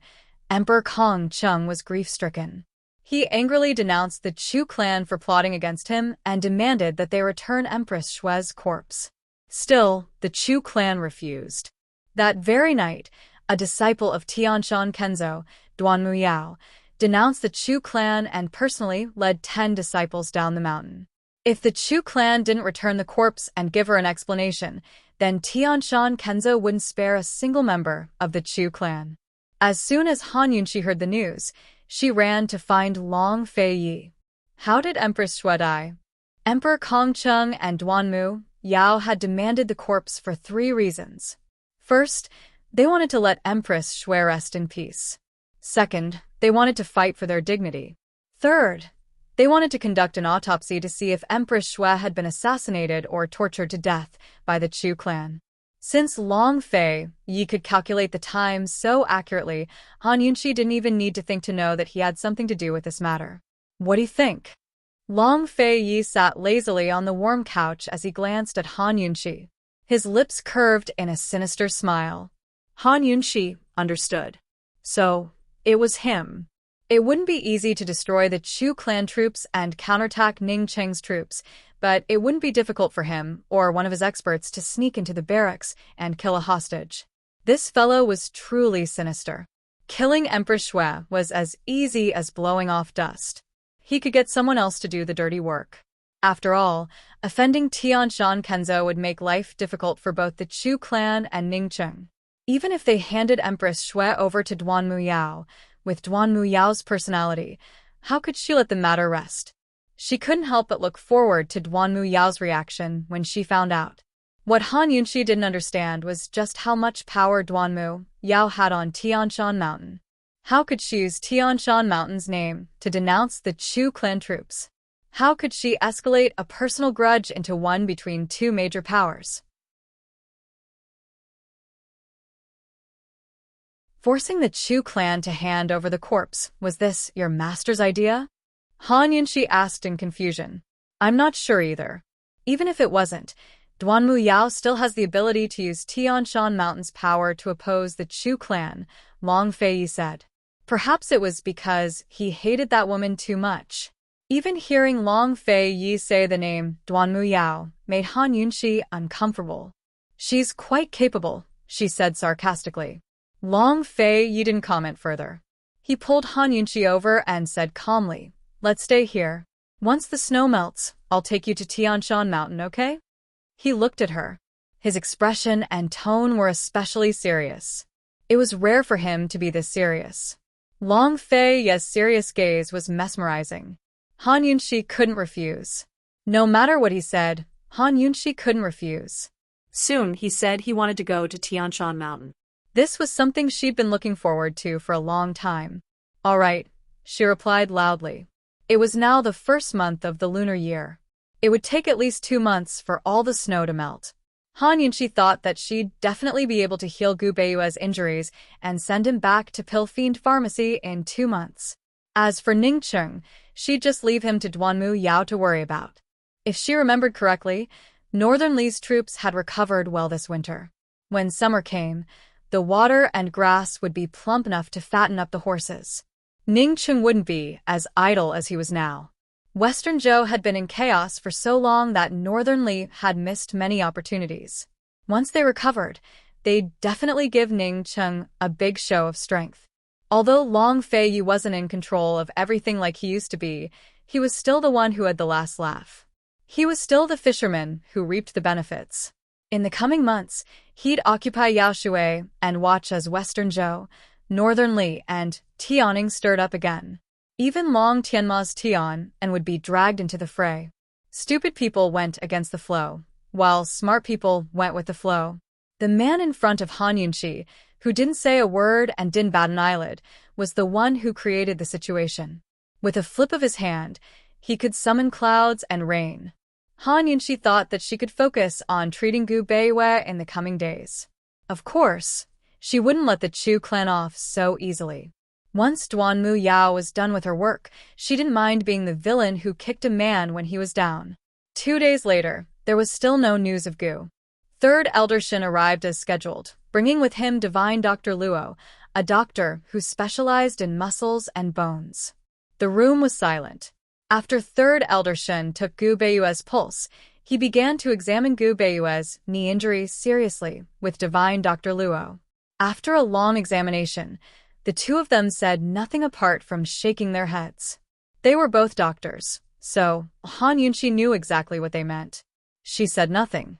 Emperor Kong Cheng was grief-stricken. He angrily denounced the Chu clan for plotting against him and demanded that they return Empress Shui's corpse. Still, the Chu clan refused. That very night, a disciple of Tianshan Kenzo, Duanmu Yao, denounced the Chu clan and personally led 10 disciples down the mountain. If the Chu clan didn't return the corpse and give her an explanation, then Tianshan Kenzo wouldn't spare a single member of the Chu clan. As soon as Han Yunxi heard the news, she ran to find Long Feiyi. How did Empress Shui die? Emperor Kongcheng and Duanmu Yao had demanded the corpse for 3 reasons. First, they wanted to let Empress Shui rest in peace. Second, they wanted to fight for their dignity. Third, they wanted to conduct an autopsy to see if Empress Shui had been assassinated or tortured to death by the Chu clan. Since Long Feiyi could calculate the time so accurately, Han Yunxi didn't even need to think to know that he had something to do with this matter. What do you think? Long Feiyi sat lazily on the warm couch as he glanced at Han Yunxi. His lips curved in a sinister smile. Han Yunxi understood. So, it was him. It wouldn't be easy to destroy the Chu clan troops and counterattack Ning Cheng's troops, but it wouldn't be difficult for him or one of his experts to sneak into the barracks and kill a hostage. This fellow was truly sinister. Killing Empress Shui was as easy as blowing off dust. He could get someone else to do the dirty work. After all, offending Tianshan Kenzo would make life difficult for both the Chu clan and Ning Cheng. Even if they handed Empress Shui over to Duanmu Yao, with Duanmu Yao's personality, how could she let the matter rest? She couldn't help but look forward to Duanmu Yao's reaction when she found out. What Han Yunxi didn't understand was just how much power Duanmu Yao had on Tianshan Mountain. How could she use Tianshan Mountain's name to denounce the Chu clan troops? How could she escalate a personal grudge into one between 2 major powers? Forcing the Chu clan to hand over the corpse, was this your master's idea? Han Yunxi asked in confusion. I'm not sure either. Even if it wasn't, Duanmu Yao still has the ability to use Tianshan Mountain's power to oppose the Chu clan, Long Feiyi said. Perhaps it was because he hated that woman too much. Even hearing Long Feiyi say the name Duanmu Yao made Han Yunxi uncomfortable. She's quite capable, she said sarcastically. Long Feiyi didn't comment further. He pulled Han Yunxi over and said calmly, Let's stay here. Once the snow melts, I'll take you to Tianshan Mountain, okay? He looked at her. His expression and tone were especially serious. It was rare for him to be this serious. Long Feiyi's serious gaze was mesmerizing. Han Yunxi couldn't refuse. No matter what he said, Han Yunxi couldn't refuse. Soon, he said he wanted to go to Tianshan Mountain. This was something she'd been looking forward to for a long time. All right, she replied loudly. It was now the first month of the lunar year. It would take at least 2 months for all the snow to melt. Han Yunxi thought that she'd definitely be able to heal Gu Beiyue's injuries and send him back to Pill Fiend Pharmacy in 2 months. As for Ning Cheng, she'd just leave him to Duanmu Yao to worry about. If she remembered correctly, Northern Li's troops had recovered well this winter. When summer came, the water and grass would be plump enough to fatten up the horses. Ning Cheng wouldn't be as idle as he was now. Western Zhou had been in chaos for so long that Northern Li had missed many opportunities. Once they recovered, they'd definitely give Ning Cheng a big show of strength. Although Long Feiyu wasn't in control of everything like he used to be, he was still the one who had the last laugh. He was still the fisherman who reaped the benefits. In the coming months, he'd occupy Yaoshui and watch as Western Zhou, Northern Li, and Tianing stirred up again. Even Long Tianma's Tian and would be dragged into the fray. Stupid people went against the flow, while smart people went with the flow. The man in front of Han Yunxi, who didn't say a word and didn't bat an eyelid, was the one who created the situation. With a flip of his hand, he could summon clouds and rain. Han Yunxi thought that she could focus on treating Gu Beiyue in the coming days. Of course, she wouldn't let the Chu clan off so easily. Once Duanmu Yao was done with her work, she didn't mind being the villain who kicked a man when he was down. 2 days later, there was still no news of Gu. Third Elder Shin arrived as scheduled, bringing with him Divine Dr. Luo, a doctor who specialized in muscles and bones. The room was silent. After Third Elder Shin took Gu Beiyue's pulse, he began to examine Gu Beiyue's knee injury seriously with Divine Dr. Luo. After a long examination, the two of them said nothing apart from shaking their heads. They were both doctors, so Han Yunxi knew exactly what they meant. She said nothing.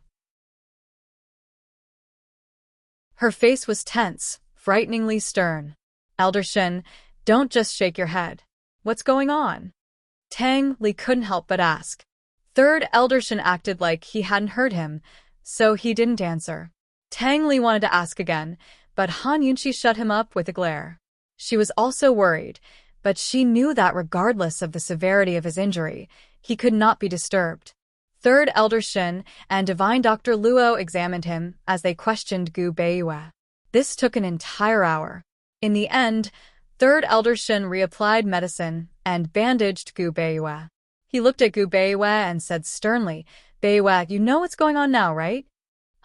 Her face was tense, frighteningly stern. Elder Shin, don't just shake your head. What's going on? Tang Li couldn't help but ask. Third Elder Shin acted like he hadn't heard him, so he didn't answer. Tang Li wanted to ask again, but Han Yunxi shut him up with a glare. She was also worried, but she knew that regardless of the severity of his injury, he could not be disturbed. Third Elder Shin and Divine Dr. Luo examined him as they questioned Gu Beiyue. This took an entire hour. In the end, Third Elder Shin reapplied medicine and bandaged Gu Beiyue. He looked at Gu Beiyue and said sternly, "Beiyue, you know what's going on now, right?"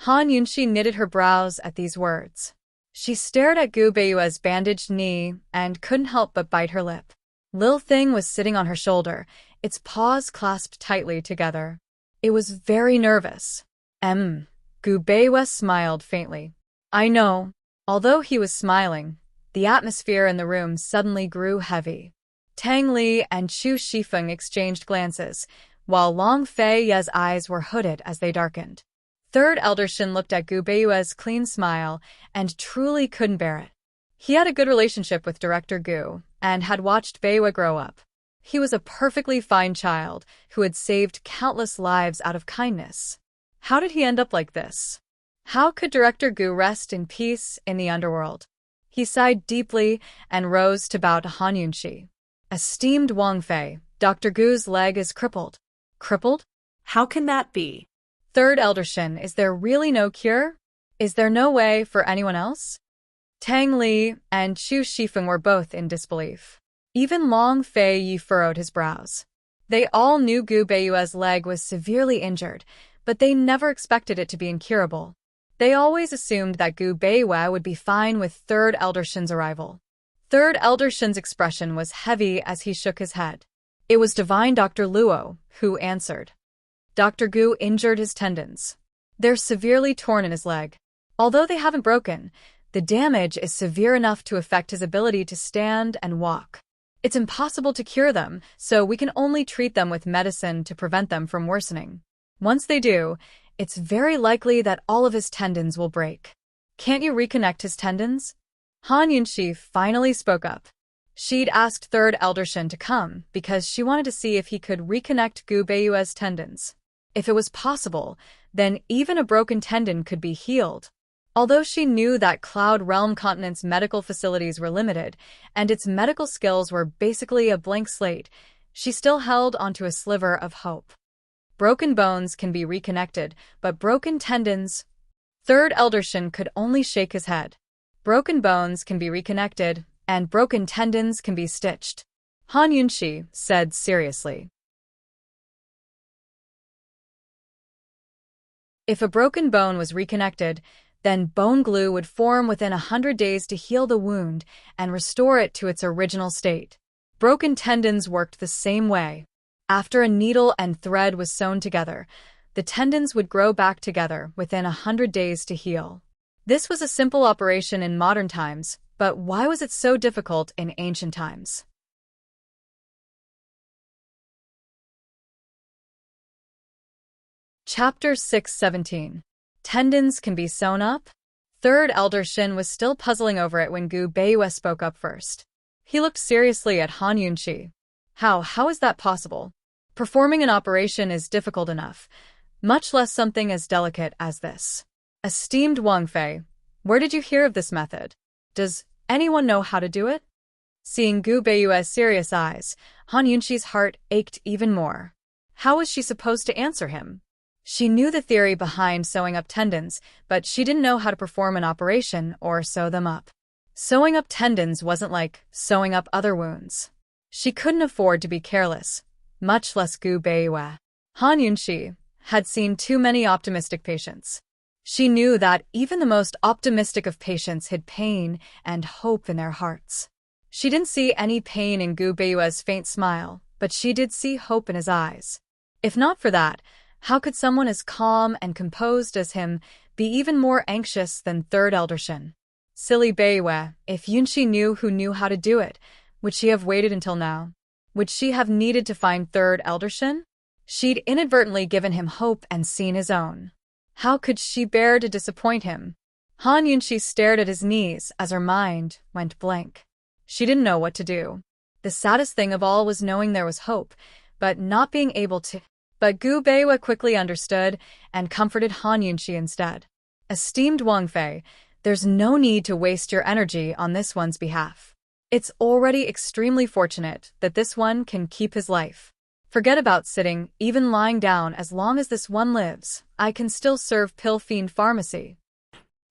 Han Yunxi knitted her brows at these words. She stared at Gu Beiyue's bandaged knee and couldn't help but bite her lip. Lil Thing was sitting on her shoulder, its paws clasped tightly together. It was very nervous. Gu Beiyue smiled faintly. I know. Although he was smiling, the atmosphere in the room suddenly grew heavy. Tang Li and Chu Shifeng exchanged glances, while Long Fei Ye's eyes were hooded as they darkened. Third Elder Shin looked at Gu Beiyue's clean smile and truly couldn't bear it. He had a good relationship with Director Gu and had watched Beiyue grow up. He was a perfectly fine child who had saved countless lives out of kindness. How did he end up like this? How could Director Gu rest in peace in the underworld? He sighed deeply and rose to bow to Han Yunxi. Esteemed Wang Fei, Dr. Gu's leg is crippled. Crippled? How can that be? Third Elder Shin, is there really no cure? Is there no way for anyone else? Tang Li and Chu Shifeng were both in disbelief. Even Long Fei Yi furrowed his brows. They all knew Gu Beiyue's leg was severely injured, but they never expected it to be incurable. They always assumed that Gu Beiyue would be fine with Third Elder Shin's arrival. Third Elder Shin's expression was heavy as he shook his head. It was Divine Dr. Luo who answered. Dr. Gu injured his tendons. They're severely torn in his leg. Although they haven't broken, the damage is severe enough to affect his ability to stand and walk. It's impossible to cure them, so we can only treat them with medicine to prevent them from worsening. Once they do, it's very likely that all of his tendons will break. Can't you reconnect his tendons? Han Yunxi finally spoke up. She'd asked Third Elder Shin to come because she wanted to see if he could reconnect Gu Beiyue's tendons. If it was possible, then even a broken tendon could be healed. Although she knew that Cloud Realm Continent's medical facilities were limited, and its medical skills were basically a blank slate, she still held onto a sliver of hope. Broken bones can be reconnected, but broken tendons... Third Eldershin could only shake his head. Broken bones can be reconnected, and broken tendons can be stitched. Han Yunshi said seriously. If a broken bone was reconnected, then bone glue would form within 100 days to heal the wound and restore it to its original state. Broken tendons worked the same way. After a needle and thread was sewn together, the tendons would grow back together within 100 days to heal. This was a simple operation in modern times, but why was it so difficult in ancient times? Chapter 6:17. Tendons can be sewn up? Third Elder Shin was still puzzling over it when Gu Beiyue spoke up first. He looked seriously at Han Yunshi. How is that possible? Performing an operation is difficult enough, much less something as delicate as this. Esteemed Wang Fei, where did you hear of this method? Does anyone know how to do it? Seeing Gu Beiyue's serious eyes, Han Yunshi's heart ached even more. How was she supposed to answer him? She knew the theory behind sewing up tendons, but she didn't know how to perform an operation or sew them up. Sewing up tendons wasn't like sewing up other wounds. She couldn't afford to be careless, much less Gu Beiyue. Han Yunshi had seen too many optimistic patients. She knew that even the most optimistic of patients hid pain and hope in their hearts. She didn't see any pain in Gu Beiyue's faint smile, but she did see hope in his eyes. If not for that, how could someone as calm and composed as him be even more anxious than Third Eldershin? Silly Beiyue, if Yunshi knew who knew how to do it, would she have waited until now? Would she have needed to find Third Eldershin? She'd inadvertently given him hope and seen his own. How could she bear to disappoint him? Han Yunshi stared at his knees as her mind went blank. She didn't know what to do. The saddest thing of all was knowing there was hope, but not being able to. But Gu Beiyue quickly understood and comforted Han Yunshi instead. Esteemed Wang Fei, there's no need to waste your energy on this one's behalf. It's already extremely fortunate that this one can keep his life. Forget about sitting, even lying down. As long as this one lives, I can still serve Pill Fiend Pharmacy.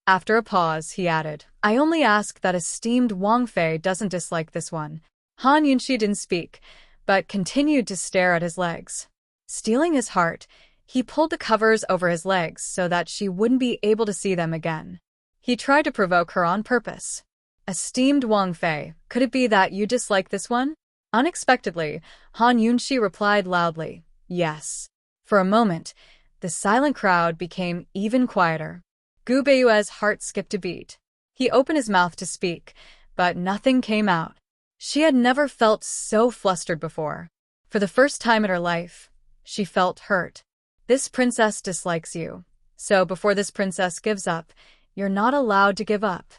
After a pause, he added, I only ask that esteemed Wang Fei doesn't dislike this one. Han Yunshi didn't speak, but continued to stare at his legs. Stealing his heart, he pulled the covers over his legs so that she wouldn't be able to see them again. He tried to provoke her on purpose. Esteemed Wang Fei, could it be that you dislike this one? Unexpectedly, Han Yunshi replied loudly, yes. For a moment, the silent crowd became even quieter. Gu Beiyue's heart skipped a beat. He opened his mouth to speak, but nothing came out. She had never felt so flustered before. For the first time in her life, she felt hurt. This princess dislikes you. So before this princess gives up, you're not allowed to give up.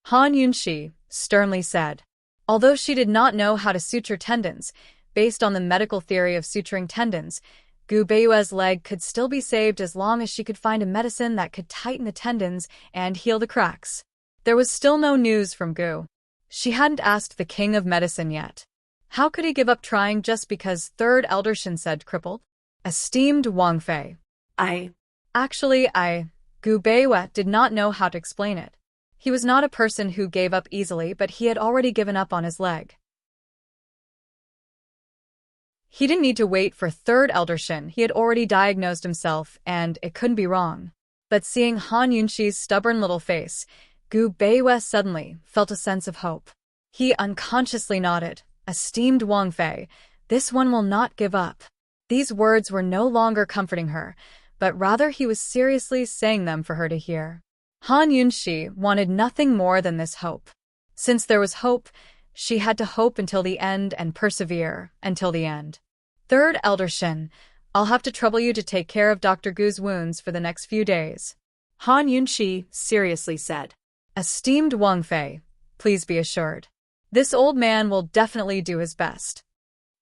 Han Yunshi sternly said. Although she did not know how to suture tendons, based on the medical theory of suturing tendons, Gu Beiyue's leg could still be saved as long as she could find a medicine that could tighten the tendons and heal the cracks. There was still no news from Gu. She hadn't asked the king of medicine yet. How could he give up trying just because Third Eldershin said crippled? Esteemed Wang Fei. Gu Beiyue did not know how to explain it. He was not a person who gave up easily, but he had already given up on his leg. He didn't need to wait for Third Eldershin. He had already diagnosed himself, and it couldn't be wrong. But seeing Han Yunshi's stubborn little face, Gu Beiyue suddenly felt a sense of hope. He unconsciously nodded. Esteemed Wang Fei, this one will not give up. These words were no longer comforting her, but rather he was seriously saying them for her to hear. Han Yunshi wanted nothing more than this hope. Since there was hope, she had to hope until the end and persevere until the end. Third Eldershin, I'll have to trouble you to take care of Dr. Gu's wounds for the next few days. Han Yunshi seriously said. Esteemed Wang Fei, please be assured. This old man will definitely do his best.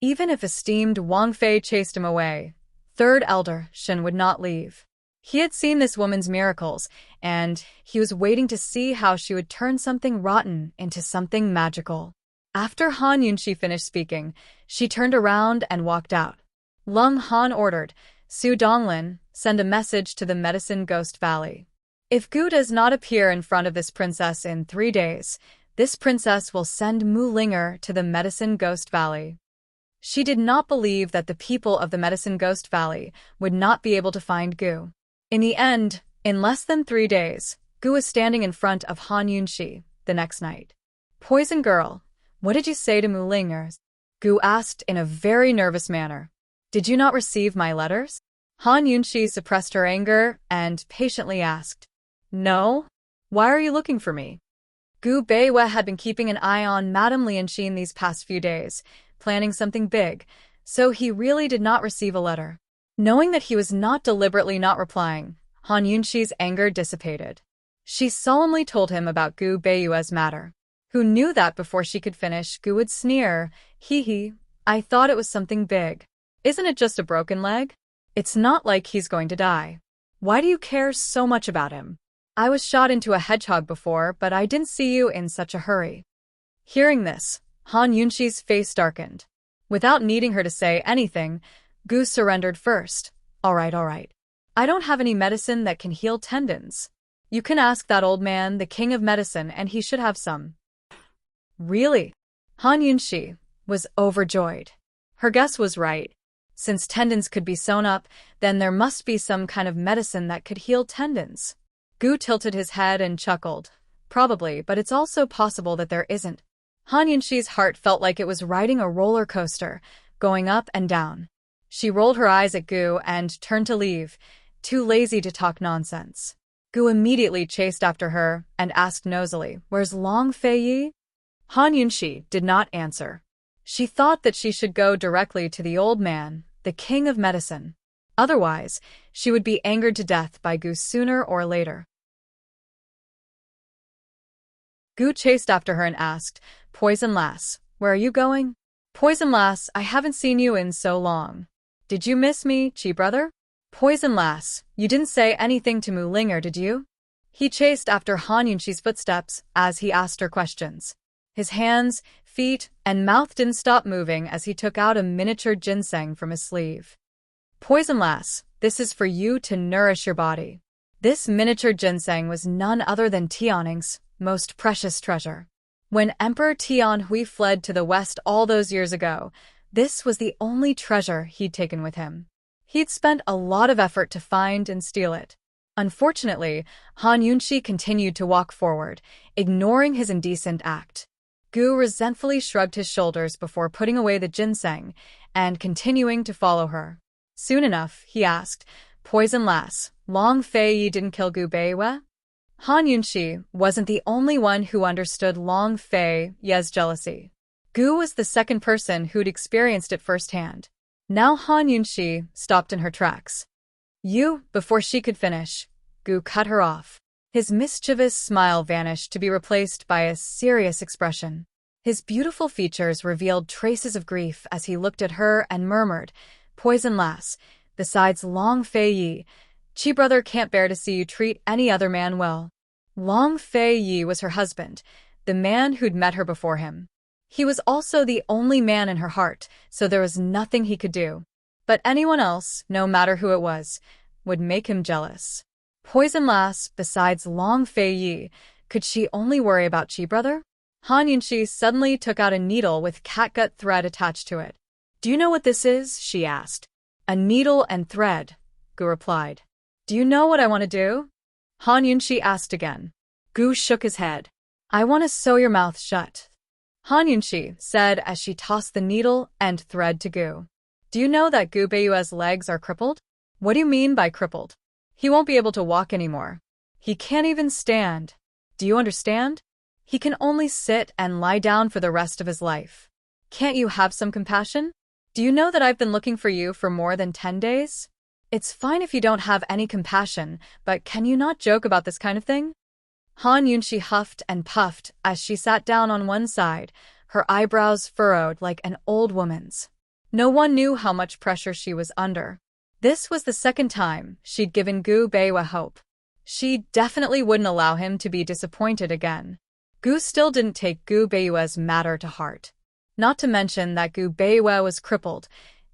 Even if esteemed Wang Fei chased him away, Third Eldershin would not leave. He had seen this woman's miracles, and he was waiting to see how she would turn something rotten into something magical. After Han Yunxi finished speaking, she turned around and walked out. Lung Han ordered, Su Donglin, send a message to the Medicine Ghost Valley. If Gu does not appear in front of this princess in 3 days, this princess will send Mu Linger to the Medicine Ghost Valley. She did not believe that the people of the Medicine Ghost Valley would not be able to find Gu. In the end, in less than 3 days, Gu was standing in front of Han Yunxi the next night. Poison girl, what did you say to Mu Linger? Gu asked in a very nervous manner. Did you not receive my letters? Han Yunxi suppressed her anger and patiently asked. No? Why are you looking for me? Gu Beiwe had been keeping an eye on Madame Lianxin these past few days, planning something big, so he really did not receive a letter. Knowing that he was not deliberately not replying, Han Yunxi's anger dissipated. She solemnly told him about Gu Beiwe's matter. Who knew that before she could finish, Gu would sneer, hee, I thought it was something big. Isn't it just a broken leg? It's not like he's going to die. Why do you care so much about him? I was shot into a hedgehog before, but I didn't see you in such a hurry. Hearing this, Han Yunxi's face darkened. Without needing her to say anything, Gu surrendered first. All right. I don't have any medicine that can heal tendons. You can ask that old man, the king of medicine, and he should have some. Really? Han Yunxi was overjoyed. Her guess was right. Since tendons could be sewn up, then there must be some kind of medicine that could heal tendons. Gu tilted his head and chuckled. Probably, but it's also possible that there isn't. Han Yunxi's heart felt like it was riding a roller coaster, going up and down. She rolled her eyes at Gu and turned to leave, too lazy to talk nonsense. Gu immediately chased after her and asked nosily, Where's Long Fei Yi? Han Yunxi did not answer. She thought that she should go directly to the old man, the king of medicine. Otherwise, she would be angered to death by Gu sooner or later. Gu chased after her and asked, Poison lass, where are you going? Poison lass, I haven't seen you in so long. Did you miss me, Chi brother? Poison lass, you didn't say anything to Mu Linger, did you? He chased after Han Yunxi's footsteps as he asked her questions. His hands, feet, and mouth didn't stop moving as he took out a miniature ginseng from his sleeve. Poison lass, this is for you to nourish your body. This miniature ginseng was none other than Tianning's most precious treasure. When Emperor Tianhui fled to the west all those years ago, this was the only treasure he'd taken with him. He'd spent a lot of effort to find and steal it. Unfortunately, Han Yunxi continued to walk forward, ignoring his indecent act. Gu resentfully shrugged his shoulders before putting away the ginseng and continuing to follow her. Soon enough, he asked, Poison lass, Long Fei Yi didn't kill Gu Beiwe? Han Yunxi wasn't the only one who understood Long Fei Yi's jealousy. Gu was the second person who'd experienced it firsthand. Now Han Yunxi stopped in her tracks. Before she could finish, Gu cut her off. His mischievous smile vanished to be replaced by a serious expression. His beautiful features revealed traces of grief as he looked at her and murmured, Poison lass, besides Long Fei Yi, Chi brother can't bear to see you treat any other man well. Long Fei Yi was her husband, the man who'd met her before him. He was also the only man in her heart, so there was nothing he could do. But anyone else, no matter who it was, would make him jealous. Poison lass, besides Long Fei Yi, could she only worry about Chi brother? Han Yunxi suddenly took out a needle with catgut thread attached to it. Do you know what this is? She asked. A needle and thread, Gu replied. Do you know what I want to do? Han Yunxi asked again. Gu shook his head. I want to sew your mouth shut, Han Yunxi said as she tossed the needle and thread to Gu. Do you know that Gu Beiyue's legs are crippled? What do you mean by crippled? He won't be able to walk anymore. He can't even stand. Do you understand? He can only sit and lie down for the rest of his life. Can't you have some compassion? Do you know that I've been looking for you for more than 10 days? It's fine if you don't have any compassion, but can you not joke about this kind of thing? Han Yunxi huffed and puffed as she sat down on one side, her eyebrows furrowed like an old woman's. No one knew how much pressure she was under. This was the second time she'd given Gu Beiwa hope. She definitely wouldn't allow him to be disappointed again. Gu still didn't take Gu Beiwa's matter to heart. Not to mention that Gu Beiwa was crippled.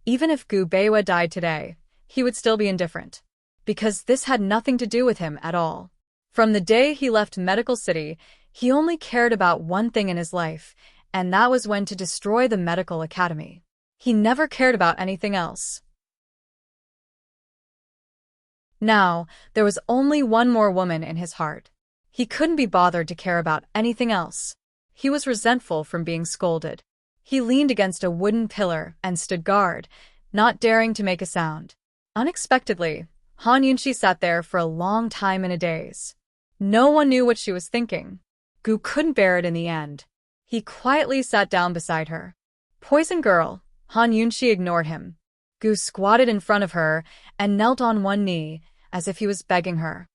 Even if Gu Beiwa died today, he would still be indifferent. Because this had nothing to do with him at all. From the day he left Medical City, he only cared about one thing in his life, and that was when to destroy the medical academy. He never cared about anything else. Now, there was only one more woman in his heart. He couldn't be bothered to care about anything else. He was resentful from being scolded. He leaned against a wooden pillar and stood guard, not daring to make a sound. Unexpectedly, Han Yunxi sat there for a long time in a daze. No one knew what she was thinking. Gu couldn't bear it in the end. He quietly sat down beside her. Poison girl, Han Yunxi ignored him. Gu squatted in front of her and knelt on one knee, as if he was begging her.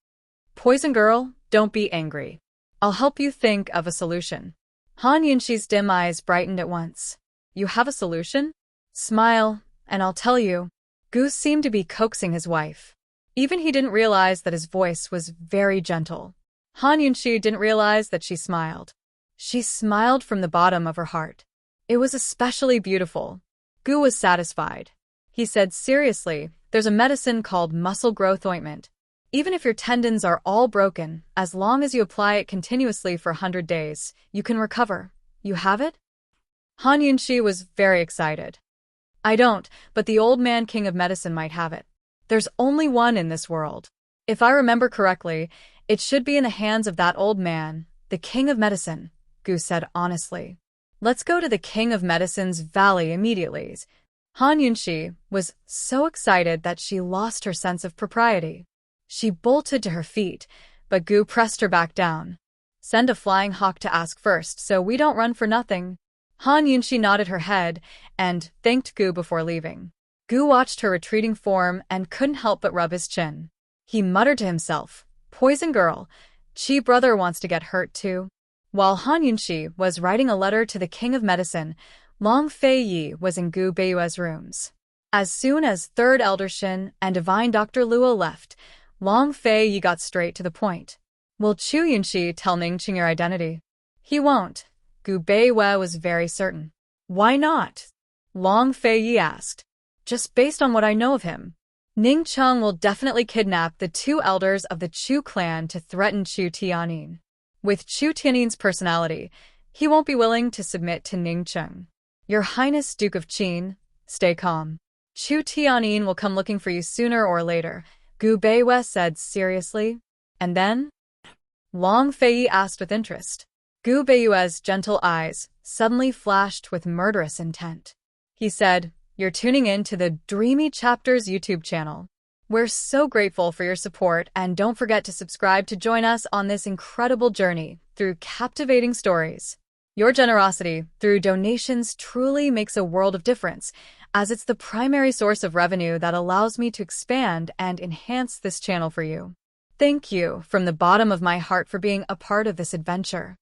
Poison girl, don't be angry. I'll help you think of a solution. Han Yunxi's dim eyes brightened at once. You have a solution? Smile, and I'll tell you. Gu seemed to be coaxing his wife. Even he didn't realize that his voice was very gentle. Han Yunxi didn't realize that she smiled. She smiled from the bottom of her heart. It was especially beautiful. Gu was satisfied. He said seriously, there's a medicine called muscle growth ointment. Even if your tendons are all broken, as long as you apply it continuously for 100 days, you can recover. You have it? Han Yunxi was very excited. I don't, but the old man king of medicine might have it. There's only one in this world. If I remember correctly, it should be in the hands of that old man, the king of medicine, Gu said honestly. Let's go to the king of medicine's valley immediately. Han Yunxi was so excited that she lost her sense of propriety. She bolted to her feet, but Gu pressed her back down. Send a flying hawk to ask first so we don't run for nothing. Han Yunxi nodded her head and thanked Gu before leaving. Gu watched her retreating form and couldn't help but rub his chin. He muttered to himself, Poison girl, Chi brother wants to get hurt too. While Han Yunxi was writing a letter to the king of medicine, Long Fei Yi was in Gu Beiyue's rooms. As soon as Third Elder Shin and Divine Dr. Luo left, Long Fei Yi got straight to the point. Will Chu Yunxi tell Ningqing your identity? He won't. Gu Beiyue was very certain. Why not? Long Fei Yi asked. Just based on what I know of him. Ningqing will definitely kidnap the two elders of the Chu clan to threaten Chu Tianyin. With Chu Tianyin's personality, he won't be willing to submit to Ningqing. Your Highness Duke of Qin, stay calm. Chu Tianyin will come looking for you sooner or later, Gu Beiyue said seriously. And then? Long Fei Yi asked with interest. Gu Beiyue's gentle eyes suddenly flashed with murderous intent. He said, You're tuning in to the Dreamy Chapters YouTube channel. We're so grateful for your support, and don't forget to subscribe to join us on this incredible journey through captivating stories. Your generosity through donations truly makes a world of difference, as it's the primary source of revenue that allows me to expand and enhance this channel for you. Thank you from the bottom of my heart for being a part of this adventure.